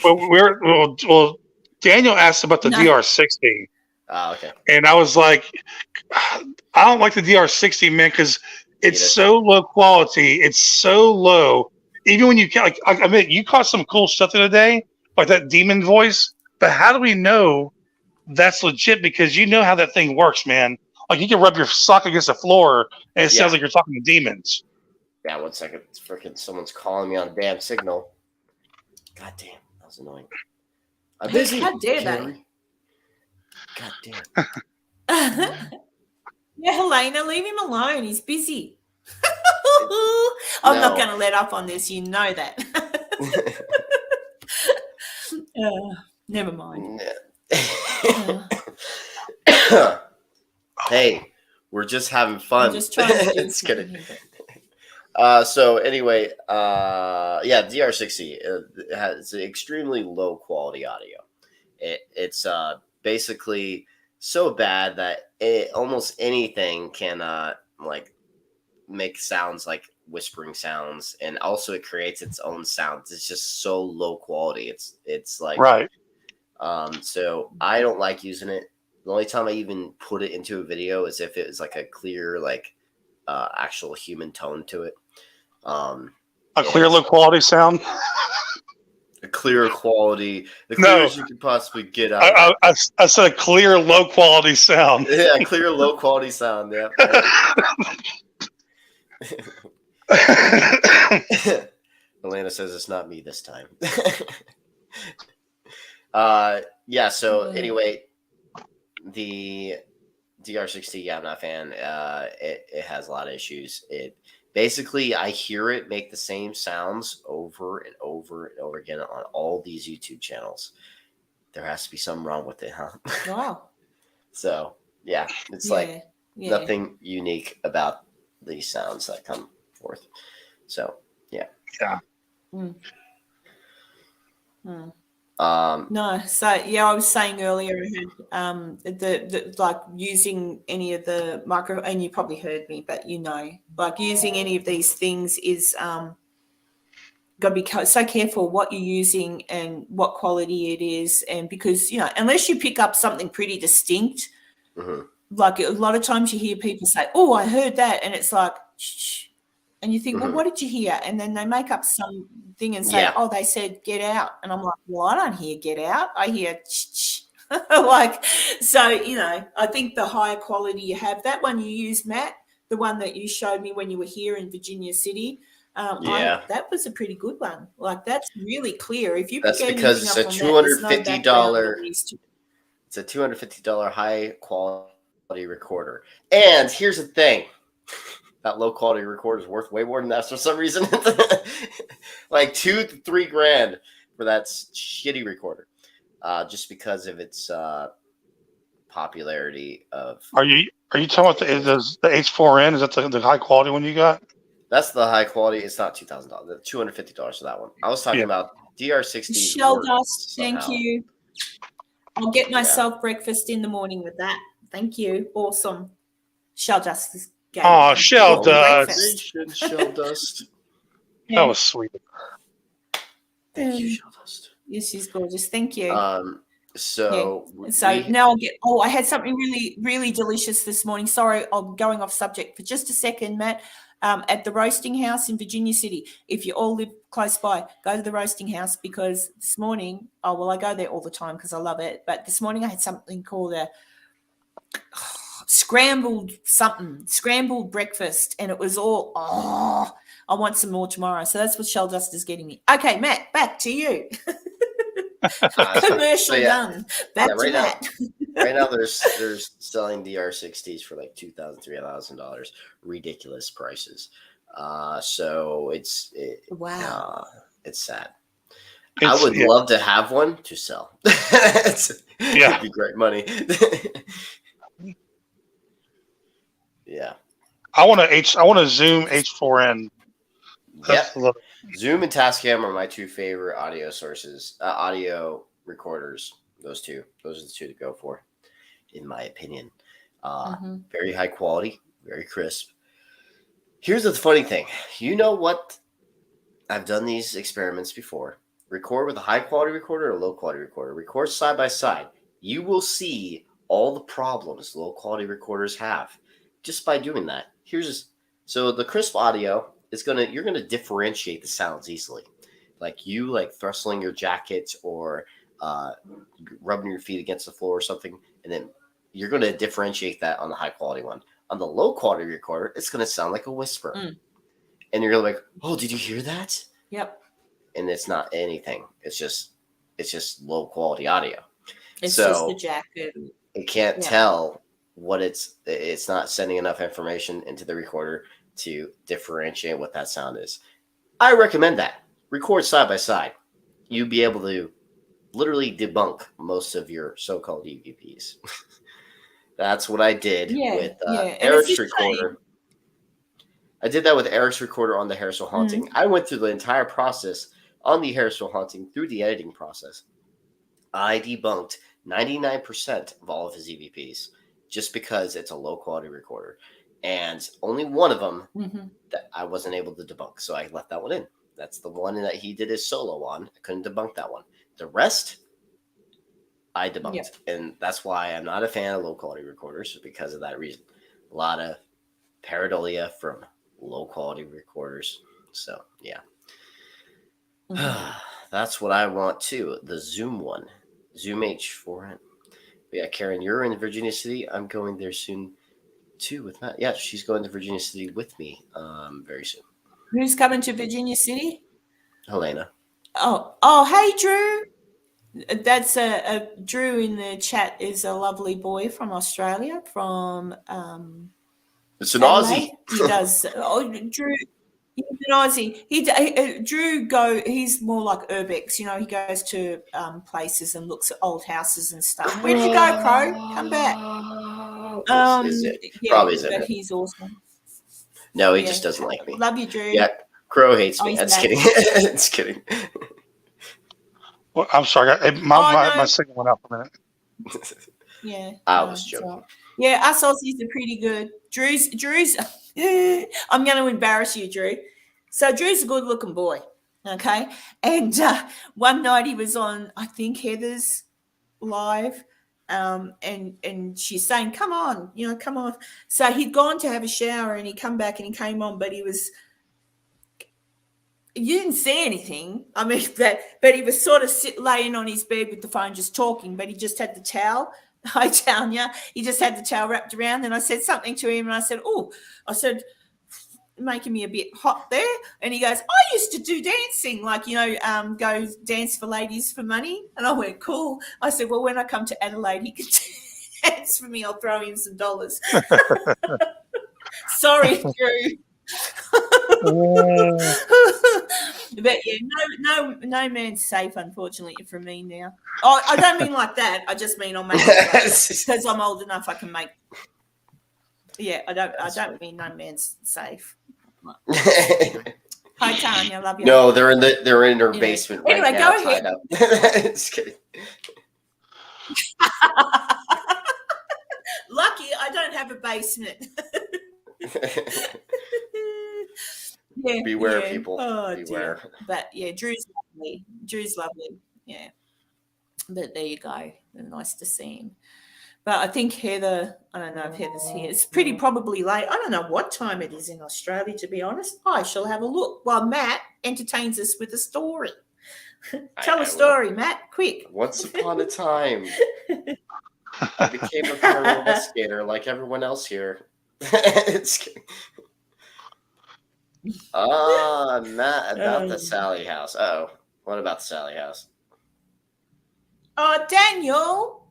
Well, Daniel asked about the DR60. Oh, okay. And I was like, I don't like the DR60, man, because it's so low quality. It's so low. Even when you can, I admit, you caught some cool stuff the other day, like that demon voice. But how do we know that's legit? Because you know how that thing works, man. Like you can rub your sock against the floor, and it sounds like you're talking to demons. Yeah, 1 second. It's freaking someone's calling me on a damn signal. God damn, that was annoying. I'm busy. How dare they? God damn. Yeah, Helena, leave him alone. He's busy. I'm not going to let up on this. You know that. Never mind. Hey, we're just having fun. I'm just trying to do it's kidding. So anyway, DR60 has extremely low quality audio. It's basically so bad that almost anything can make sounds like whispering sounds, and also it creates its own sounds. It's just so low quality. It's like right. So I don't like using it. The only time I even put it into a video is if it was like a clear actual human tone to it. A clear low quality sound. A clear quality, the clearest you could possibly get out. I said a clear low quality sound. Yeah, clear low quality sound. Yeah. Elena says it's not me this time. Yeah. So anyway, the DR60, I'm not a fan. It has a lot of issues. Basically, I hear it make the same sounds over and over and over again on all these YouTube channels. There has to be something wrong with it, huh? Wow. So, yeah, it's nothing unique about these sounds that come forth. So, yeah. Yeah. No, so I was saying earlier, the like using any of the micro, and you probably heard me, but like using any of these things is got to be so careful what you're using and what quality it is, and because unless you pick up something pretty distinct, like a lot of times you hear people say, "Oh, I heard that," and it's like, shh. And you think, well, what did you hear? And then they make up something and say, oh, they said get out. And I'm like, well, I don't hear get out. I hear so, I think the higher quality you have, that one you use, Matt, the one that you showed me when you were here in Virginia City, that was a pretty good one. Like, that's really clear. If you that's because it's a $250. It's a $250 high quality recorder. And here's the thing. That low quality recorder is worth way more than that for some reason. Like $2,000 to $3,000 for that shitty recorder, just because of its popularity. Are you talking about the H4n? Is that the high quality one you got? That's the high quality. It's not $2,000. $250 for that one. I was talking about DR60. Shell dust. Thank you. I'll get myself breakfast in the morning with that. Thank you. Awesome. Shell dust. Oh, shell dust. Shell dust. That was sweet. Thank you, shell dust. Yes, she's gorgeous. Thank you. So now I'll get. Oh, I had something really, really delicious this morning. Sorry, I'm going off subject for just a second, Matt. At the Roasting House in Virginia City. If you all live close by, go to the Roasting House, because this morning, I go there all the time because I love it. But this morning I had something called a scrambled breakfast, and it was all, I want some more tomorrow. So that's what Shell Dust is getting me. Okay, Matt, back to you. Commercial done. Back to Matt. Right now, they're selling DR60s for like $2,000, $3,000, ridiculous prices. So it's sad. I would love to have one to sell. It'd be great money. Yeah. I want a Zoom H4n. Zoom and Tascam are my two favorite audio sources, audio recorders. Those are the two to go for, in my opinion. Very high quality, very crisp. Here's the funny thing. You know what? I've done these experiments before. Record with a high quality recorder or a low quality recorder. Record side by side. You will see all the problems low quality recorders have just by doing that. So the crisp audio is you're gonna differentiate the sounds easily. Like you thrustling your jacket or rubbing your feet against the floor or something, and then you're gonna differentiate that on the high quality one. On the low quality recorder, it's gonna sound like a whisper. And you're like, oh, did you hear that? Yep. And it's not anything. It's just low quality audio. It's just the jacket. It can't tell what it's not sending enough information into the recorder to differentiate what that sound is. I recommend that. Record side by side. You'll be able to literally debunk most of your so-called EVPs. That's what I did with Eric's recorder. I did that with Eric's recorder on the Harrisville Haunting. I went through the entire process on the Harrisville Haunting through the editing process. I debunked 99% of all of his EVPs just because it's a low-quality recorder. And only one of them that I wasn't able to debunk. So I left that one in. That's the one that he did his solo on. I couldn't debunk that one. The rest, I debunked. Yep. And that's why I'm not a fan of low-quality recorders, because of that reason. A lot of pareidolia from low-quality recorders. So, yeah. That's what I want, too. The Zoom one. Zoom H4n. Yeah, Karen, you're in Virginia City. I'm going there soon, too, with Matt. Yeah, she's going to Virginia City with me very soon. Who's coming to Virginia City? Helena. Oh, hey, Drew. That's Drew in the chat is a lovely boy from Australia, from it's an Aussie. He does. Drew, he's an Aussie. He's more like urbex. You know, he goes to places and looks at old houses and stuff. Where did you go, Crow? Come back. Probably is it. But he's awesome. No, he just doesn't like me. Love you, Drew. Yeah, Crow hates me. That's kidding. It's kidding. Well, I'm sorry. My signal went out for a minute. Yeah. I was joking. Right. Yeah, us Aussies are pretty good. Drew's I'm going to embarrass you, Drew. So Drew's a good-looking boy, okay? And one night he was on, I think, Heather's live, and she's saying, come on. So he'd gone to have a shower, and he come back, and he came on, but you didn't see anything. I mean, but he was sort of laying on his bed with the phone just talking, but he just had the towel. Hi, Tanya. He just had the towel wrapped around. And I said something to him, and I said, making me a bit hot there. And he goes, I used to do dancing, go dance for ladies for money. And I went, cool. I said, well, when I come to Adelaide, he can dance for me. I'll throw him some dollars. Sorry, Drew. But yeah, no man's safe, unfortunately, for me now. Oh, I don't mean like that. I just mean I'll make it because I'm old enough. I can make. Yeah, I don't mean no man's safe. Hi, Tanya, I love you. No, they're in her basement right now. Go ahead. Just kidding. Lucky I don't have a basement. Yeah, beware, people. Oh, beware. Dear. But yeah, Drew's lovely. Yeah. But there you go. Nice to see him. But I think Heather, I don't know if Heather's here. It's probably late. I don't know what time it is in Australia, to be honest. I shall have a look while Matt entertains us with a story. Tell a story, Matt, quick. Once upon a time. I became a paranormal investigator like everyone else here. Matt, about the Sally house. Oh, what about the Sally house? Oh, Daniel,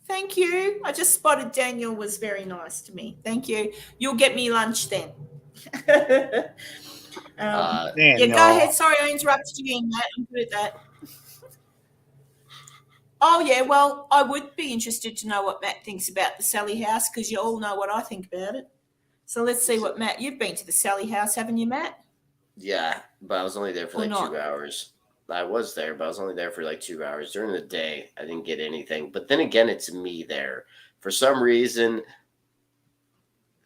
thank you. I just spotted Daniel was very nice to me. Thank you. You'll get me lunch then. Yeah, go ahead. Sorry, I interrupted you in that. I'm good at that. Oh, yeah, well, I would be interested to know what Matt thinks about the Sally house because you all know what I think about it. So let's see what Matt, you've been to the Sally house, haven't you, Matt? Yeah, but I was only there for like 2 hours. I was there, but I was only there for like 2 hours. During the day, I didn't get anything. But then again, it's me there. For some reason,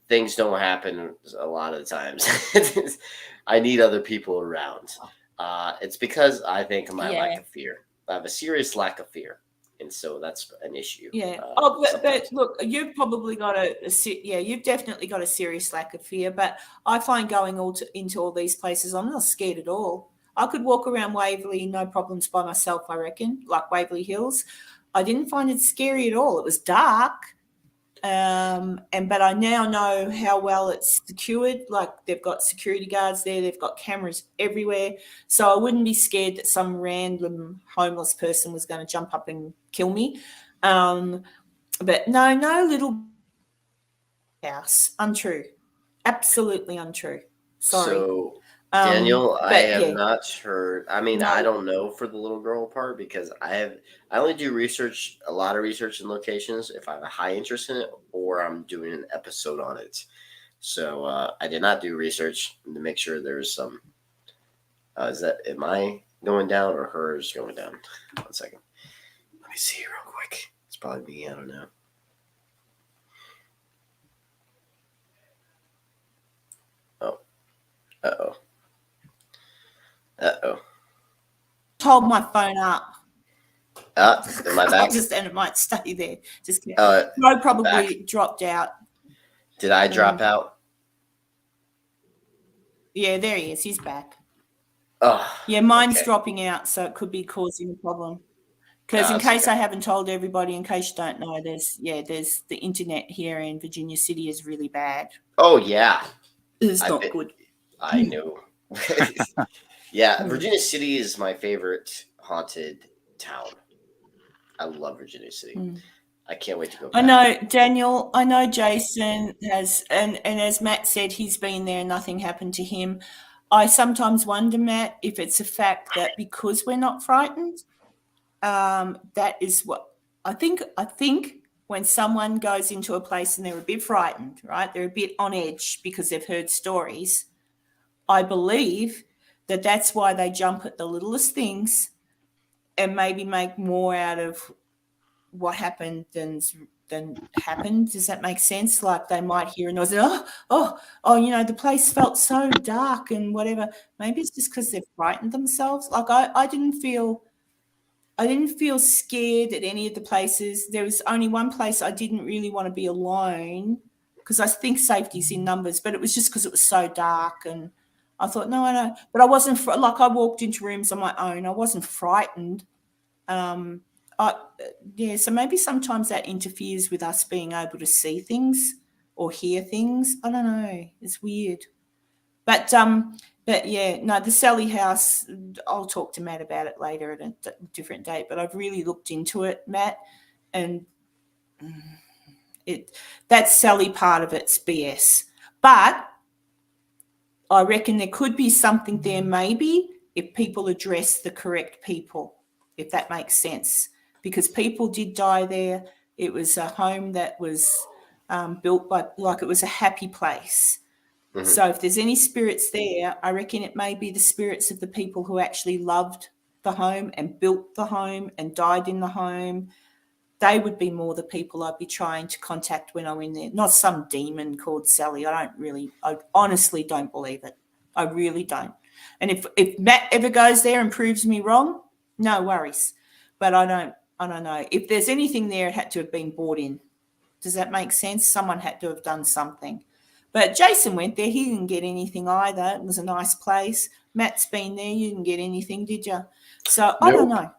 things don't happen a lot of the times. I need other people around. It's because I think of my lack of fear. I have a serious lack of fear. And so that's an issue. Yeah. But look, you've probably got you've definitely got a serious lack of fear. But I find going into all these places, I'm not scared at all. I could walk around Waverley, no problems by myself, I reckon, like Waverley Hills. I didn't find it scary at all. It was dark. But I now know how well it's secured. Like they've got security guards there, they've got cameras everywhere. So I wouldn't be scared that some random homeless person was going to jump up and kill me. But no little house. Untrue. Absolutely untrue. Sorry. So Daniel, I have not heard. I mean, I don't know for the little girl part because I only do a lot of research in locations if I have a high interest in it or I'm doing an episode on it. So I did not do research to make sure there's some. Am I going down or hers going down? 1 second. Let me see real quick. It's probably me. I don't know. Oh. Uh-oh. Hold my phone up. Am I back? And it might stay there. Just no, probably back. Dropped out. Did I drop out? Yeah, there he is. He's back. Oh, yeah, mine's dropping out, so it could be causing a problem. Because in case I haven't told everybody, in case you don't know, there's the internet here in Virginia City is really bad. Oh yeah, it's not good. I know. Yeah, Virginia City is my favorite haunted town. I love Virginia City. I can't wait to go back. I know, Daniel. I know Jason has, and as Matt said, he's been there and nothing happened to him. I sometimes wonder, Matt, if it's a fact that because we're not frightened, that is what I think. I think when someone goes into a place and they're a bit frightened, right? They're a bit on edge because they've heard stories. I believe that that's why they jump at the littlest things and maybe make more out of what happened than happened. Does that make sense? Like they might hear a noise, the place felt so dark and whatever. Maybe it's just because they've frightened themselves. Like I didn't feel scared at any of the places. There was only one place I didn't really want to be alone because I think safety's in numbers, but it was just because it was so dark and I thought, no, I don't. But I wasn't I walked into rooms on my own. I wasn't frightened. So maybe sometimes that interferes with us being able to see things or hear things. I don't know. It's weird. But yeah, no, the Sally house, I'll talk to Matt about it later at a different date, but I've really looked into it, Matt, and that Sally part of it's BS. But I reckon there could be something there maybe if people address the correct people, if that makes sense, because people did die there. It was a home that was built it was a happy place. Mm-hmm. So if there's any spirits there, I reckon it may be the spirits of the people who actually loved the home and built the home and died in the home. They would be more the people I'd be trying to contact when I'm in there, not some demon called Sally. I honestly don't believe it. I really don't. And if Matt ever goes there and proves me wrong, no worries. But I don't know. If there's anything there, it had to have been bought in. Does that make sense? Someone had to have done something. But Jason went there. He didn't get anything either. It was a nice place. Matt's been there. You didn't get anything, did you? So I don't know.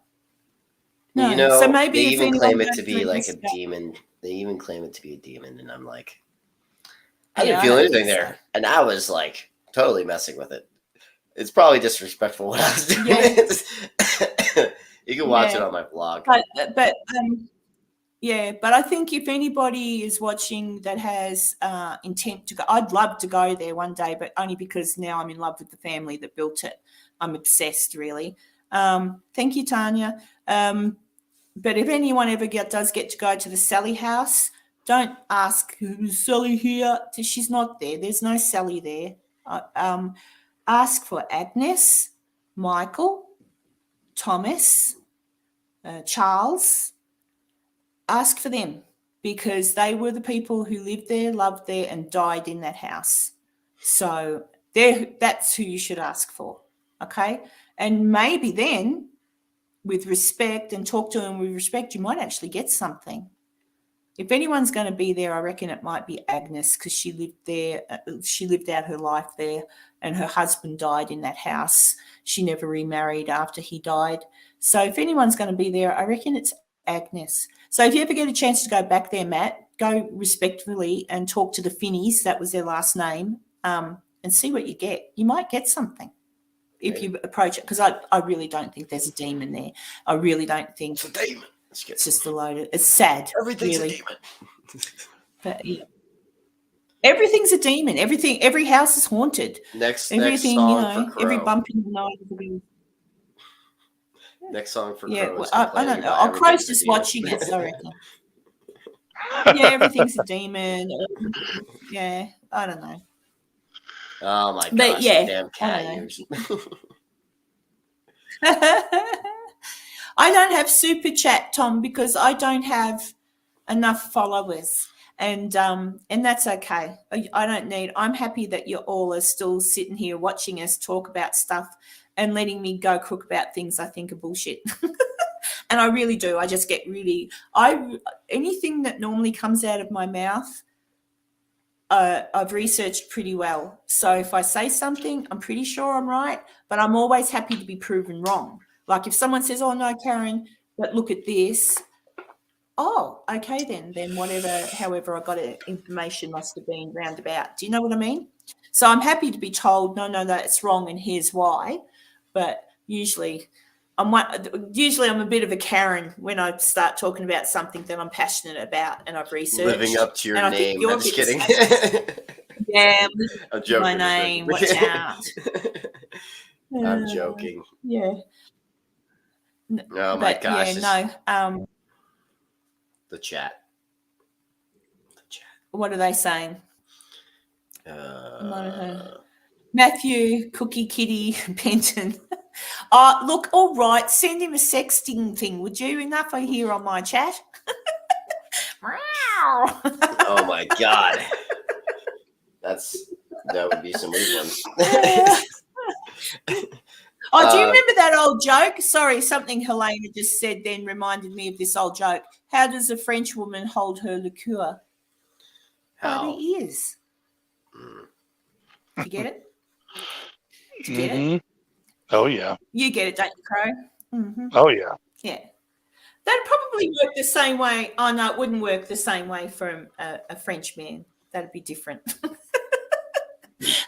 No. You know, so maybe they if even anyone claim it goes to through be like this a stuff- demon. They even claim it to be a demon, and I'm like, I Yeah, didn't I feel don't anything think there, so. and I was like totally messing with it. It's probably disrespectful what I was doing. Yeah. You can watch it Yeah. on my blog. But yeah, but I think if anybody is watching that has intent to go, I'd love to go there one day, but only because now I'm in love with the family that built it. I'm obsessed, really. Thank you, Tanya. But if anyone ever does get to go to the Sally house, don't ask, is Sally here? She's not there. There's no Sally there. Ask for Agnes, Michael, Thomas, Charles. Ask for them because they were the people who lived there, loved there, and died in that house. So that's who you should ask for, okay? And maybe then, with respect, and talk to them with respect, you might actually get something. If anyone's going to be there, I reckon it might be Agnes because she lived there. She lived out her life there, and her husband died in that house. She never remarried after he died. So if anyone's going to be there, I reckon it's Agnes. So if you ever get a chance to go back there, Matt, go respectfully and talk to the Finneys, that was their last name, and see what you get. You might get something if you approach it, because I really don't think there's a demon there. I really don't think It's a demon. it's just a load of, it's sad. Everything's really. a demon. But yeah. Everything's a demon. Every house is haunted. Next Everything, song for Crow. every bump in the night. Next song for Yeah, Crow. well, is I complaining don't know. about Crow's everything's a just demon. watching it, so I reckon. Yeah, everything's a demon. Yeah, I don't know. Oh my But gosh, yeah, damn I cat don't know. ears. I don't have super chat, Tom, because I don't have enough followers, and that's okay. I don't need. I'm happy that you all are still sitting here watching us talk about stuff and letting me go crook about things I think are bullshit. And I really do. I just get really. Anything that normally comes out of my mouth, I've researched pretty well. So if I say something, I'm pretty sure I'm right, but I'm always happy to be proven wrong. Like if someone says, "Oh no, Karen, but look at this." Oh, okay then whatever, however I got it, information must have been roundabout. Do you know what I mean? So I'm happy to be told, no, that's wrong and here's why. But usually I'm a bit of a Karen when I start talking about something that I'm passionate about and I've researched. Living up to your and I think name. you're I'm just kidding. Yeah, I'm joking. my name. Watch out. I'm joking. Yeah. Oh my gosh. Yeah, no. The chat. What are they saying? Matthew, Cookie Kitty, Benton. Look, all right. Send him a sexting thing, would you? Enough I hear on my chat. Oh my god. That would be some weird ones. Oh, do you remember that old joke? Sorry, something Helena just said then reminded me of this old joke. How does a French woman hold her liqueur? By the ears. You get it? Do you get it? Oh, yeah. You get it, don't you, Crow? Mm-hmm. Oh, yeah. Yeah. That'd probably work the same way. Oh, no, it wouldn't work the same way for a French man. That'd be different.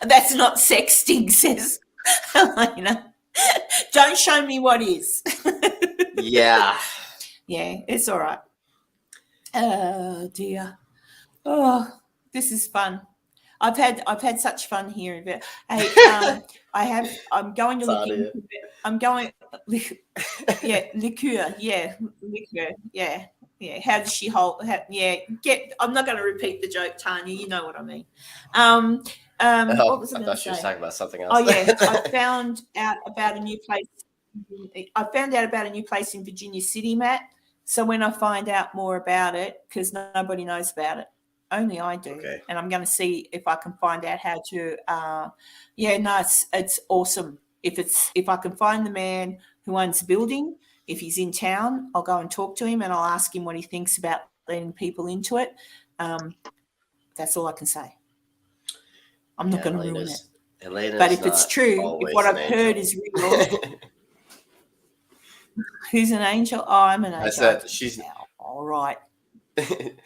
That's not sexting, says Helena. Don't show me what is. Yeah. Yeah, it's all right. Oh dear. Oh, this is fun. I've had such fun here. Hey, I'm going to look into it. I'm going. Yeah, liqueur. Yeah, liqueur. Yeah. Yeah. How does she hold? I'm not going to repeat the joke, Tanya. You know what I mean. What was I thought she was talking about something else. Oh yeah, I found out about a new place. I found out about a new place in Virginia City, Matt. So when I find out more about it, because nobody knows about it, only I do, and I'm going to see if I can find out how to. It's awesome. If I can find the man who owns the building, if he's in town, I'll go and talk to him and I'll ask him what he thinks about letting people into it. That's all I can say. I'm not going to ruin it. But if it's true, if what I've heard is real, Who's an angel? Oh, I'm an angel. I said she's all right.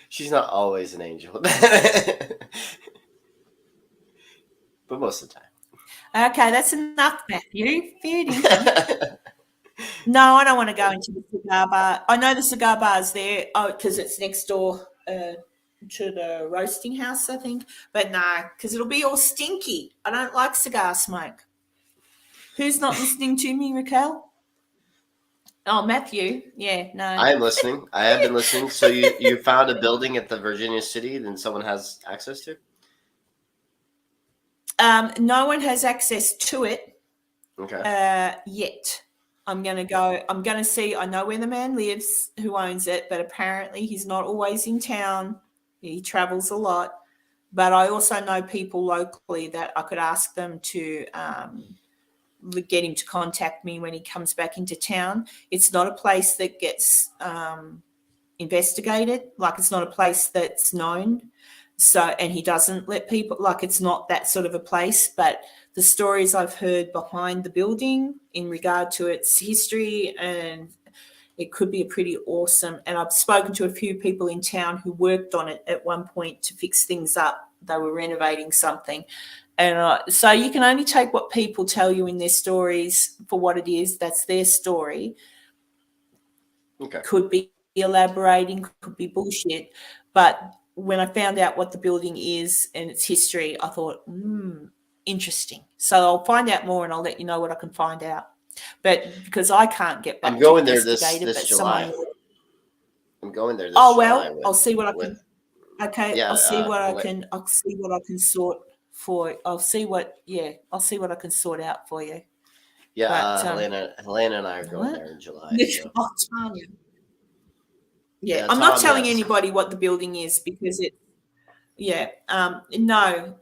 She's not always an angel, but most of the time. Okay, that's enough, Matthew. Fair dinkum. No, I don't want to go into the cigar bar. I know the cigar bar's there because it's next door to the roasting house, I think. But no, because it'll be all stinky. I don't like cigar smoke. Who's not listening to me, Raquel? Oh, Matthew. Yeah, no. I am listening. I have been listening. So you found a building at the Virginia City that someone has access to? No one has access to it. Okay. Yet. I'm going to see, I know where the man lives who owns it, but apparently he's not always in town. He travels a lot. But I also know people locally that I could ask them to get him to contact me when he comes back into town. It's not a place that gets investigated. Like, it's not a place that's known. So, and he doesn't let people, like, it's not that sort of a place. But the stories I've heard behind the building in regard to its history, and it could be a pretty awesome. And I've spoken to a few people in town who worked on it at one point to fix things up. They were renovating something. And so you can only take what people tell you in their stories for what it is. That's their story. Okay. Could be elaborating, could be bullshit. But when I found out what the building is and its history, I thought, interesting. So I'll find out more and I'll let you know what I can find out. But because I can't get back I'm going to there this July. I'm going there this July. I'll see what I can. Okay, yeah, I'll see what I can. I'll see what I can sort for. I'll see what I can sort out for you. Yeah, but, Helena and I are going there in July. So. Oh, Tanya. Yeah, I'm not telling anybody what the building is because it. Yeah, no,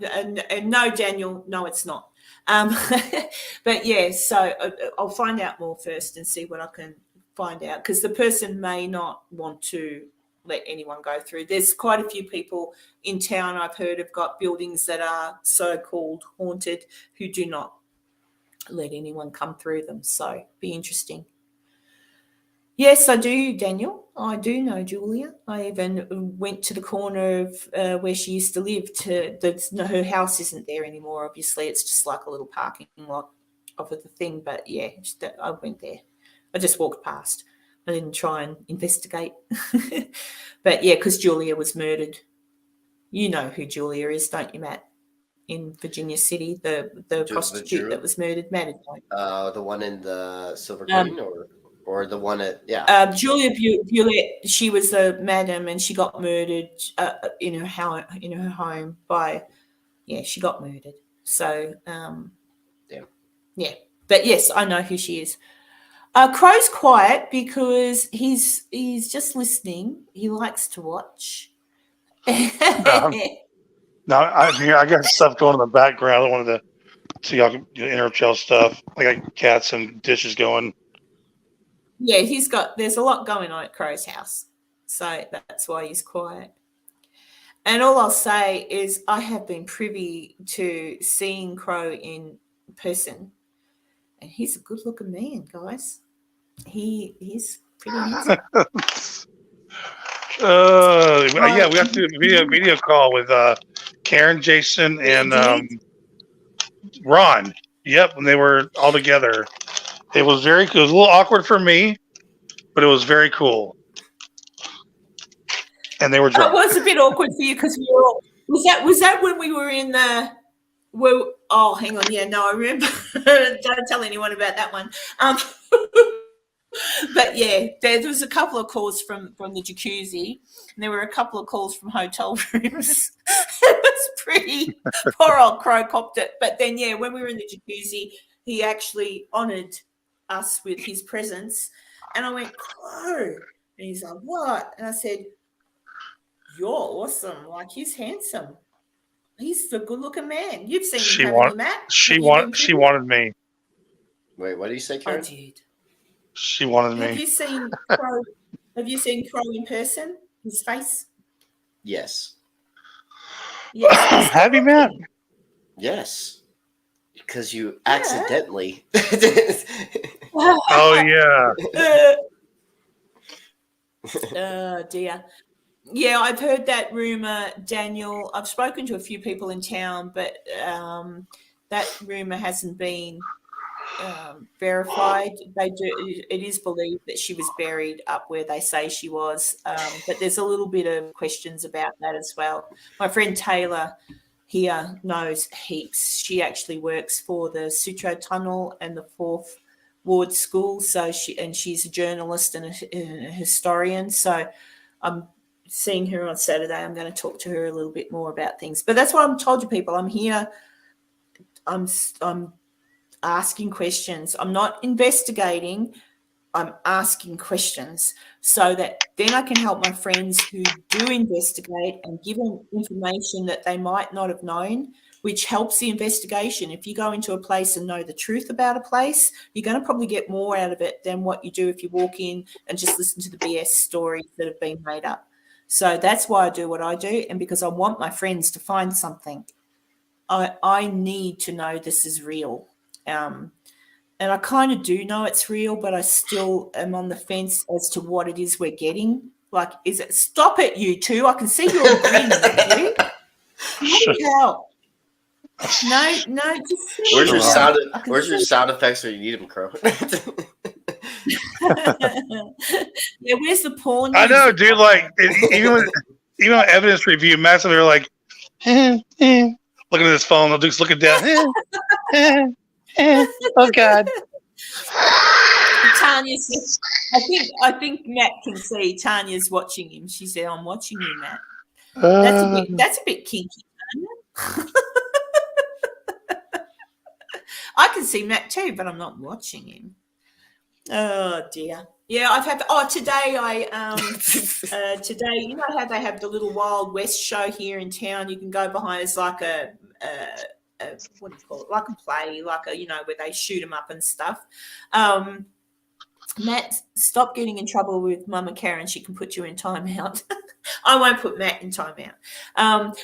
no, Daniel, no, it's not. But yeah, so I'll find out more first and see what I can find out, because the person may not want to let anyone go through. There's quite a few people in town I've heard have got buildings that are so-called haunted who do not let anyone come through them. So be interesting. Yes, I do, Daniel. I do know Julia. I even went to the corner of where she used to live. Her house isn't there anymore, obviously. It's just like a little parking lot of the thing. But, yeah, I went there. I just walked past. I didn't try and investigate. But, yeah, because Julia was murdered. You know who Julia is, don't you, Matt? In Virginia City, the prostitute that was murdered. Matt, the one in the Silver Queen or the one at Julia Bulett, she was a madam and she got murdered in her home by she got murdered. So but yes, I know who she is. Crow's quiet because he's just listening. He likes to watch. No, I got stuff going in the background. I wanted to see y'all interrupt y'all stuff. I got cats and dishes going. Yeah, there's a lot going on at Crow's house. So that's why he's quiet. And all I'll say is I have been privy to seeing Crow in person. And he's a good-looking man, guys. He's pretty handsome. Yeah, we have to do a video call with Karen, Jason, and Ron. Yep, when they were all together. It was a little awkward for me, but it was very cool. And they were drunk. It was a bit awkward for you because we were all. Was that when we were in the? Well, oh, hang on. Yeah, no, I remember. Don't tell anyone about that one. But yeah, there was a couple of calls from the jacuzzi, and there were a couple of calls from hotel rooms. It was pretty. Poor old Crow copped it. But then, yeah, when we were in the jacuzzi, he actually honoured us with his presence, and I went, Crow, and he's like, what? And I said, you're awesome. Like, he's handsome. He's a good-looking man. You've seen him, haven't you, Matt? She wanted me. Wait, what did you say, Karen? I did. She wanted me. Have you seen Crow? Have you seen Crow in person? His face? Yes. Yes. Have you, Matt? Yes. Because you accidentally. Oh yeah. Oh dear. Yeah, I've heard that rumor, Daniel. I've spoken to a few people in town, but that rumor hasn't been verified. They do. It is believed that she was buried up where they say she was, but there's a little bit of questions about that as well. My friend Taylor here knows heaps. She actually works for the Sutro Tunnel and the 4th Ward School, so she's a journalist and a historian. So I'm seeing her on Saturday. I'm going to talk to her a little bit more about things. But that's why I'm told you people. I'm here. I'm asking questions. I'm not investigating. I'm asking questions so that then I can help my friends who do investigate and give them information that they might not have known, which helps the investigation. If you go into a place and know the truth about a place, you're going to probably get more out of it than what you do if you walk in and just listen to the BS stories that have been made up. So that's why I do what I do, and because I want my friends to find something. I need to know this is real. And I kind of do know it's real, but I still am on the fence as to what it is we're getting. Like, is it? Stop it, you two. I can see you're agreeing with you. Holy hell. No. Just where's your sound effects when you need them, Crow? Yeah, where's the porn? I know, dude. Like, even on evidence review, massive, they're like, looking at his phone, they'll just looking down. Oh God. Tanya's. I think Matt can see. Tanya's watching him. She said, "I'm watching you, Matt." That's a bit kinky. I can see Matt too, but I'm not watching him. Oh dear. Yeah, I've had. Today today, you know how they have the little Wild West show here in town. You can go behind. It's like a what do you call it? Like a play, like a where they shoot them up and stuff. Matt, stop getting in trouble with Mama Karen. She can put you in timeout. I won't put Matt in timeout.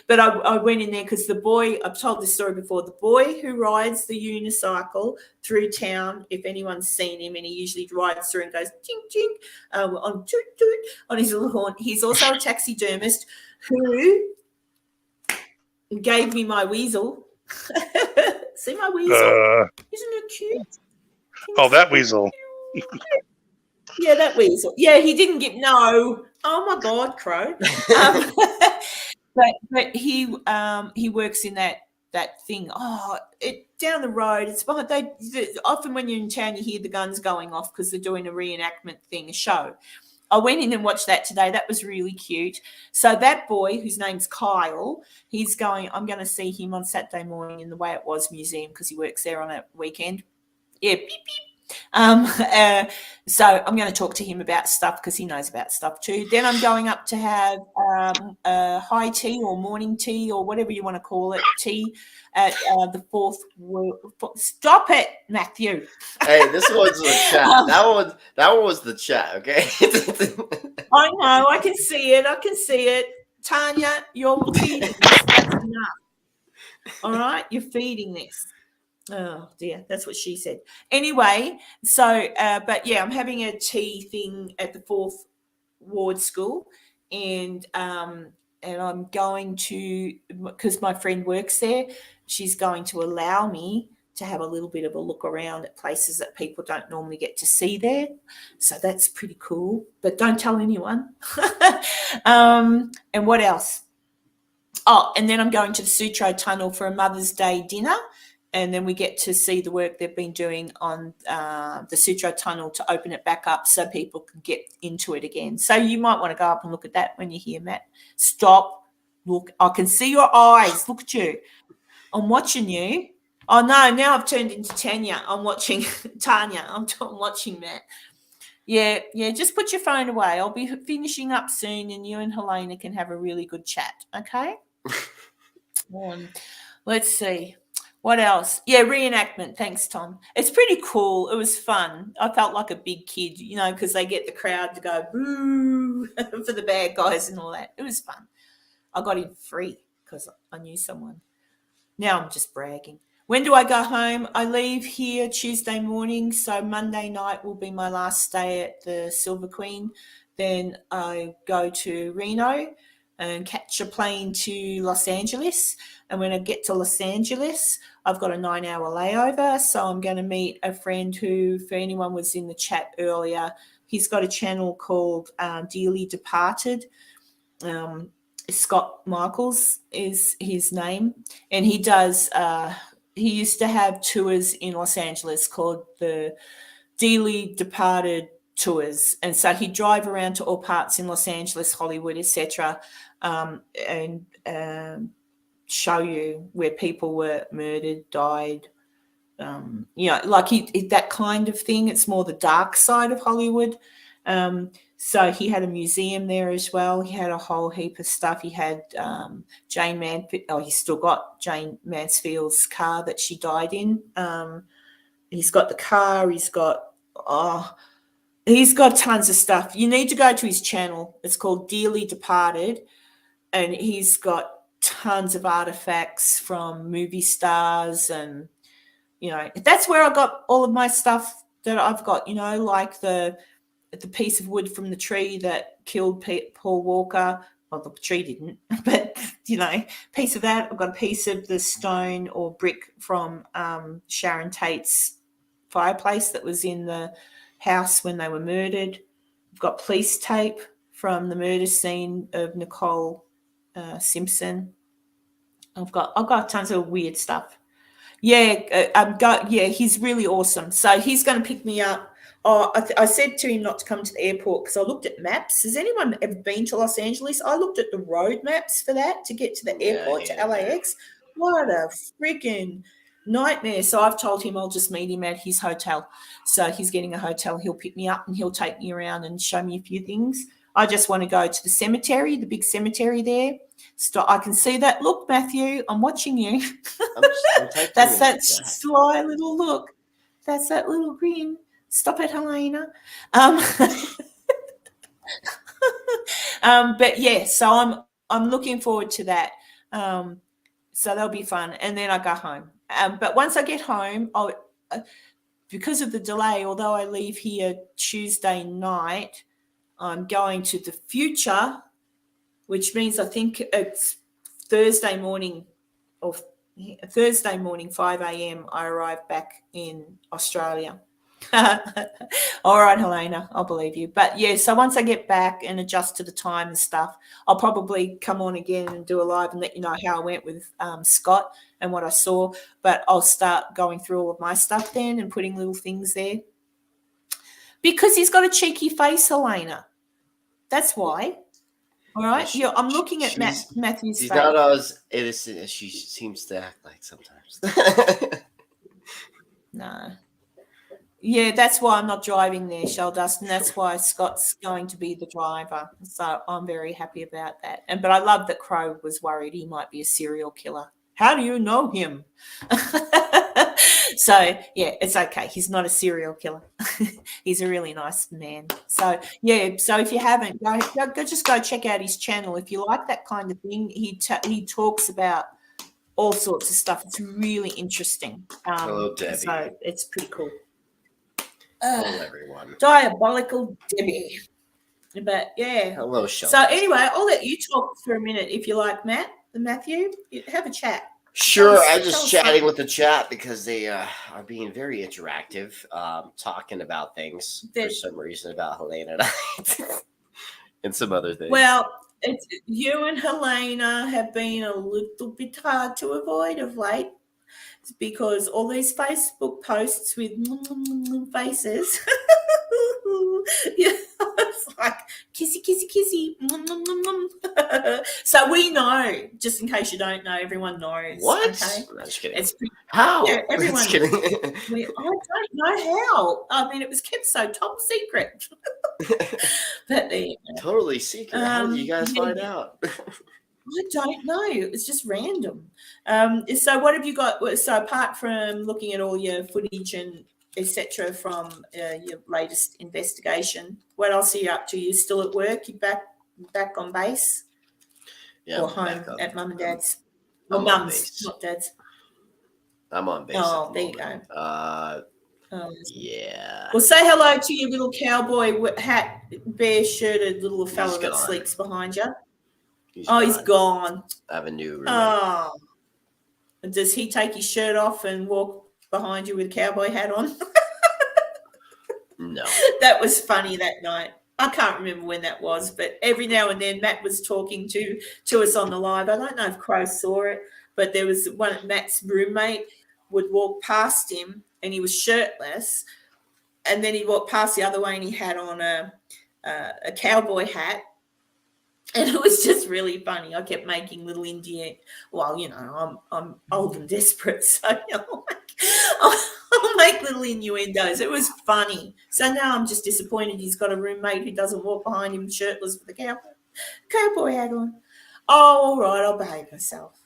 But I went in there because the boy, I've told this story before, the boy who rides the unicycle through town, if anyone's seen him, and he usually rides through and goes ching ching on toot toot on his little horn. He's also a taxidermist who gave me my weasel. See my weasel? Isn't it cute? That weasel. Yeah, that weasel. Yeah, he didn't get no. Oh my God, Crow. But he works in that thing. Down the road. It's behind. Often when you're in town, you hear the guns going off because they're doing a reenactment thing, a show. I went in and watched that today. That was really cute. So that boy, whose name's Kyle, I'm going to see him on Saturday morning in the Way It Was Museum because he works there on a weekend. Yeah, beep, beep. So I'm going to talk to him about stuff because he knows about stuff too. Then I'm going up to have high tea or morning tea or whatever you want to call it, tea at the 4th. Stop it, Matthew. Hey, this one's the chat. That one was the chat. Okay. I know. I can see it. Tanya, you're feeding this. That's enough. All right, you're feeding this. Oh dear, that's what she said. Anyway, so but yeah, I'm having a tea thing at the 4th Ward School, and I'm going to, because my friend works there, she's going to allow me to have a little bit of a look around at places that people don't normally get to see there. So that's pretty cool. But don't tell anyone. And what else? Oh, and then I'm going to the Sutro Tunnel for a Mother's Day dinner. And then we get to see the work they've been doing on the Sutro Tunnel to open it back up so people can get into it again. So you might want to go up and look at that when you're here, Matt. Stop. Look. I can see your eyes. Look at you. I'm watching you. Oh, no. Now I've turned into Tanya. I'm watching Tanya. I'm watching Matt. Yeah. Just put your phone away. I'll be finishing up soon and you and Helena can have a really good chat. Okay? Let's see. What else? Yeah, reenactment. Thanks, Tom. It's pretty cool. It was fun. I felt like a big kid, because they get the crowd to go boo for the bad guys and all that. It was fun. I got in free because I knew someone. Now I'm just bragging. When do I go home? I leave here Tuesday morning, so Monday night will be my last day at the Silver Queen. then I go to Reno and catch a plane to Los Angeles. And when I get to Los Angeles, I've got a 9-hour layover. So I'm going to meet a friend who, for anyone was in the chat earlier, he's got a channel called Dearly Departed. Scott Michaels is his name. And he does, he used to have tours in Los Angeles called the Dearly Departed tours, and so he'd drive around to all parts in Los Angeles, Hollywood, etc., and show you where people were murdered, died, like that kind of thing. It's more the dark side of Hollywood. So he had a museum there as well. He had a whole heap of stuff. He had Jane Mansfield. Oh, he's still got Jane Mansfield's car that she died in. He's got the car. He's got tons of stuff. You need to go to his channel. It's called Dearly Departed, and he's got tons of artifacts from movie stars, and that's where I got all of my stuff that I've got. Like the piece of wood from the tree that killed Paul Walker. Well, the tree didn't, but piece of that. I've got a piece of the stone or brick from Sharon Tate's fireplace that was in the house when they were murdered. I've got police tape from the murder scene of Nicole Simpson. I've got tons of weird stuff. He's really awesome. So he's going to pick me up. I said to him not to come to the airport because I looked at maps. Has anyone ever been to Los Angeles? I looked at the road maps for that to get to the airport to LAX. What a freaking nightmare. So I've told him I'll just meet him at his hotel. So he's getting a hotel. He'll pick me up and he'll take me around and show me a few things. I just want to go to the cemetery, the big cemetery there. So I can see that. Look, Matthew, I'm watching you. That's that sly little look. That's that little grin. Stop it, Helena. But yeah, so I'm looking forward to that. So that'll be fun. And then I go home. But once I get home, because of the delay, although I leave here Tuesday night, I'm going to the future, which means I think it's Thursday morning, 5 a.m. I arrive back in Australia. All right, Helena, I'll believe you. But yeah, so once I get back and adjust to the time and stuff, I'll probably come on again and do a live and let you know how I went with Scott and what I saw. But I'll start going through all of my stuff then and putting little things there. Because he's got a cheeky face, Helena. That's why. All right. I'm looking at Matthew's face. She's not as innocent as she seems to act like sometimes. No. Yeah, that's why I'm not driving there, Sheldust, and that's why Scott's going to be the driver. So I'm very happy about that. But I love that Crow was worried he might be a serial killer. How do you know him? So, yeah, it's okay. He's not a serial killer. He's a really nice man. So, yeah, so if you haven't, just go check out his channel. If you like that kind of thing, he talks about all sorts of stuff. It's really interesting. Hello, Debbie. So it's pretty cool. Hello, everyone. Diabolical Debbie. But, yeah. Hello, Sean. So, anyway, I'll let you talk for a minute if you like, Matthew. Have a chat. Sure, I'm just chatting with the chat because they are being very interactive, talking about things for some reason about Helena and I and some other things. Well, you and Helena have been a little bit hard to avoid of late because all these Facebook posts with faces. It's like kissy, kissy, kissy. So we know, just in case you don't know, everyone knows. What? Okay? I'm just kidding. It's how? Yeah, everyone. Just kidding. I don't know how. I mean, it was kept so top secret. But totally secret. How did you guys find out? I don't know. It was just random. So what have you got? So apart from looking at all your footage and etc. from your latest investigation, what else are you up to? You still at work? You back on base? Yeah, or home at mum and dad's? Or mum's, not dad's. I'm on base. Oh, there you go. Yeah. Well, say hello to your little cowboy hat, bare-shirted little fella that gone. sleeps behind you. He's gone. I have a new roommate. Oh. Does he take his shirt off and walk behind you with a cowboy hat on? No. That was funny that night. I can't remember when that was, but every now and then Matt was talking to us on the live. I don't know if Crow saw it, but there was Matt's roommate would walk past him and he was shirtless, and then he'd walk past the other way and he had on a cowboy hat. And it was just really funny. I kept making little Indian. Well, I'm old and desperate, so I'll make little innuendos. It was funny. So now I'm just disappointed he's got a roommate who doesn't walk behind him shirtless with a cowboy hat on. Oh, all right, I'll behave myself.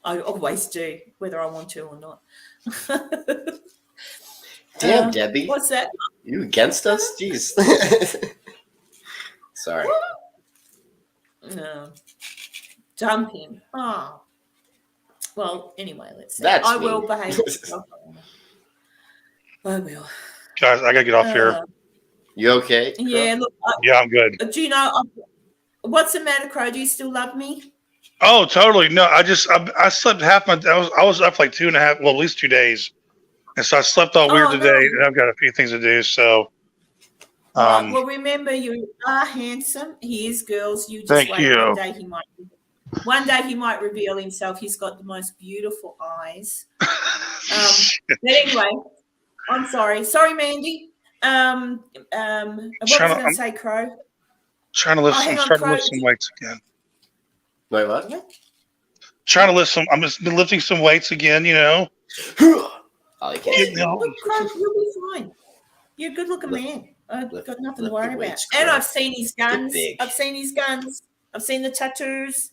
I always do, whether I want to or not. Damn, Debbie. What's that? You against us? Jeez. Sorry. No. Dump him. Oh. Well, anyway, let's see. That's I me. will behave myself. I will. Guys, I gotta get off here. You okay? Yeah, look. Yeah, I'm good. Do you know what's the matter, Crow? Do you still love me? Oh, totally. No, I slept half my. I was up like 2.5, well, at least 2 days, and so I slept all weird today, and I've got a few things to do. So, well, remember, you are handsome. He is, girls. You just thank wait. you. One day he might reveal himself. He's got the most beautiful eyes. But anyway, I'm sorry. Sorry, Mandy. What was I going to say, Crow? Trying to lift some weights again. Wait, what? Trying to lift some. I'm just been lifting some weights again. I like it. Look, Crow, you'll be fine. You're a good-looking man. I've got nothing to worry about. And I've seen his guns. I've seen the tattoos.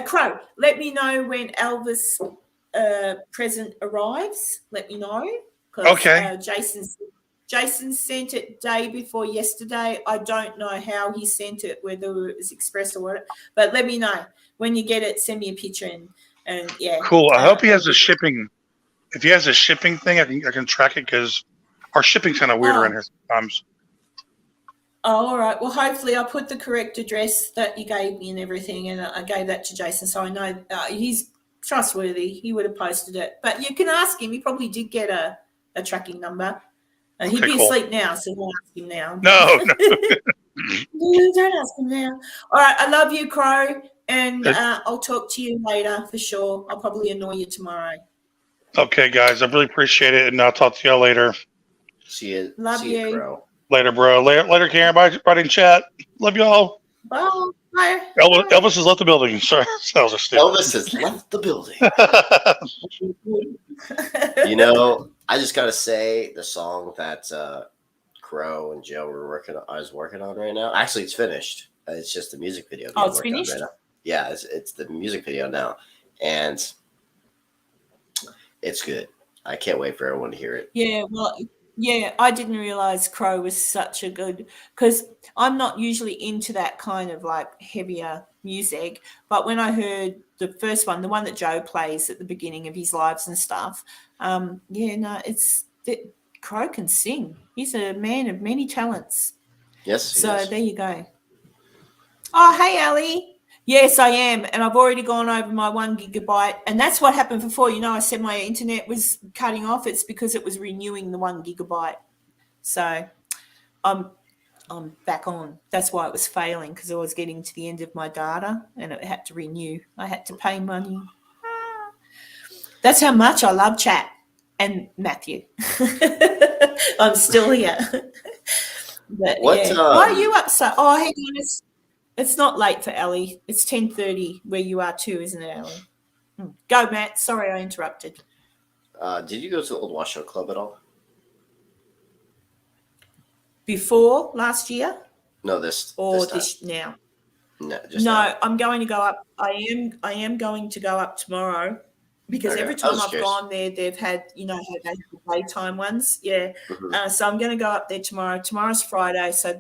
Crow, let me know when Elvis' present arrives. Let me know. Okay. Jason sent it day before yesterday. I don't know how he sent it, whether it was express or what. But let me know when you get it. Send me a picture and yeah. Cool. I hope he has a shipping. If he has a shipping thing, I can track it because our shipping's kind of weird around here sometimes. Oh, all right. Well, hopefully I'll put the correct address that you gave me and everything, and I gave that to Jason, so I know he's trustworthy. He would have posted it. But you can ask him. He probably did get a tracking number. He'd be asleep now, so don't ask him now. No. Don't ask him now. All right. I love you, Crow, and I'll talk to you later for sure. I'll probably annoy you tomorrow. Okay, guys. I really appreciate it, and I'll talk to y'all later. See you. Love you. Crow. Later, bro. Later, Karen. Bye, in chat. Love y'all. Bye. Bye. Elvis has left the building. Sorry. Elvis has left the building. I just got to say the song that Crow and Joe I was working on right now. Actually, it's finished. It's just the music video. Oh, it's finished? Right now. Yeah, it's the music video now. And it's good. I can't wait for everyone to hear it. Yeah, well, yeah, I didn't realize Crow was such a good, because I'm not usually into that kind of like heavier music. But when I heard the first one, the one that Joe plays at the beginning of his lives and stuff, Crow can sing. He's a man of many talents. Yes. So there you go. Oh, hey, Ali. Yes, I am. And I've already gone over my 1 gigabyte. And that's what happened before. I said my internet was cutting off. It's because it was renewing the 1 gigabyte. So I'm back on. That's why it was failing, because I was getting to the end of my data and it had to renew. I had to pay money. That's how much I love chat. And Matthew. I'm still here. But, why are you up so? Oh, hang on. It's not late for Ellie. It's 10:30 where you are too, isn't it, Ellie? Go, Matt. Sorry I interrupted. Did you go to the Old Washoe Club at all? Before last year? No, this now. No, I'm going to go up. I am going to go up tomorrow, because every time I've gone there, they've had, they have daytime ones. Yeah. Mm-hmm. So I'm going to go up there tomorrow. Tomorrow's Friday, so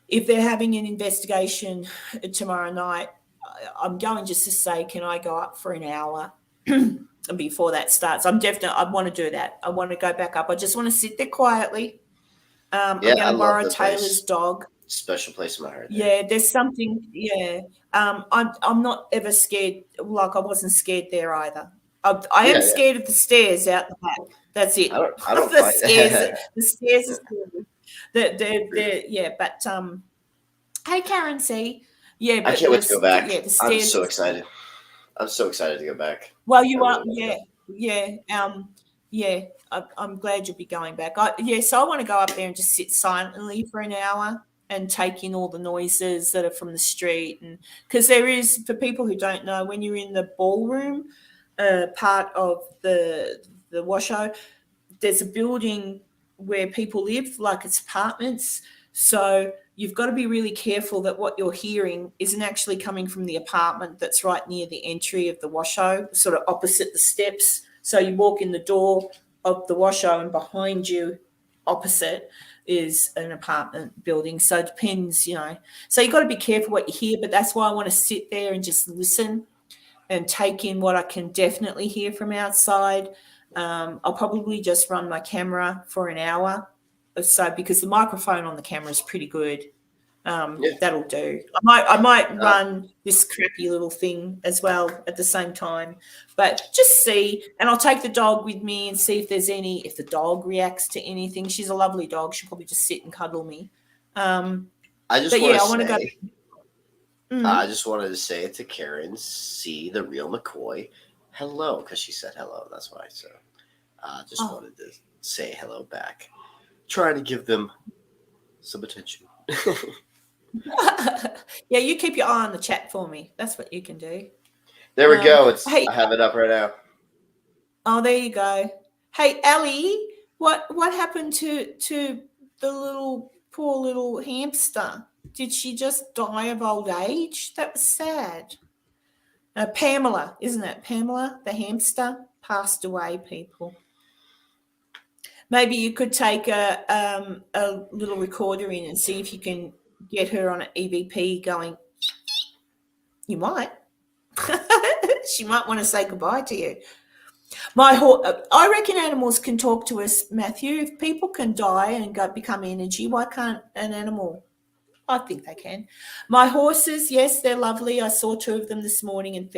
if they're having an investigation tomorrow night, I'm going just to say, can I go up for an hour? before that starts. I want to do that. I want to go back up. I just want to sit there quietly. I'm going to borrow Taylor's dog. Special place in my heart. Yeah, there's something. Yeah, I'm not ever scared. Like I wasn't scared there either. I am scared of the stairs out the back. That's it. I don't the fight. stairs. The stairs are scary. They're yeah, but hey, Karen C. Yeah, but I can't wait to go back. Yeah, the stairs. I'm so excited. I'm so excited to go back. Well, you are. Yeah. I'm glad you'll be going back. So I want to go up there and just sit silently for an hour and take in all the noises that are from the street. And because there is, for people who don't know, when you're in the ballroom part of the Washoe, there's a building where people live, like it's apartments. So you've got to be really careful that what you're hearing isn't actually coming from the apartment that's right near the entry of the Washoe, sort of opposite the steps. So you walk in the door of the Washoe and behind you, opposite, is an apartment building. So it depends, So you've got to be careful what you hear, but that's why I want to sit there and just listen and take in what I can definitely hear from outside. I'll probably just run my camera for an hour or so because the microphone on the camera is pretty good. That'll do. I might run this crappy little thing as well at the same time, but just see. And I'll take the dog with me and see if the dog reacts to anything. She's a lovely dog. She'll probably just sit and cuddle me. I want to go. I just wanted to say to Karen C, the real McCoy, hello, because she said hello. That's why. So wanted to say hello back. Trying to give them some attention. Yeah, you keep your eye on the chat for me. That's what you can do. There we go. I have it up right now. Oh, there you go. Hey, Ellie, what happened to the poor little hamster? Did she just die of old age? That was sad. Pamela, isn't it? Pamela, the hamster, passed away, people. Maybe you could take a little recorder in and see if you can get her on an EVP going. You might. She might want to say goodbye to you. I reckon animals can talk to us, Matthew. If people can die and become energy, why can't an animal? I think they can. My horses, yes, they're lovely. I saw 2 of them this morning and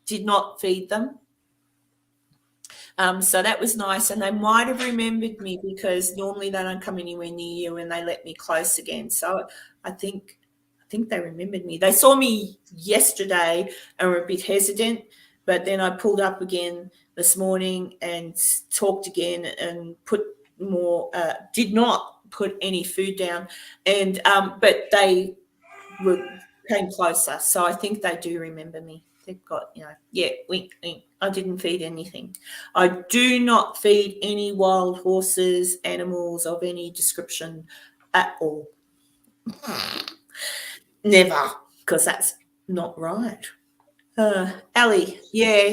did not feed them. So that was nice, and they might have remembered me because normally they don't come anywhere near you and they let me close again. So I think they remembered me. They saw me yesterday and were a bit hesitant, but then I pulled up again this morning and talked again and did not put any food down, and but they came closer. So I think they do remember me. They've got, wink, wink. I didn't feed anything. I do not feed any wild horses, animals of any description at all. Never, because that's not right. Allie,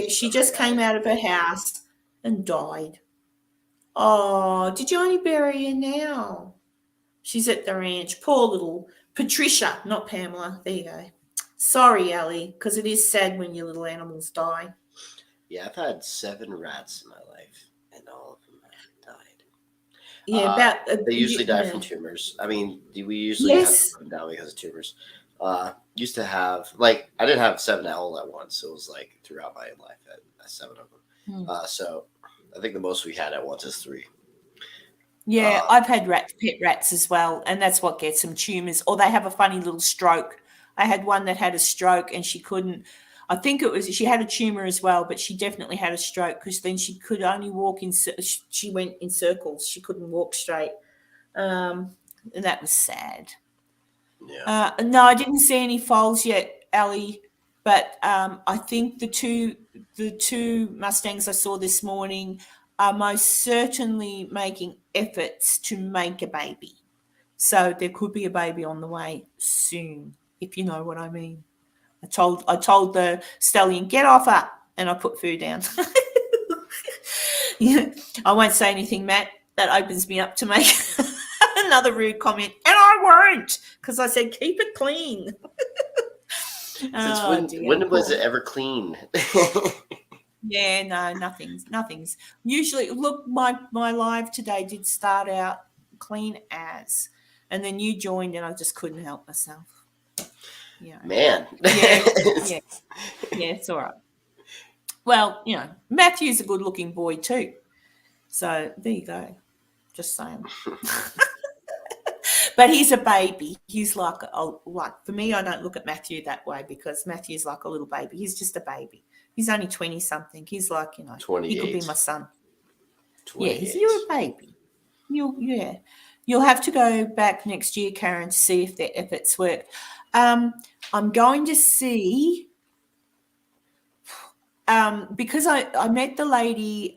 she just came out of her house and died. Oh, did you only bury her now? She's at the ranch. Poor little Patricia, not Pamela. There you go. Sorry, Allie, because it is sad when your little animals die. Yeah, I've had 7 rats in my life, and all of them have died. Yeah, they usually die from tumors. I mean, we usually have to put them down because of tumors. Used to have, I didn't have 7 all at once. So it was throughout my life, I had 7 of them. So I think the most we had at once is 3. Yeah, I've had pet rats as well, and that's what gets them, tumors, or they have a funny little stroke. I had one that had a stroke and she couldn't, I think she had a tumor as well, but she definitely had a stroke because then she could only walk she went in circles. She couldn't walk straight. And that was sad. Yeah. No, I didn't see any foals yet, Allie, but I think the two Mustangs I saw this morning are most certainly making efforts to make a baby. So there could be a baby on the way soon, if you know what I mean. I told the stallion, get off her, and I put food down. Yeah, I won't say anything, Matt. That opens me up to make another rude comment, and I won't, because I said keep it clean. When was it ever clean? Yeah, no, nothing's. Usually, look, my live today did start out clean as, and then you joined, and I just couldn't help myself. Yeah, Man. yeah, it's all right. Well, Matthew's a good-looking boy too, so there you go. Just saying. But he's a baby. He's like for me, I don't look at Matthew that way because Matthew's like a little baby. He's just a baby. He's only 20 something. He's like, 28. He could be my son. 28. Yeah, you're a baby. You'll have to go back next year, Karen, to see if it's worked. I'm going to see because I met the lady.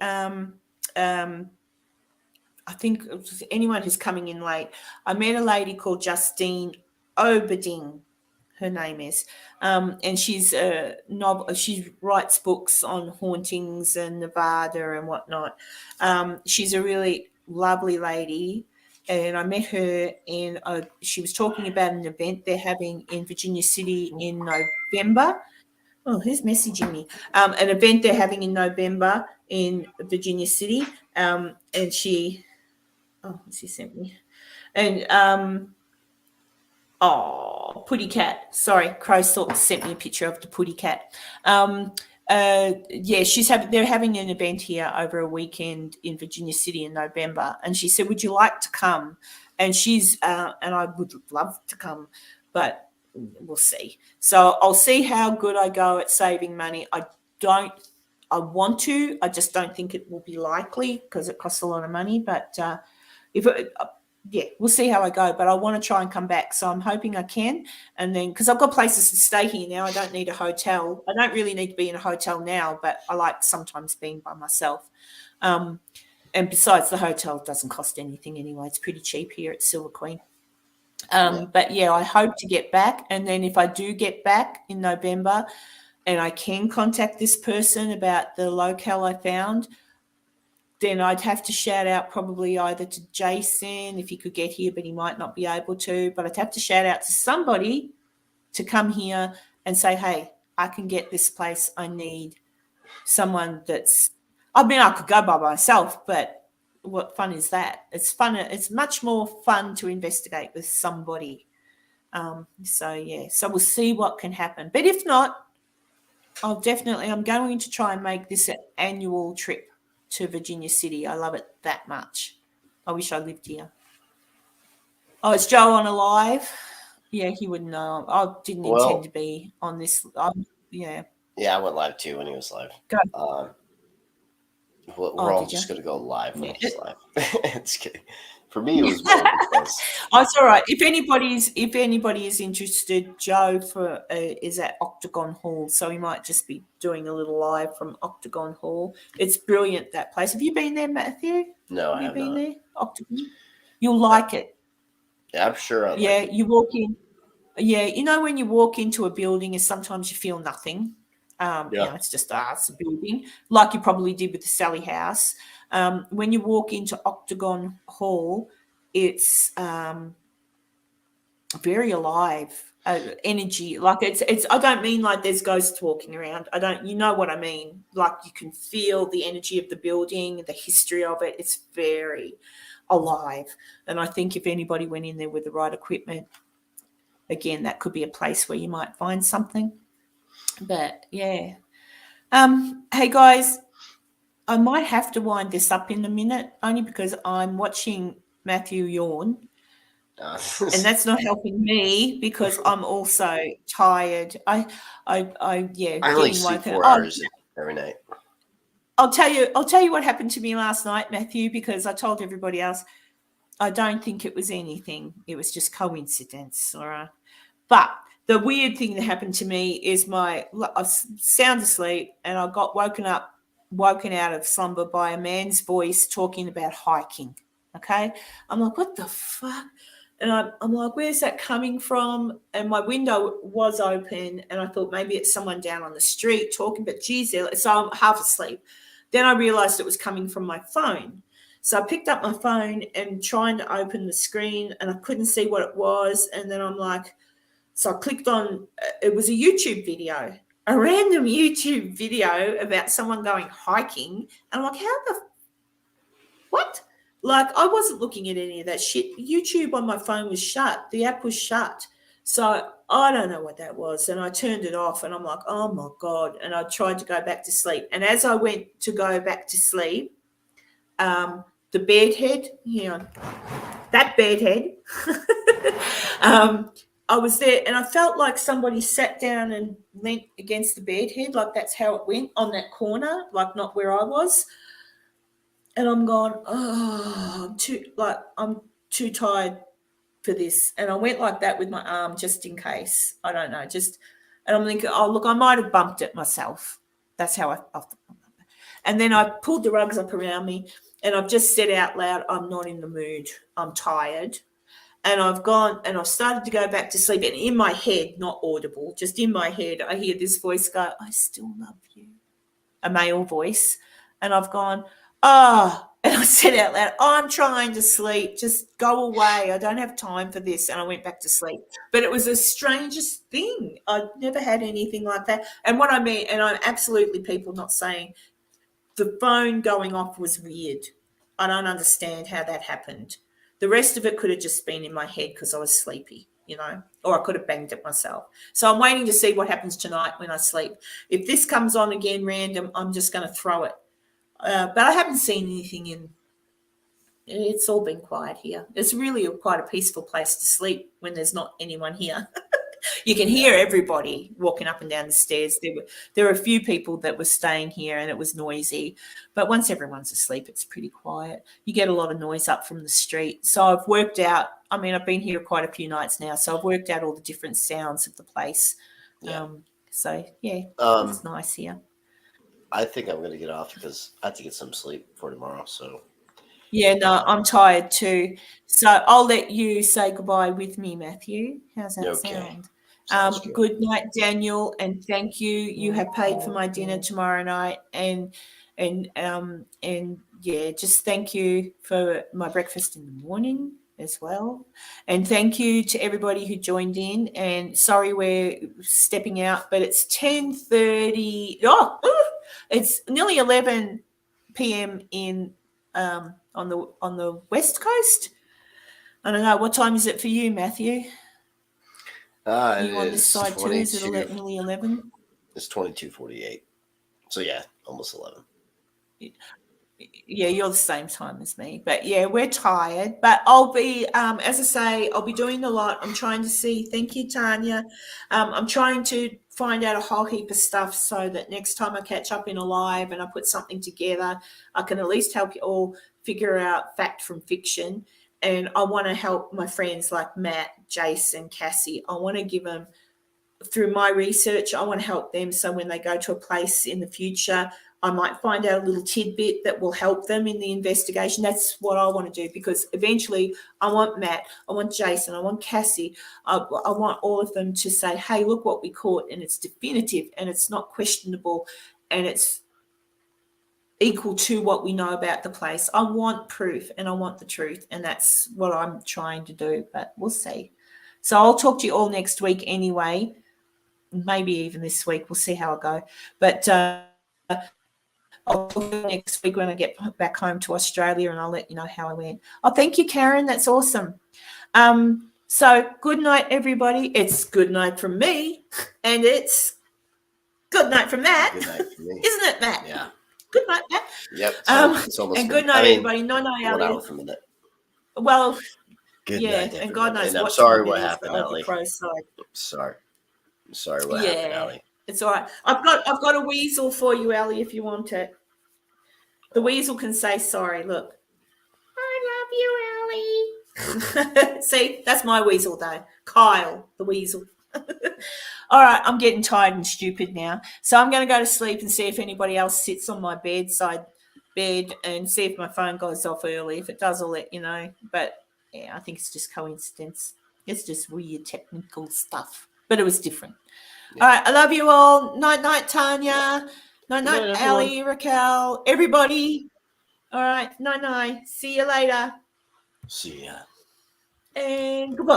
I think anyone who's coming in late. I met a lady called Justine Oberding. Her name is, and she's a novel. She writes books on hauntings and Nevada and whatnot. She's a really lovely lady, and I met her in. She was talking about an event they're having in Virginia City in November. Oh, who's messaging me? An event they're having in November in Virginia City, and she. Oh, she sent me, and Putty Cat. Sorry, Crow sent me a picture of the Putty Cat. Yeah, they're having an event here over a weekend in Virginia City in November, and she said, "Would you like to come?" And and I would love to come, but we'll see. So I'll see how good I go at saving money. I want to. I just don't think it will be likely because it costs a lot of money. But we'll see how I go. But I want to try and come back. So I'm hoping I can. And then because I've got places to stay here now, I don't need a hotel. I don't really need to be in a hotel now, but I like sometimes being by myself. And besides, the hotel doesn't cost anything anyway. It's pretty cheap here at Silver Queen. But yeah, I hope to get back. And then if I do get back in November and I can contact this person about the locale I found, then I'd have to shout out probably either to Jason if he could get here, but he might not be able to. But I'd have to shout out to somebody to come here and say, hey, I can get this place. I need someone I could go by myself, but what fun is that? It's fun. It's much more fun to investigate with somebody. So we'll see what can happen. But if not, I'm going to try and make this an annual trip to Virginia City. I love it that much. I wish I lived here. Oh, it's Joe on a live. Yeah, he wouldn't know. I didn't intend to be on this. Yeah, I went live too when he was live. Go. We're all just going to go live when he's live. Just kidding. For me, it was more because... it's all right. If anybody is interested, Joe is at Octagon Hall, so he might just be doing a little live from Octagon Hall. It's brilliant, that place. Have you been there, Matthew? No, I have not. There? Octagon? You'll like it. Yeah, I'm sure I'll like it. You walk in. Yeah, when you walk into a building, and sometimes you feel nothing. It's just it's a building, like you probably did with the Sally House. When you walk into Octagon Hall, it's very alive, energy. Like it's. I don't mean like there's ghosts walking around. You know what I mean? Like you can feel the energy of the building, the history of it. It's very alive. And I think if anybody went in there with the right equipment, again, that could be a place where you might find something. But yeah. Hey guys, I might have to wind this up in a minute, only because I'm watching Matthew yawn. And that's not helping me because I'm also tired. I only sleep 4 hours every night. I'll tell you what happened to me last night, Matthew, because I told everybody else. I don't think it was anything. It was just coincidence, all right? But the weird thing that happened to me is I was sound asleep and I got woken out of slumber by a man's voice talking about hiking. Okay. I'm like, what the fuck? And I'm like, where's that coming from? And my window was open and I thought maybe it's someone down on the street talking, but geez, so I'm half asleep. Then I realized it was coming from my phone. So I picked up my phone and trying to open the screen and I couldn't see what it was. And then I'm like, so I clicked on, it was a YouTube video. a random YouTube video about someone going hiking. And I'm like, what? Like, I wasn't looking at any of that shit. YouTube on my phone was shut. The app was shut. So I don't know what that was. And I turned it off and I'm like, oh my God. And I tried to go back to sleep. And as I went to go back to sleep, the bedhead, that bedhead, I was there and I felt like somebody sat down and leant against the bedhead. Like that's how it went on that corner, like not where I was. And I'm going, oh, I'm too tired for this. And I went like that with my arm just in case. I don't know. And I'm thinking, oh, look, I might have bumped it myself. That's how I felt. And then I pulled the rugs up around me and I've just said out loud, I'm not in the mood. I'm tired. And I've gone and I've started to go back to sleep. And in my head, not audible, just in my head, I hear this voice go, I still love you. A male voice. And I've gone, and I said out loud, I'm trying to sleep. Just go away. I don't have time for this. And I went back to sleep. But it was the strangest thing. I'd never had anything like that. And what I mean, and I'm absolutely people not saying the phone going off was weird. I don't understand how that happened. The rest of it could have just been in my head because I was sleepy, or I could have banged it myself. So I'm waiting to see what happens tonight when I sleep. If this comes on again random, I'm just going to throw it. But I haven't seen anything it's all been quiet here. It's really quite a peaceful place to sleep when there's not anyone here. You can hear everybody walking up and down the stairs. There were a few people that were staying here and it was noisy. But once everyone's asleep, it's pretty quiet. You get a lot of noise up from the street. So I've worked out, I've been here quite a few nights now, so I've worked out all the different sounds of the place. Yeah. It's nice here. I think I'm going to get off because I have to get some sleep for tomorrow. So, yeah, no, I'm tired too. So I'll let you say goodbye with me, Matthew. How's that sound? Good night, Daniel, and thank you. You have paid for my dinner tomorrow night, and just thank you for my breakfast in the morning as well. And thank you to everybody who joined in. And sorry we're stepping out, but it's 10:30. It's nearly 11 p.m. in on the West Coast. I don't know. What time is it for you, Matthew? Are you on this side too? Is it nearly 11? It's 22:48. So yeah, almost 11. Yeah, you're the same time as me. But yeah, we're tired. But I'll be, as I say, I'll be doing a lot. I'm trying to see. Thank you, Tanya. I'm trying to find out a whole heap of stuff so that next time I catch up in a live and I put something together, I can at least help you all figure out fact from fiction. And I want to help my friends like Matt, Jason, Cassie. I want to give them, through my research, I want to help them so when they go to a place in the future, I might find out a little tidbit that will help them in the investigation. That's what I want to do, because eventually I want Matt, I want Jason, I want Cassie, I want all of them to say, hey, look what we caught, and it's definitive and it's not questionable and it's equal to what we know about the place. I want proof and I want the truth, and that's what I'm trying to do, but we'll see. So I'll talk to you all next week anyway, maybe even this week. We'll see how I go. But I'll talk to you next week when I get back home to Australia, and I'll let you know how I went. Oh, thank you, Karen. That's awesome. So good night, everybody. It's good night from me, and it's good night from Matt. Good night from me. Isn't it, Matt? Yeah. Good night, Matt. Yep. It's almost and good night, everybody. No, 1 hour from a minute. Well, good yeah, night, and God knows and what. I'm sorry what happened, Allie. Sorry. I'm sorry what happened, Allie. It's all right. I've got a weasel for you, Allie, if you want it. The weasel can say sorry. Look. I love you, Allie. See, that's my weasel, though. Kyle, the weasel. All right, I'm getting tired and stupid now. So I'm going to go to sleep and see if anybody else sits on my bedside bed and see if my phone goes off early. If it does, I'll let you know. But, yeah, I think it's just coincidence. It's just weird technical stuff. But it was different. Yeah. All right, I love you all. Night, Tanya. Night, Allie, Raquel, everybody. All right, night. See you later. See ya. And goodbye.